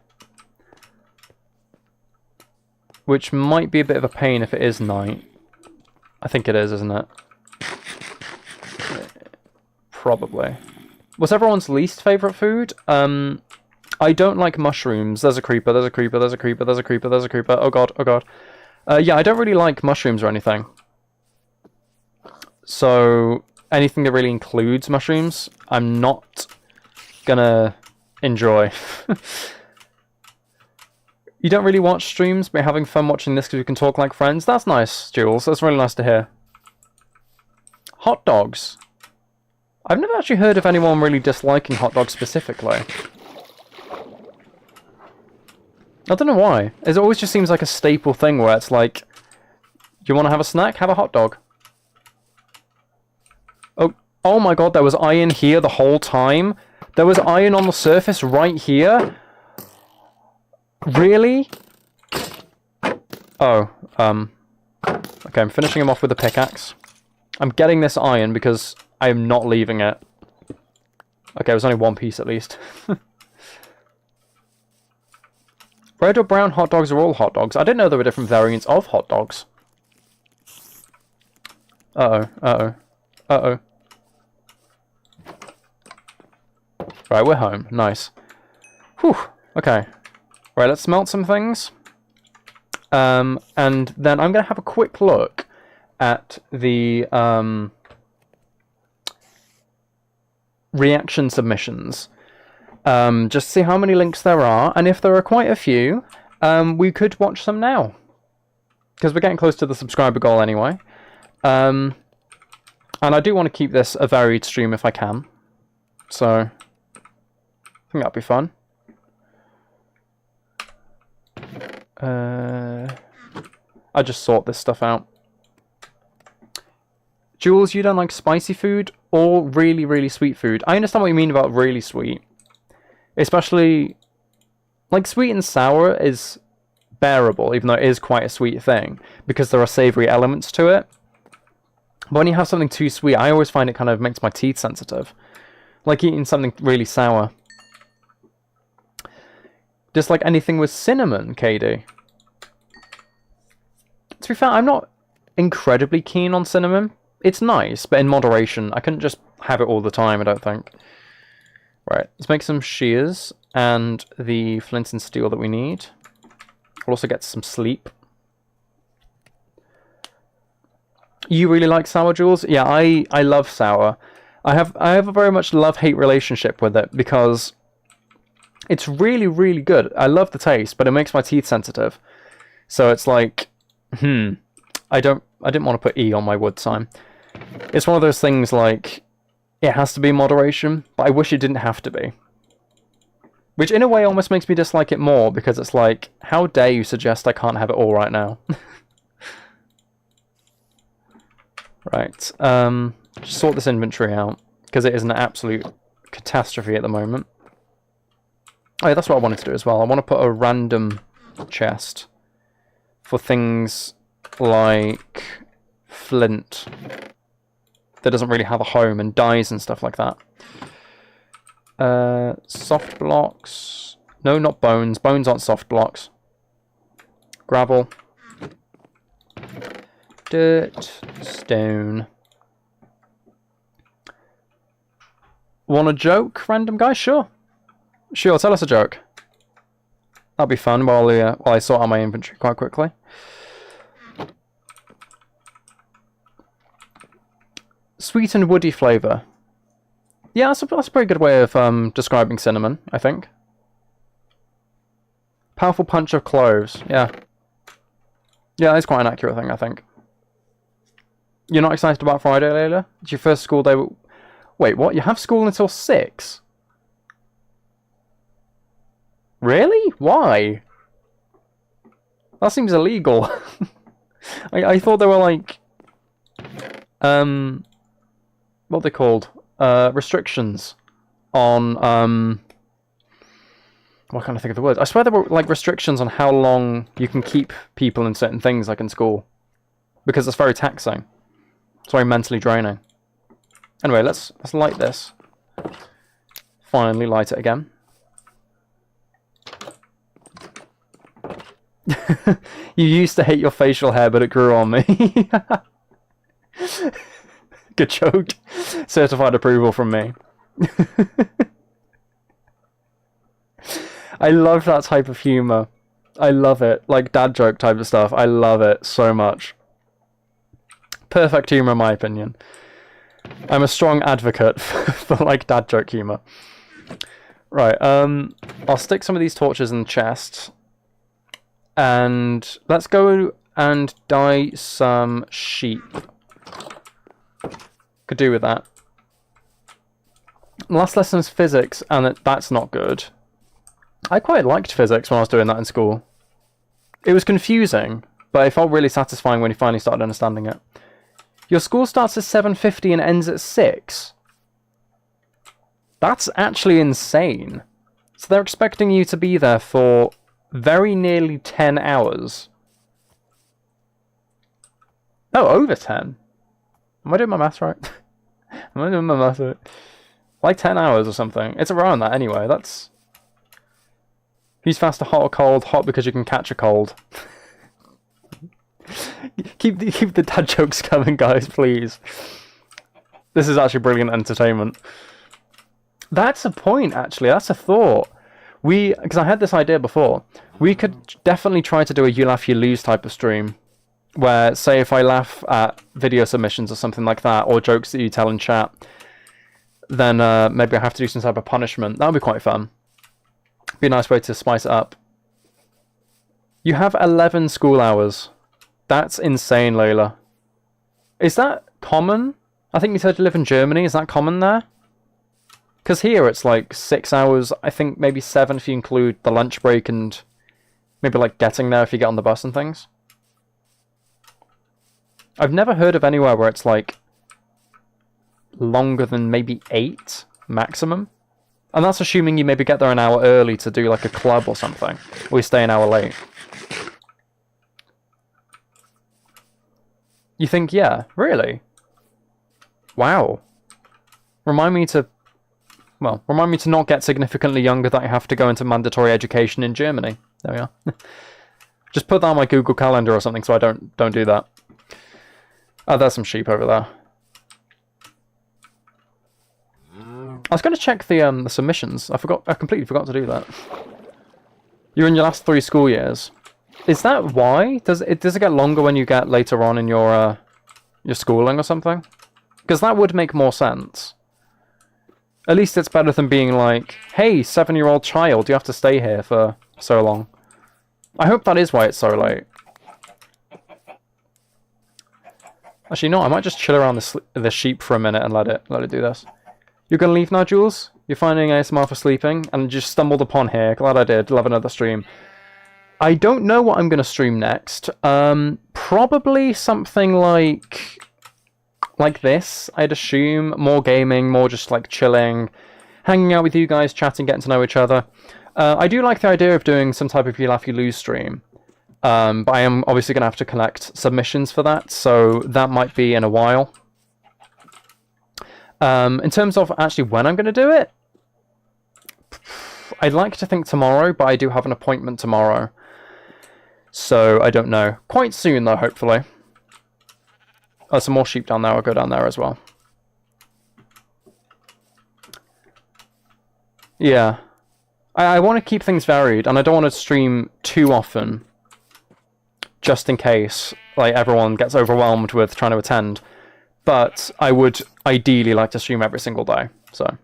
which might be a bit of a pain if it is night. I think it is, isn't it? Probably. What's everyone's least favourite food? I don't like mushrooms. There's a creeper, there's a creeper, there's a creeper, there's a creeper, there's a creeper. Oh god, oh god. Yeah, I don't really like mushrooms or anything. So, anything that really includes mushrooms, I'm not gonna enjoy. You don't really watch streams, but you're having fun watching this because we can talk like friends? That's nice, Jules. That's really nice to hear. Hot dogs. I've never actually heard of anyone really disliking hot dogs specifically. I don't know why. It always just seems like a staple thing where it's like, you want to have a snack? Have a hot dog. Oh, Oh my god, there was iron here the whole time? There was iron on the surface right here? Really? Oh, okay, I'm finishing him off with a pickaxe. I'm getting this iron because I am not leaving it. Okay, it was only one piece at least. Red or brown hot dogs are all hot dogs. I didn't know there were different variants of hot dogs. Uh-oh, uh-oh, uh-oh. Right, we're home. Nice. Whew, okay. Right, let's smelt some things. And then I'm going to have a quick look at the reaction submissions. Just see how many links there are, and if there are quite a few, we could watch some now. Because we're getting close to the subscriber goal anyway. And I do want to keep this a varied stream if I can. So, I think that'll be fun. I just sort this stuff out. Jules, you don't like spicy food or really, really sweet food? I understand what you mean about really sweet. Especially, like, sweet and sour is bearable, even though it is quite a sweet thing, because there are savoury elements to it. But when you have something too sweet, I always find it kind of makes my teeth sensitive. Like eating something really sour. Just like anything with cinnamon, KD. To be fair, I'm not incredibly keen on cinnamon. It's nice, but in moderation. I couldn't just have it all the time, I don't think. Right, let's make some shears and the flint and steel that we need. We'll also get some sleep. You really like sour, Jules? Yeah, I love sour. I have a very much love-hate relationship with it because it's really, really good. I love the taste, but it makes my teeth sensitive. So it's like, I didn't want to put E on my wood sign. It's one of those things like, it has to be moderation, but I wish it didn't have to be. Which in a way almost makes me dislike it more, because it's like, how dare you suggest I can't have it all right now? Right, just sort this inventory out, because it is an absolute catastrophe at the moment. Oh yeah, that's what I wanted to do as well. I want to put a random chest for things like flint that doesn't really have a home, and dyes and stuff like that. Soft blocks. No, not bones. Bones aren't soft blocks. Gravel. Dirt. Stone. Want a joke, random guy? Sure. Sure, tell us a joke. That'll be fun while I sort out my inventory quite quickly. Sweet and woody flavour. Yeah, that's a pretty good way of describing cinnamon, I think. Powerful punch of cloves. Yeah. Yeah, that's quite an accurate thing, I think. You're not excited about Friday, Layla? It's your first school day. Wait, what? You have school until 6? Really? Why? That seems illegal. I thought they were like... what are they called? Restrictions on... Why can't I think of the word? I swear there were like restrictions on how long you can keep people in certain things, like in school. Because it's very taxing. It's very mentally draining. Anyway, let's light this. Finally light it again. You used to hate your facial hair, but it grew on me. Good joke. Certified approval from me. I love that type of humour. I love it. Like dad joke type of stuff. I love it so much. Perfect humour in my opinion. I'm a strong advocate for like dad joke humour. Right, I'll stick some of these torches in the chest. And let's go and dye some sheep. Could do with that. Last lesson's physics, and that's not good. I quite liked physics when I was doing that in school. It was confusing, but it felt really satisfying when you finally started understanding it. Your school starts at 7:50 and ends at 6. That's actually insane. So they're expecting you to be there for very nearly 10 hours. Oh, over 10. Am I doing my maths right? Am I doing my maths right? Like 10 hours or something. It's around that anyway. That's... Who's faster, hot or cold? Hot because you can catch a cold. keep the dad jokes coming, guys, please. This is actually brilliant entertainment. That's a point, actually. That's a thought. Because I had this idea before. We could definitely try to do a you laugh, you lose type of stream. Where, say, if I laugh at video submissions or something like that, or jokes that you tell in chat, then maybe I have to do some type of punishment. That would be quite fun. Be a nice way to spice it up. You have 11 school hours. That's insane, Layla. Is that common? I think you said you live in Germany. Is that common there? Because here it's like 6 hours. I think maybe 7 if you include the lunch break and maybe like getting there if you get on the bus and things. I've never heard of anywhere where it's like longer than maybe 8 maximum. And that's assuming you maybe get there an hour early to do like a club or something. Or you stay an hour late. You think, yeah, really? Wow. Remind me to not get significantly younger that I have to go into mandatory education in Germany. There we are. Just put that on my Google Calendar or something so I don't do that. Oh, there's some sheep over there. I was going to check the submissions. I completely forgot to do that. You're in your last 3 school years. Is that why? Does it get longer when you get later on in your schooling or something? Because that would make more sense. At least it's better than being like, hey, 7-year-old child, you have to stay here for so long. I hope that is why it's so late. Actually, no, I might just chill around the sheep for a minute and let it do this. You're going to leave now, Jules? You're finding ASMR for sleeping? And just stumbled upon here. Glad I did. Love another stream. I don't know what I'm going to stream next. Probably something like this, I'd assume. More gaming, more just like chilling, hanging out with you guys, chatting, getting to know each other. I do like the idea of doing some type of you laugh, you lose stream. But I am obviously going to have to collect submissions for that, so that might be in a while. In terms of actually when I'm going to do it, I'd like to think tomorrow, but I do have an appointment tomorrow. So I don't know. Quite soon though, hopefully. Oh, some more sheep down there. I'll go down there as well. Yeah. I want to keep things varied, and I don't want to stream too often. Just in case like everyone gets overwhelmed with trying to attend. But I would ideally like to stream every single day. So.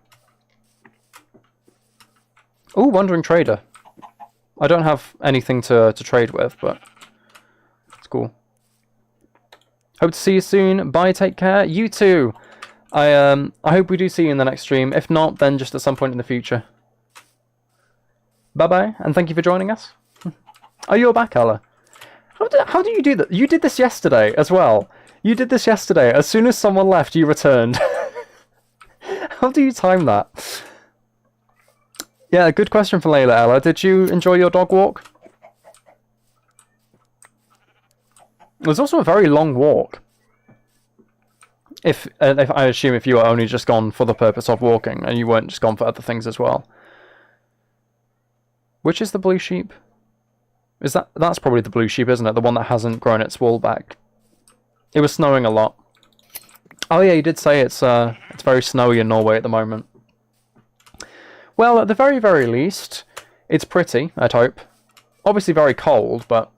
Ooh, Wandering Trader. I don't have anything to trade with, but it's cool. Hope to see you soon. Bye, take care. You too. I hope we do see you in the next stream. If not, then just at some point in the future. Bye-bye, and thank you for joining us. Oh, you're back, Ella. How do you do that? You did this yesterday as well. You did this yesterday. As soon as someone left, you returned. How do you time that? Yeah, good question for Layla, Ella. Did you enjoy your dog walk? It was also a very long walk. If I assume if you were only just gone for the purpose of walking, and you weren't just gone for other things as well. Which is the blue sheep? That's probably the blue sheep, isn't it? The one that hasn't grown its wool back. It was snowing a lot. Oh yeah, you did say it's very snowy in Norway at the moment. Well, at the very, very least, it's pretty, I'd hope. Obviously very cold, but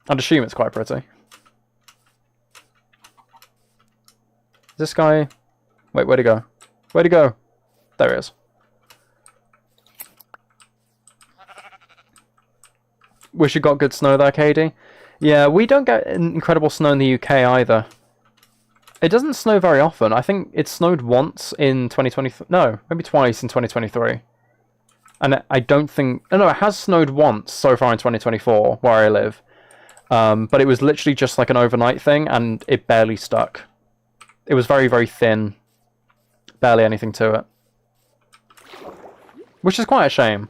I'd assume it's quite pretty. This guy... Wait, where'd he go? Where'd he go? There he is. Wish you got good snow there, Katie. Yeah, we don't get incredible snow in the UK either. It doesn't snow very often. I think it snowed once in 2023. No, maybe twice in 2023. And I don't think... No, it has snowed once so far in 2024, where I live. But it was literally just like an overnight thing, and it barely stuck. It was very, very thin. Barely anything to it. Which is quite a shame.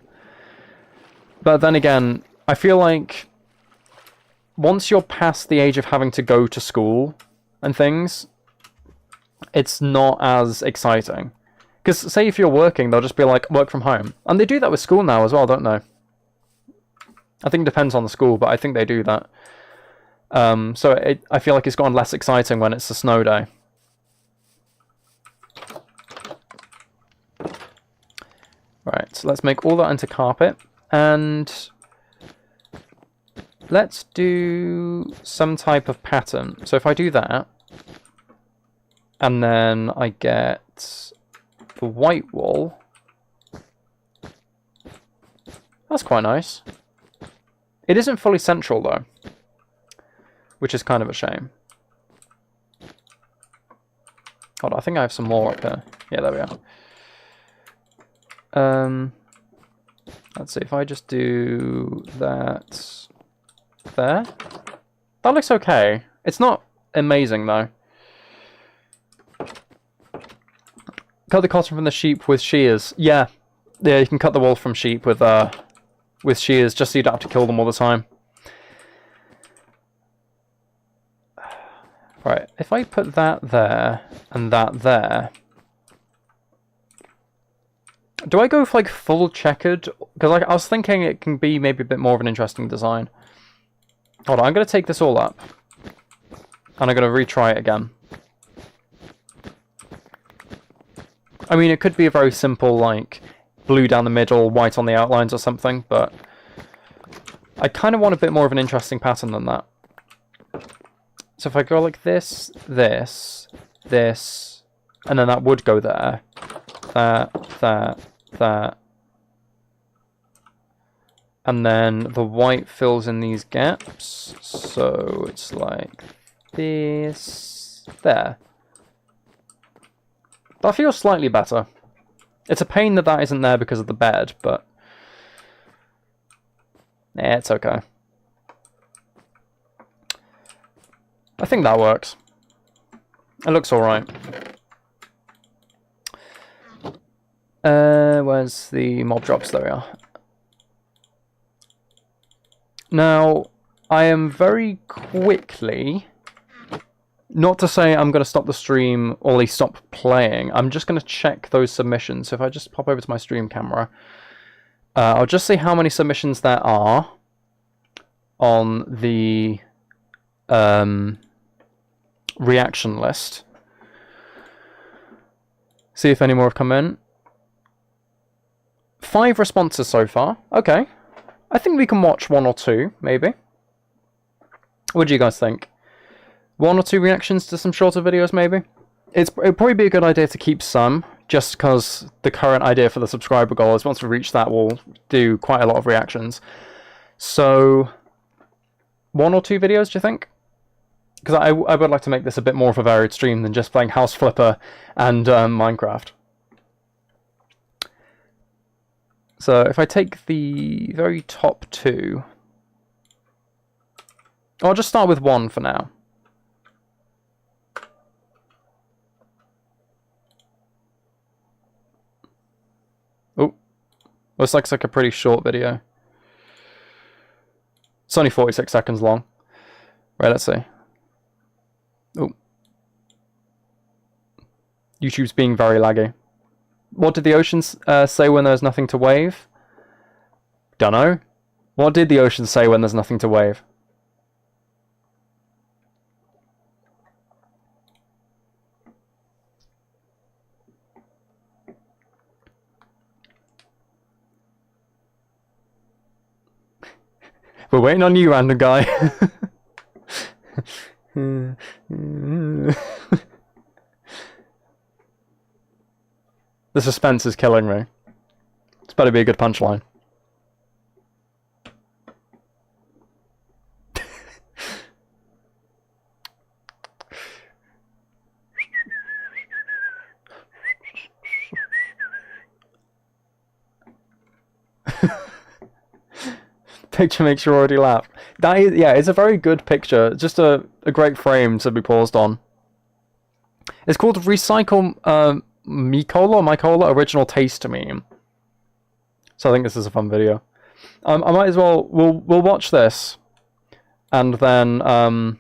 But then again, I feel like once you're past the age of having to go to school and things, it's not as exciting. Because say if you're working, they'll just be like, work from home. And they do that with school now as well, don't they? I think it depends on the school, but I think they do that. So I feel like it's gotten less exciting when it's a snow day. Right, so let's make all that into carpet. And let's do some type of pattern. So if I do that, and then I get the white wall, that's quite nice. It isn't fully central though, which is kind of a shame. Hold on, I think I have some more up here. Yeah, there we are. Let's see if I just do that there. That looks okay. It's not amazing though. Cut the cotton from the sheep with shears. Yeah, you can cut the wool from sheep with shears, just so you don't have to kill them all the time. Right, if I put that there and that there, do I go for like full checkered? Because I was thinking it can be maybe a bit more of an interesting design. Hold on, I'm going to take this all up. And I'm going to retry it again. I mean, it could be a very simple, like, blue down the middle, white on the outlines or something, but I kind of want a bit more of an interesting pattern than that. So if I go like this, this, this, and then that would go there. That. And then the white fills in these gaps. So it's like this. There. That feels slightly better. It's a pain that that isn't there because of the bed, but it's okay. I think that works. It looks alright. Where's the mob drops? There we are. Now, I am very quickly, not to say I'm going to stop the stream or at least stop playing, I'm just going to check those submissions. So if I just pop over to my stream camera, I'll just see how many submissions there are on the reaction list. See if any more have come in. 5 responses so far. Okay. I think we can watch 1 or 2, maybe. What do you guys think? 1 or 2 reactions to some shorter videos, maybe? It'd probably be a good idea to keep some, just because the current idea for the subscriber goal is once we reach that, we'll do quite a lot of reactions. So, 1 or 2 videos, do you think? Because I would like to make this a bit more of a varied stream than just playing House Flipper and Minecraft. So if I take the very top 2, I'll just start with 1 for now. Oh, looks like it's like a pretty short video. It's only 46 seconds long. Right, let's see. Oh. YouTube's being very laggy. What did the oceans say when there's nothing to wave? Dunno. What did the oceans say when there's nothing to wave? We're waiting on you, random guy. The suspense is killing me. It's better be a good punchline. Picture makes you already laugh. That is, yeah, it's a very good picture. Just a great frame to be paused on. It's called Recycle Mykola Original Taste Meme. So I think this is a fun video. I might as well, we'll watch this, and then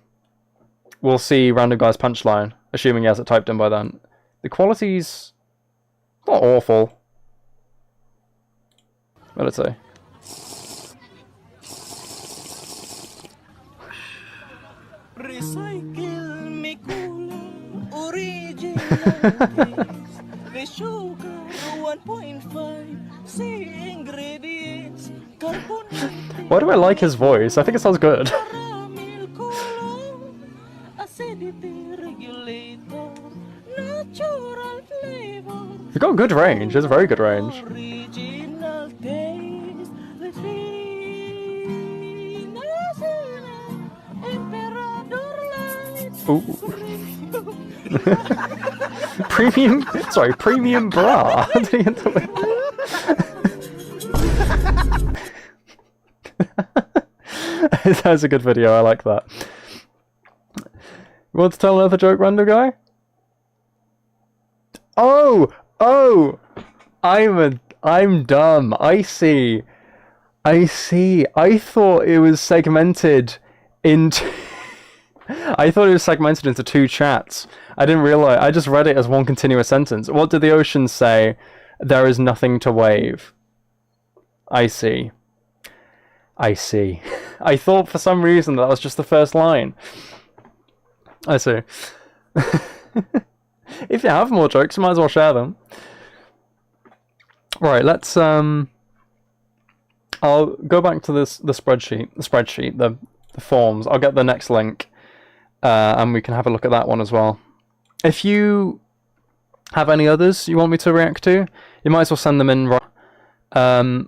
we'll see Random Guy's punchline, assuming he has it typed in by then. The quality's not awful. What did it say? Recycle Mykola Original Taste. The sugar 1.5 C ingredients. Why do I like his voice? I think it sounds good. You've got good range. It's a very good range. Ooh. Premium bra. That's a good video. I like that. You want to tell another joke, Random Guy? Oh, I'm dumb. I see. I thought it was segmented into. I thought it was segmented into 2 chats. I didn't realize. I just read it as one continuous sentence. What did the ocean say? There is nothing to wave. I see. I thought for some reason that was just the first line. I see. If you have more jokes, you might as well share them. Right, let's I'll go back to the spreadsheet, the forms. I'll get the next link, and we can have a look at that one as well. If you have any others you want me to react to, you might as well send them in.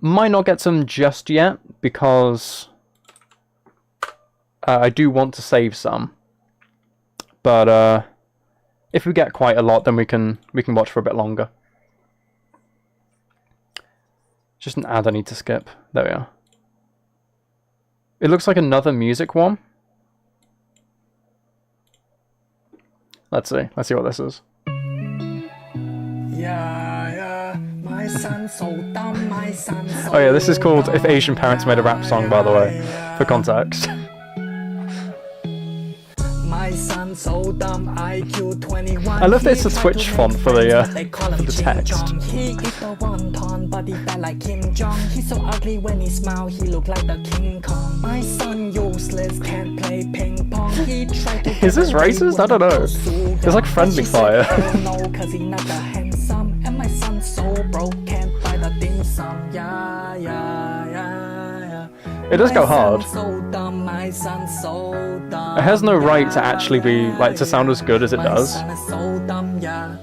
Might not get some just yet because I do want to save some, but if we get quite a lot, then we can watch for a bit longer. Just an ad I need to skip. There we are. It looks like another music one. Let's see what this is. My son so dumb, my son so Oh yeah, this is called If Asian Parents Made a Rap Song, by the way, for context. My son so dumb, IQ 21. I love that it's a Twitch font for the text. He eat the wonton, but he fat like Kim Jong. He's so ugly when he smile, he look like the King Kong. My son useless, can't play ping pong. He tried to Is this racist? I don't know. It's like friendly fire. No, cause he not that handsome. And my son so broke, can't buy the dim sum. It does go hard. So dumb, my son so dumb. It has no right to actually be, like, to sound as good as it does. My son is so dumb, yeah.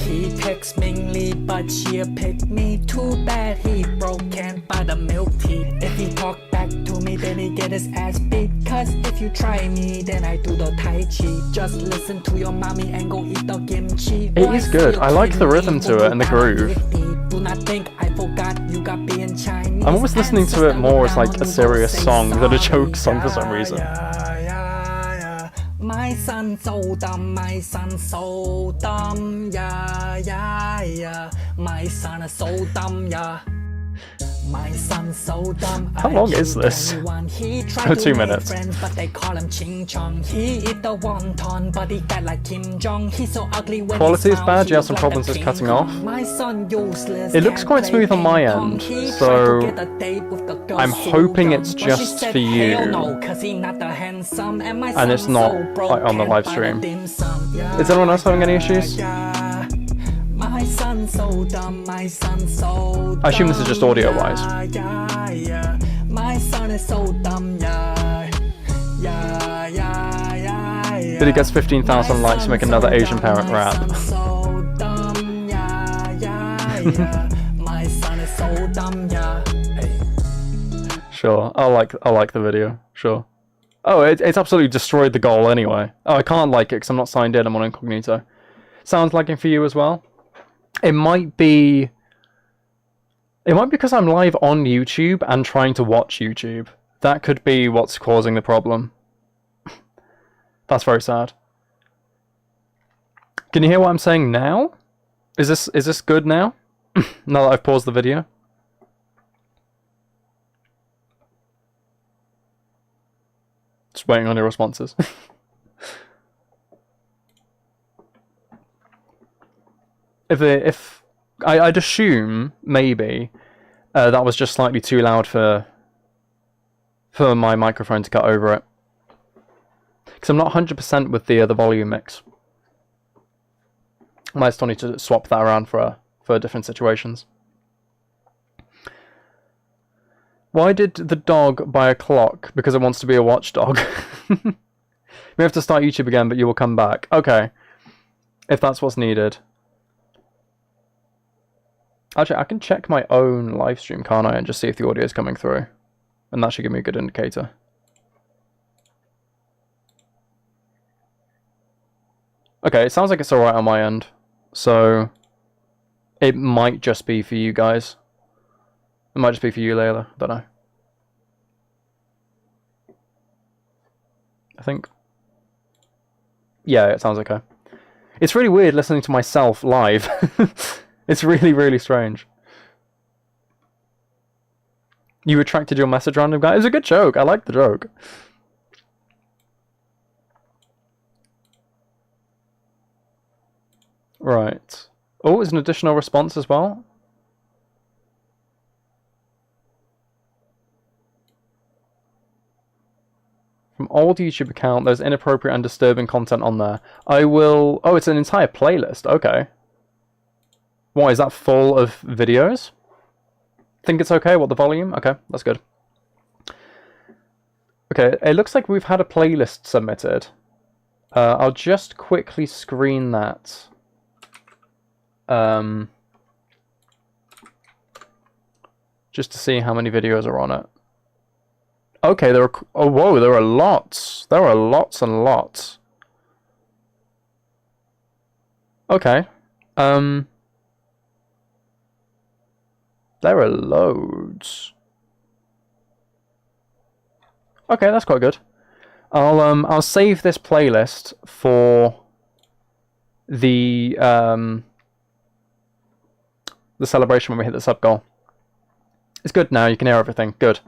He texts Mingly, but she picked me. Too bad he broke, can't buy the milk tea. If he talk back to me, then he get his ass beat. Cause if you try me, then I do the Tai Chi. Just listen to your mommy and go eat the kimchi. It is good. I like the rhythm to it and the groove. Do not think I forgot you got being Chinese. I'm always listening to it more as like a serious song than a joke song for some reason. My son so dumb, my son so dumb, my son is so dumb, my son so dumb. How long is this? Oh, 2 minutes. Friends, but they call him Ching Chong. He eat the wonton, but he fat like Kim Jong. He's so ugly when Quality is bad, you have some problems with cutting off. My son useless. It looks quite smooth on my end, so I'm hoping it's just for you. And it's not like on the live stream. Is anyone else having any issues? My son so dumb, my son so dumb. I assume this is just audio wise. My son is so dumb, But he gets 15,000 likes to make another Asian parent rap. My son is so dumb, Sure, I like the video. Sure. Oh, it's absolutely destroyed the goal anyway. Oh, I can't like it because I'm not signed in. I'm on incognito. Sounds lagging for you as well. It might be because I'm live on YouTube and trying to watch YouTube. That could be what's causing the problem. That's very sad. Can you hear what I'm saying now? Is this good now? Now that I've paused the video? Just waiting on your responses. if I'd assume maybe that was just slightly too loud for my microphone to cut over it, because I'm not 100% with the volume mix. I might still need to swap that around for different situations. Why did the dog buy a clock? Because it wants to be a watchdog. We have to start YouTube again, but you will come back. Okay. If that's what's needed. Actually, I can check my own live stream, can't I? And just see if the audio is coming through. And that should give me a good indicator. Okay, it sounds like it's alright on my end. So, it might just be for you guys. It might just be for you, Layla. I don't know. I think. Yeah, it sounds okay. It's really weird listening to myself live. It's really, really strange. You retracted your message, random guy? It was a good joke. I like the joke. Right. Oh, it's an additional response as well. From old YouTube account, there's inappropriate and disturbing content on there. I will... Oh, it's an entire playlist. Okay. What, is that full of videos? Think it's okay? What, the volume? Okay, that's good. Okay, it looks like we've had a playlist submitted. I'll just quickly screen that. Just to see how many videos are on it. Okay, there are... Oh, whoa, there are lots. There are lots and lots. Okay. There are loads. Okay, that's quite good. I'll save this playlist for the celebration when we hit the sub goal. It's good now, you can hear everything. Good.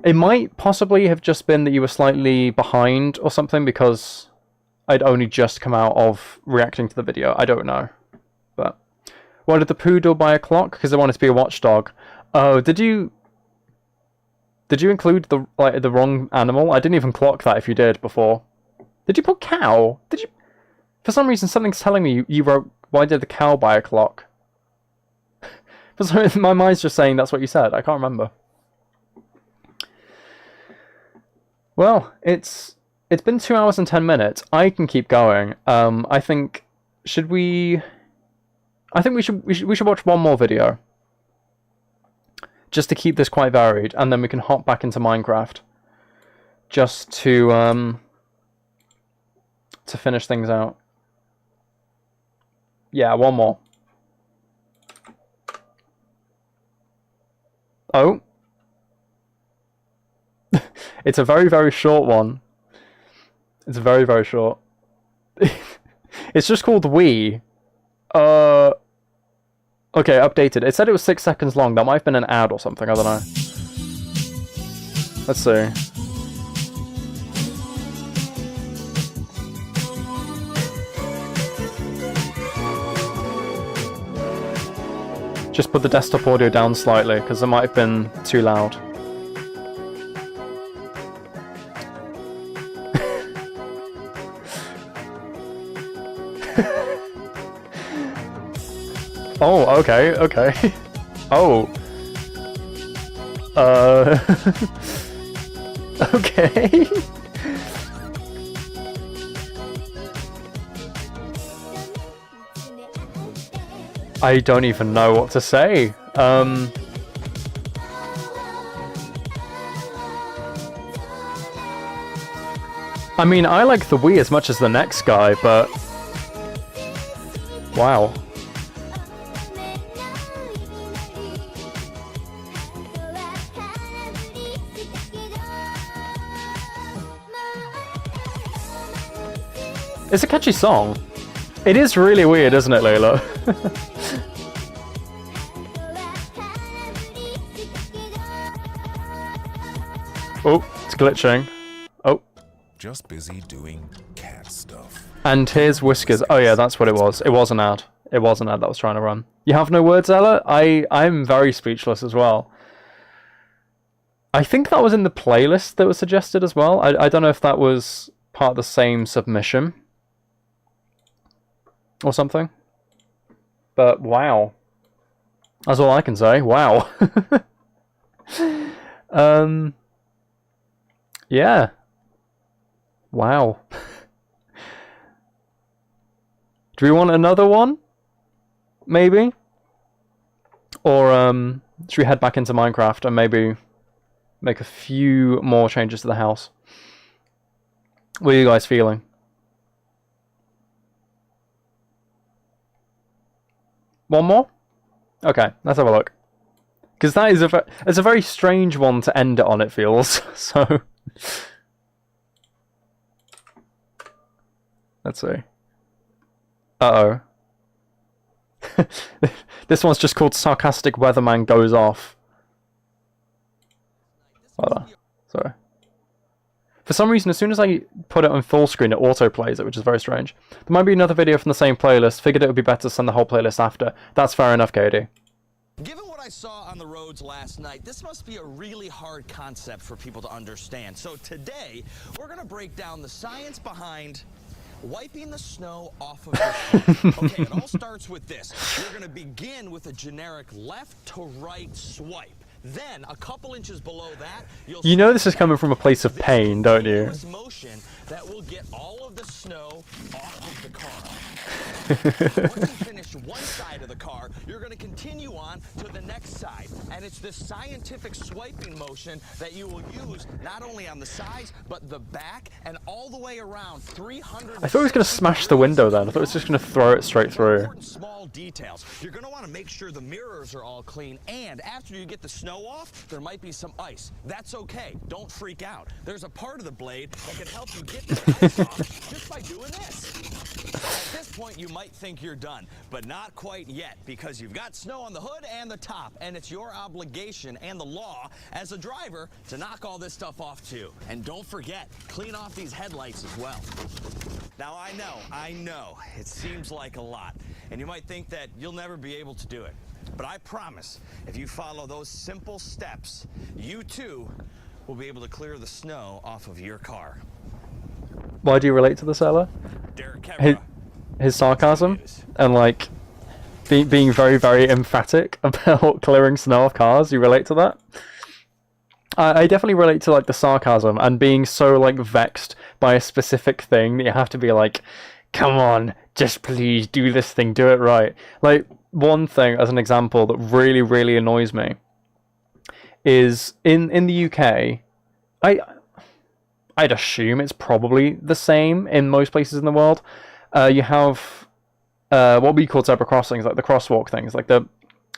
It might possibly have just been that you were slightly behind or something because I'd only just come out of reacting to the video. I don't know. But why did the poodle buy a clock? Because they wanted to be a watchdog. Oh, did you include the wrong animal? I didn't even clock that if you did before. Did you put cow? Did you? For some reason, something's telling me you wrote, why did the cow buy a clock? For some reason, my mind's just saying that's what you said. I can't remember. Well, it's been 2 hours and 10 minutes. I can keep going. I think we should watch one more video. Just to keep this quite varied, and then we can hop back into Minecraft. Just to finish things out. Yeah, one more. Oh. It's a very, very short one. It's very, very short. It's just called We. Okay, updated. It said it was 6 seconds long. That might have been an ad or something. I don't know. Let's see. Just put the desktop audio down slightly, because it might have been too loud. Oh, okay, okay. Oh. Okay. I don't even know what to say. I mean, I like the Wii as much as the next guy, but... Wow. It's a catchy song. It is really weird, isn't it, Layla? Oh, it's glitching. Oh. Just busy doing cat stuff. And here's Whiskers. Oh yeah, that's what it was. It was an ad. It was an ad that was trying to run. You have no words, Ella? I'm very speechless as well. I think that was in the playlist that was suggested as well. I don't know if that was part of the same submission or something. But wow. That's all I can say. Wow. Yeah. Wow. Do we want another one? Maybe? Or should we head back into Minecraft and maybe make a few more changes to the house? What are you guys feeling? One more? Okay, let's have a look. Because that is it's a very strange one to end it on, it feels. So let's see. Uh-oh. This one's just called Sarcastic Weatherman Goes Off. Hold on. Sorry. For some reason, as soon as I put it on full screen, it auto-plays it, which is very strange. There might be another video from the same playlist. Figured it would be better to send the whole playlist after. That's fair enough, Katie. Given what I saw on the roads last night, this must be a really hard concept for people to understand. So today, we're going to break down the science behind wiping the snow off of your shoes. Okay, it all starts with this. You're going to begin with a generic left to right swipe. Then, a couple inches below that, you know this is coming from a place of pain, don't you? Motion that will get all of the snow off of the car. Once you finish one side of the car, you're going to continue on to the next side. And it's this scientific swiping motion that you will use not only on the sides, but the back and all the way around 300. I thought he was going to smash the window then. I thought he was just going to throw it straight through. Small details. You're going to want to make sure the mirrors are all clean. And after you get the snow off, there might be some ice. That's okay. Don't freak out. There's a part of the blade that can help you get the ice off just by doing this. At this point, you might think you're done, but not quite yet, because you've got snow on the hood and the top, and it's your obligation and the law as a driver to knock all this stuff off too. And don't forget, clean off these headlights as well. Now, I know, it seems like a lot, and you might think that you'll never be able to do it. But I promise, if you follow those simple steps, you too will be able to clear the snow off of your car. Why do you relate to this, Ella? His sarcasm and like being very, very emphatic about clearing snow off cars. You relate to that? I definitely relate to like the sarcasm and being so like vexed by a specific thing that you have to be like, come on, just please do this thing, do it right. Like one thing as an example that really, really annoys me is in the UK, I'd assume it's probably the same in most places in the world. You have what we call zebra crossings, like the crosswalk things, like the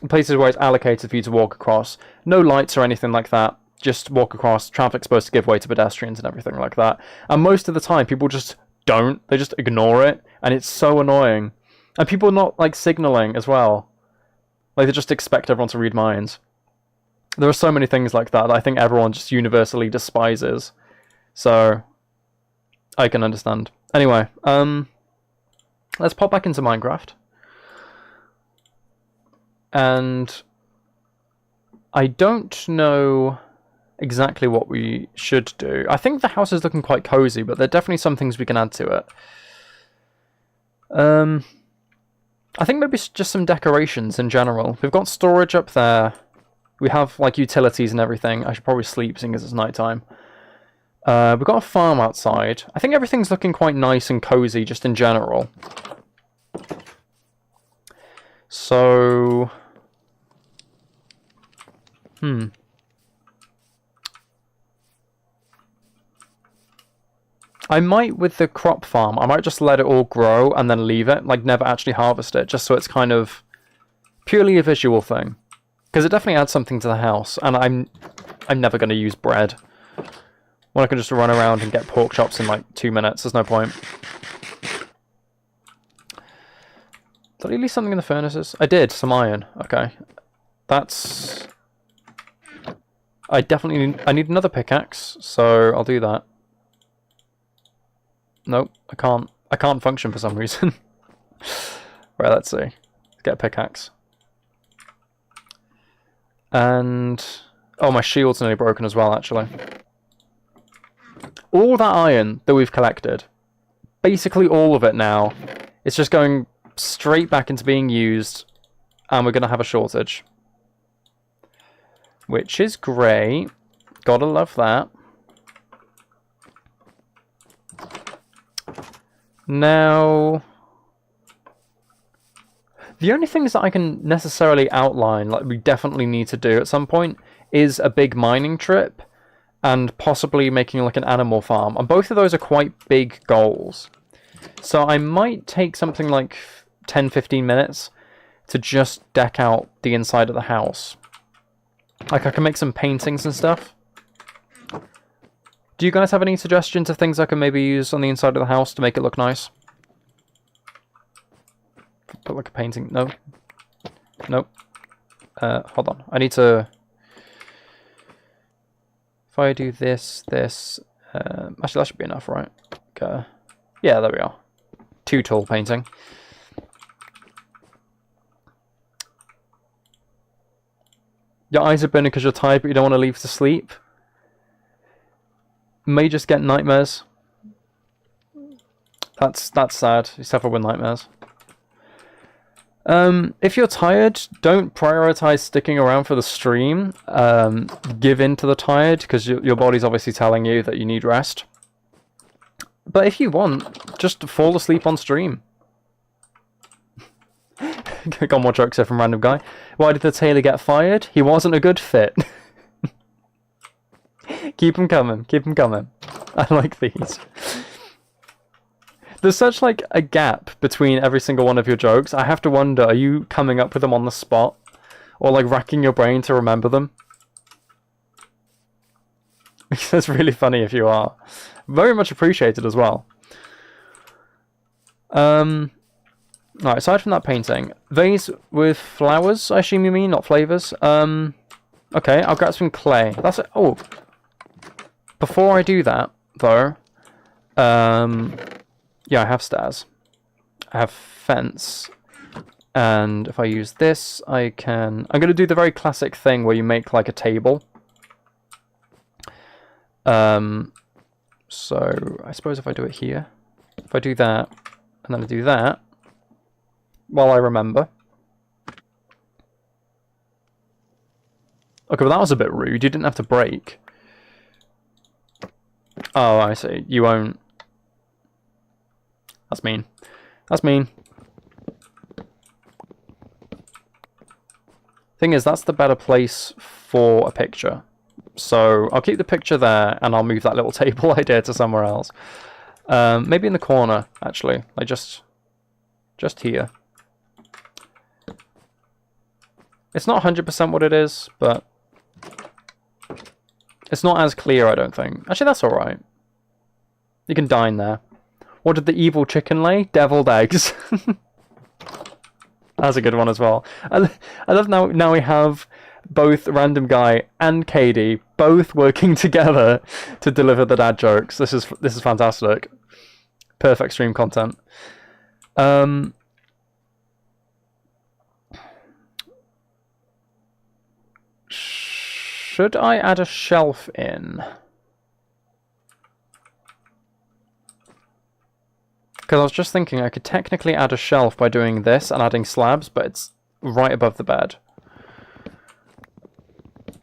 places where it's allocated for you to walk across. No lights or anything like that. Just walk across. Traffic's supposed to give way to pedestrians and everything like that. And most of the time, people just don't. They just ignore it, and it's so annoying. And people are not like signaling as well. Like they just expect everyone to read minds. There are so many things like that I think everyone just universally despises. So I can understand. Anyway, let's pop back into Minecraft. And I don't know exactly what we should do. I think the house is looking quite cozy, but there are definitely some things we can add to it. I think maybe just some decorations in general. We've got storage up there. We have like utilities and everything. I should probably sleep seeing as it's nighttime. We've got a farm outside. I think everything's looking quite nice and cozy just in general. So... I might, with the crop farm, I might just let it all grow and then leave it, like never actually harvest it, just so it's kind of purely a visual thing. Because it definitely adds something to the house, and I'm never going to use bread. When I can just run around and get pork chops in like 2 minutes, there's no point. Did I leave something in the furnaces? I did, some iron. Okay. That's... I definitely need... I need another pickaxe, so I'll do that. Nope, I can't. I can't function for some reason. Right, let's see. Let's get a pickaxe. And... oh, my shield's nearly broken as well, actually. All that iron that we've collected, basically all of it now, it's just going straight back into being used, and we're going to have a shortage. Which is great. Gotta love that. Now... the only things that I can necessarily outline, like we definitely need to do at some point, is a big mining trip, and possibly making like an animal farm. And both of those are quite big goals. So I might take something like 10-15 minutes to just deck out the inside of the house. Like I can make some paintings and stuff. Do you guys have any suggestions of things I can maybe use on the inside of the house to make it look nice? Put like a painting. No. Nope. Hold on. I need to... if I do this... actually, that should be enough, right? Okay. Yeah, there we are. 2 tall painting. Your eyes are burning because you're tired, but you don't want to leave to sleep. May just get nightmares. That's sad. You suffer with nightmares. If you're tired, don't prioritize sticking around for the stream. Give in to the tired, because your body's obviously telling you that you need rest. But if you want, just fall asleep on stream. Got more jokes here from Random Guy. Why did the tailor get fired? He wasn't a good fit. Keep them coming. Keep them coming. I like these. There's such like a gap between every single one of your jokes. I have to wonder, are you coming up with them on the spot? Or like racking your brain to remember them? That's really funny if you are. Very much appreciated as well. Alright, aside from that painting, vase with flowers, I assume you mean, not flavours. Okay, I'll grab some clay. That's it. Oh. Before I do that, though, yeah, I have stairs. I have fence. And if I use this, I can... I'm going to do the very classic thing where you make like a table. So, I suppose if I do it here, if I do that, and then I do that, while I remember. Okay, well that was a bit rude. You didn't have to break. Oh, I see. You won't... That's mean. That's mean. Thing is, that's the better place for a picture. So I'll keep the picture there, and I'll move that little table idea to somewhere else. Maybe in the corner, actually. Like just here. It's not 100% what it is, but it's not as clear, I don't think. Actually, that's alright. You can dine there. What did the evil chicken lay? Deviled eggs. That's a good one as well. I love now we have both Random Guy and Katie both working together to deliver the dad jokes. This is fantastic. Perfect stream content. Should I add a shelf in? Because I was just thinking I could technically add a shelf by doing this and adding slabs, but it's right above the bed.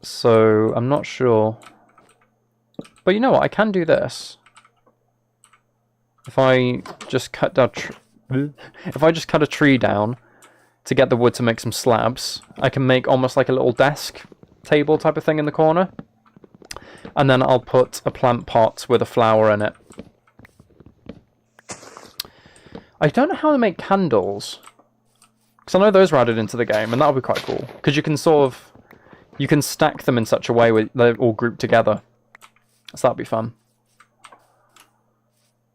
So I'm not sure. But you know what? I can do this. If I just cut down, if I just cut a tree down to get the wood to make some slabs, I can make almost like a little desk table type of thing in the corner. And then I'll put a plant pot with a flower in it. I don't know how to make candles. Because I know those were added into the game, and that'll be quite cool. Because you can sort of... you can stack them in such a way where they're all grouped together. So that'll be fun.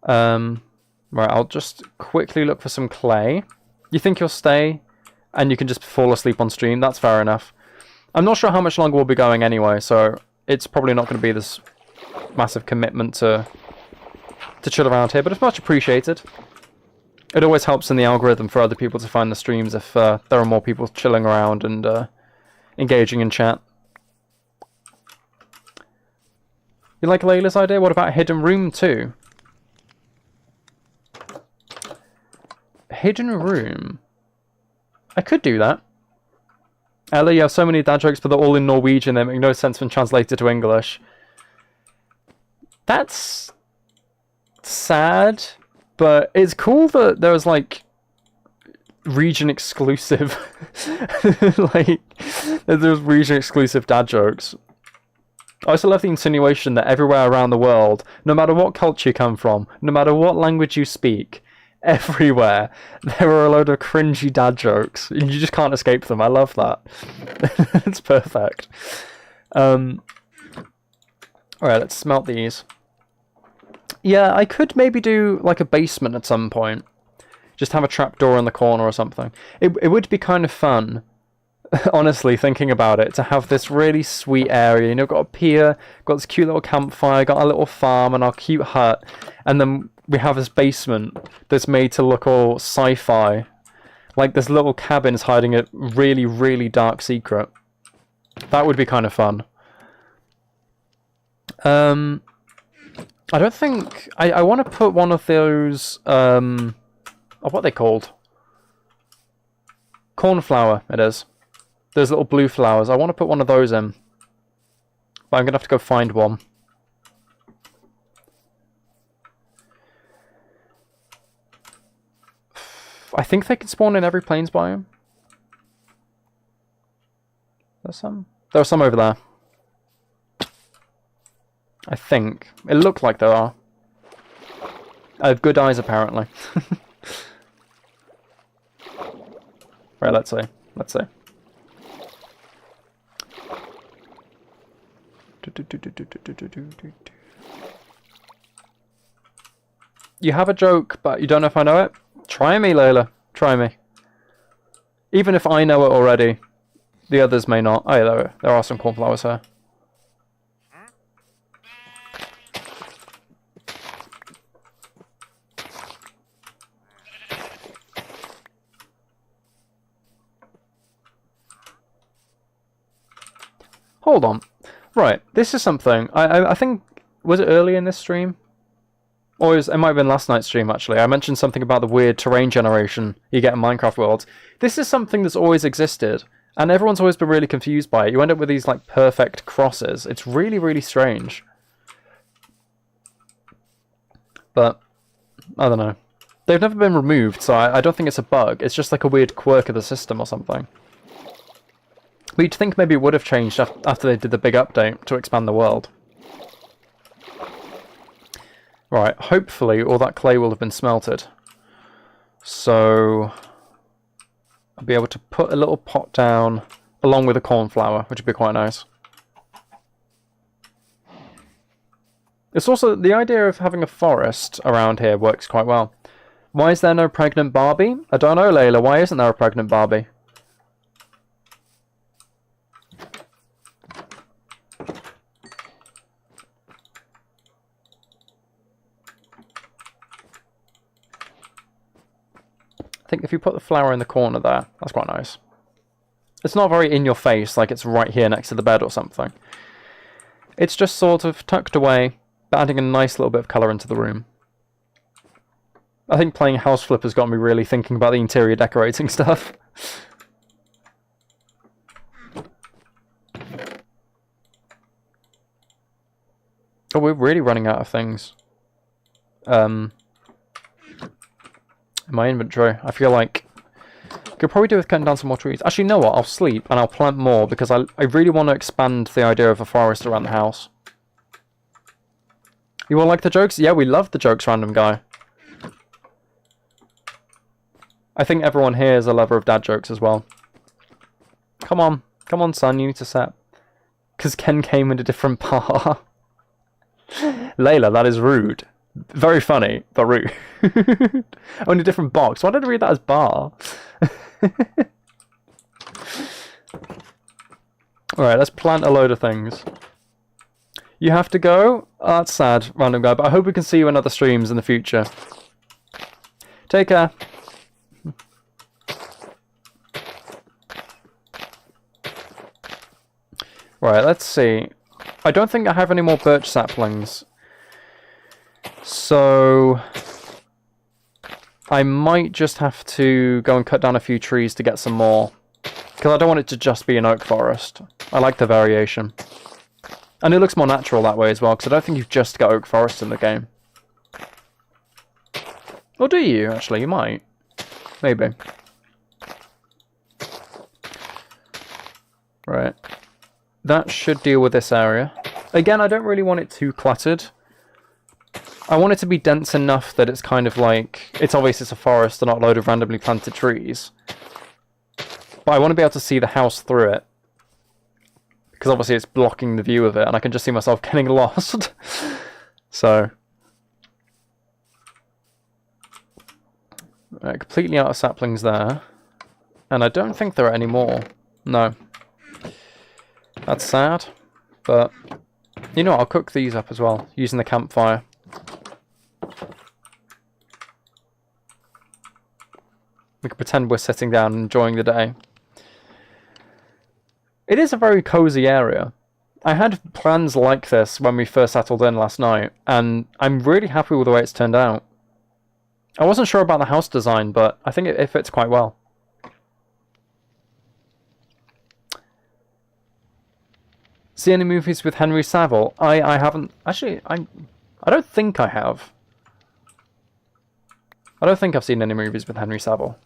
Right, I'll just quickly look for some clay. You think you'll stay, and you can just fall asleep on stream, that's fair enough. I'm not sure how much longer we'll be going anyway, so it's probably not going to be this massive commitment to chill around here, but it's much appreciated. It always helps in the algorithm for other people to find the streams if there are more people chilling around and engaging in chat. You like Layla's idea? What about Hidden Room 2? Hidden Room? I could do that. Ella, you have so many dad jokes, but they're all in Norwegian. They make no sense when translated to English. That's sad, but it's cool that there was, like, region exclusive. Like, there's region exclusive dad jokes. I also love the insinuation that everywhere around the world, no matter what culture you come from, no matter what language you speak, everywhere there are a load of cringy dad jokes. You just can't escape them. I love that. It's perfect. Alright, let's smelt these. Yeah, I could maybe do like a basement at some point. Just have a trapdoor in the corner or something. It would be kind of fun, honestly, thinking about it, to have this really sweet area. You know, got a pier, got this cute little campfire, got a little farm and our cute hut, and then we have this basement that's made to look all sci-fi. Like this little cabin is hiding a really, really dark secret. That would be kind of fun. I don't think... I want to put one of those... oh, what are they called? Cornflower, it is. Those little blue flowers. I want to put one of those in. But I'm going to have to go find one. I think they can spawn in every plains biome. There's some? There are some over there. I think. It looked like there are. I have good eyes, apparently. Right, let's see. Let's see. You have a joke, but you don't know if I know it? Try me, Layla. Try me. Even if I know it already, the others may not. Oh yeah, there are some cornflowers here. Hold on. Right, this is something. I think... Was it early in this stream? Or it might have been last night's stream, actually. I mentioned something about the weird terrain generation you get in Minecraft worlds. This is something that's always existed, and everyone's always been really confused by it. You end up with these, like, perfect crosses. It's really, really strange. But, I don't know. They've never been removed, so I don't think it's a bug. It's just like a weird quirk of the system or something. But you'd think maybe it would have changed after they did the big update to expand the world. Right, hopefully all that clay will have been smelted. So I'll be able to put a little pot down along with a cornflower, which would be quite nice. It's also, the idea of having a forest around here works quite well. Why is there no pregnant Barbie? I don't know, Layla, why isn't there a pregnant Barbie? I think if you put the flower in the corner there, that's quite nice. It's not very in your face, like it's right here next to the bed or something. It's just sort of tucked away, but adding a nice little bit of colour into the room. I think playing House Flip has got me really thinking about the interior decorating stuff. Oh, we're really running out of things. In my inventory. I feel like could probably do with cutting down some more trees. Actually, you know what? I'll sleep and I'll plant more because I really want to expand the idea of a forest around the house. You all like the jokes? Yeah, we love the jokes, random guy. I think everyone here is a lover of dad jokes as well. Come on. Come on, son. You need to set. Because Ken came in a different part. Layla, that is rude. Very funny, but rude. Only different box. Why did I read that as bar? Alright, let's plant a load of things. You have to go? Oh, that's sad, random guy, but I hope we can see you in other streams in the future. Take care. Right, let's see. I don't think I have any more birch saplings. So I might just have to go and cut down a few trees to get some more. Because I don't want it to just be an oak forest. I like the variation. And it looks more natural that way as well, because I don't think you've just got oak forest in the game. Or do you, actually? You might. Maybe. Right. That should deal with this area. Again, I don't really want it too cluttered. I want it to be dense enough that it's kind of like... It's obvious it's a forest and not a load of randomly planted trees. But I want to be able to see the house through it. Because obviously it's blocking the view of it, and I can just see myself getting lost. So... Right, completely out of saplings there. And I don't think there are any more. No. That's sad. But, you know what, I'll cook these up as well, using the campfire. We can pretend we're sitting down and enjoying the day. It is a very cozy area. I had plans like this when we first settled in last night, and I'm really happy with the way it's turned out. I wasn't sure about the house design, but I think it fits quite well. See any movies with Henry Savile? I haven't... Actually, I don't think I have. I don't think I've seen any movies with Henry Savile.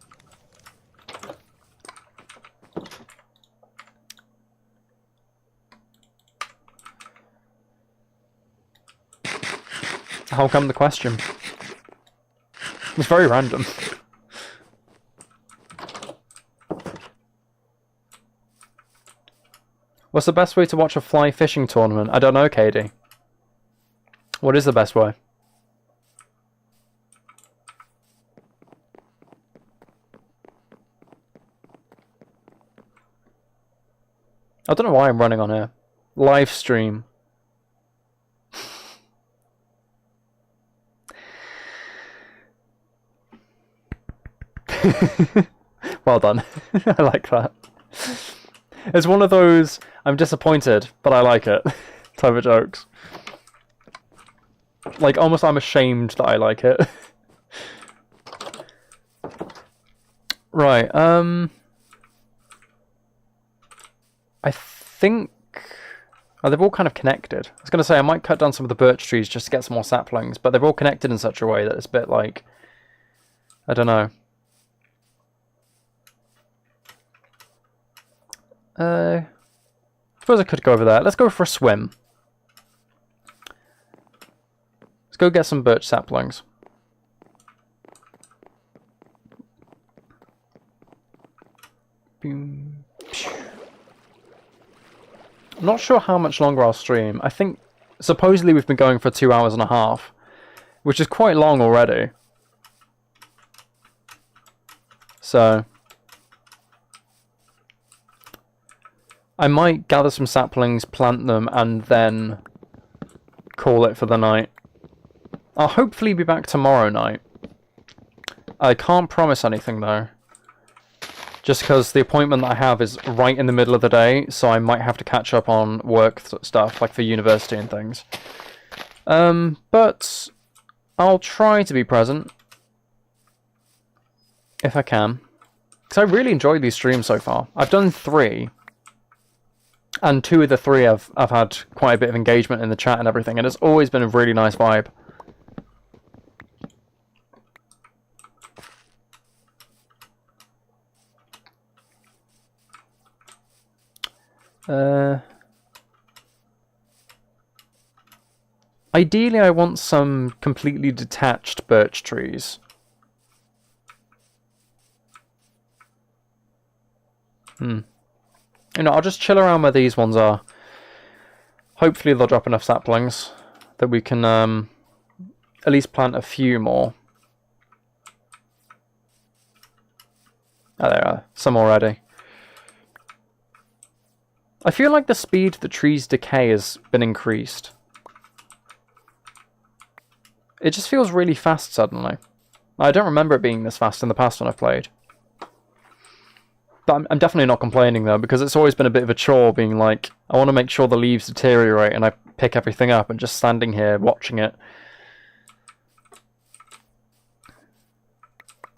How come the question? It's very random. What's the best way to watch a fly fishing tournament? I don't know, Katie. What is the best way? I don't know why I'm running on here. Live stream. Well done. I like that. It's one of those, I'm disappointed, but I like it type of jokes. Like, almost I'm ashamed that I like it. Right, I think... Oh, they've all kind of connected. I was going to say, I might cut down some of the birch trees just to get some more saplings, but they're all connected in such a way that it's a bit like... I don't know. I suppose I could go over there. Let's go for a swim. Let's go get some birch saplings. Boom. I'm not sure how much longer I'll stream. I think supposedly we've been going for 2 hours and a half, which is quite long already. So I might gather some saplings, plant them, and then call it for the night. I'll hopefully be back tomorrow night. I can't promise anything though. Just because the appointment that I have is right in the middle of the day, so I might have to catch up on work stuff, like for university and things. But I'll try to be present. If I can. Because I really enjoyed these streams so far. I've done 3. And 2 of the 3 I've had quite a bit of engagement in the chat and everything, and it's always been a really nice vibe. Ideally I want some completely detached birch trees. You know, I'll just chill around where these ones are. Hopefully they'll drop enough saplings that we can at least plant a few more. Oh, there are some already. I feel like the speed that trees decay has been increased. It just feels really fast suddenly. I don't remember it being this fast in the past when I've played. But I'm definitely not complaining though, because it's always been a bit of a chore being like, I want to make sure the leaves deteriorate and I pick everything up, and just standing here watching it.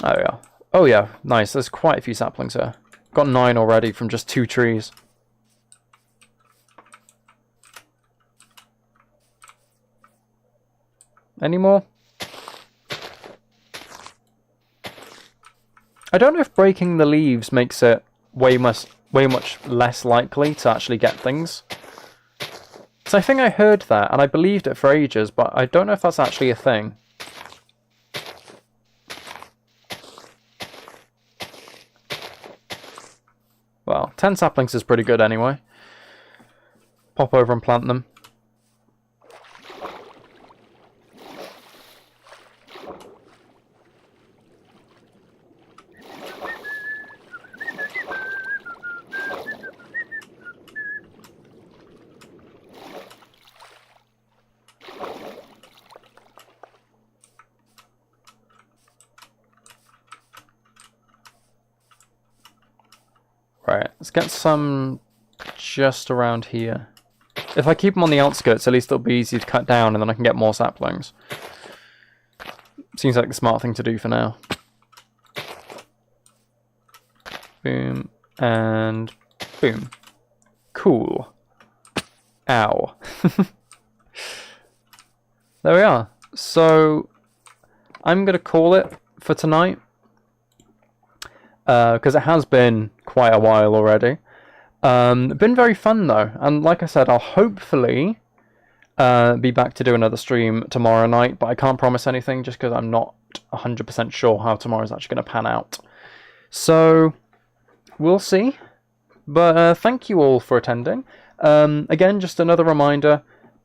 Oh yeah. Oh yeah, nice. There's quite a few saplings here. Got 9 already from just 2 trees. Any more? I don't know if breaking the leaves makes it way much less likely to actually get things. So I think I heard that, and I believed it for ages, but I don't know if that's actually a thing. Well, 10 saplings is pretty good anyway. Pop over and plant them. Right, let's get some just around here. If I keep them on the outskirts, at least it'll be easy to cut down, and then I can get more saplings. Seems like the smart thing to do for now. Boom, and boom. Cool. Ow. There we are. So, I'm going to call it for tonight. Because it has been quite a while already. Been very fun though, and like I said, I'll hopefully be back to do another stream tomorrow night, but I can't promise anything just because I'm not 100% sure how tomorrow's actually going to pan out. So, we'll see. But thank you all for attending. Again, just another reminder,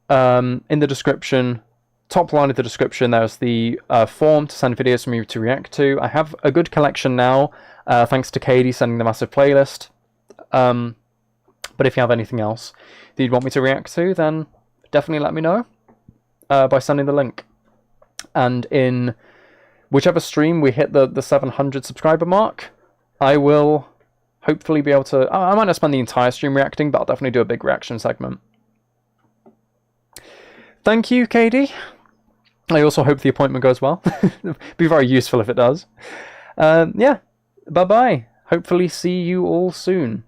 in the description, top line of the description, there's the form to send videos from you to react to. I have a good collection now, thanks to Katie sending the massive playlist. But if you have anything else that you'd want me to react to, then definitely let me know by sending the link. And in whichever stream we hit the 700 subscriber mark, I will hopefully be able to... I might not spend the entire stream reacting, but I'll definitely do a big reaction segment. Thank you, Katie. I also hope the appointment goes well. It'd be very useful if it does. Yeah, bye-bye. Hopefully see you all soon.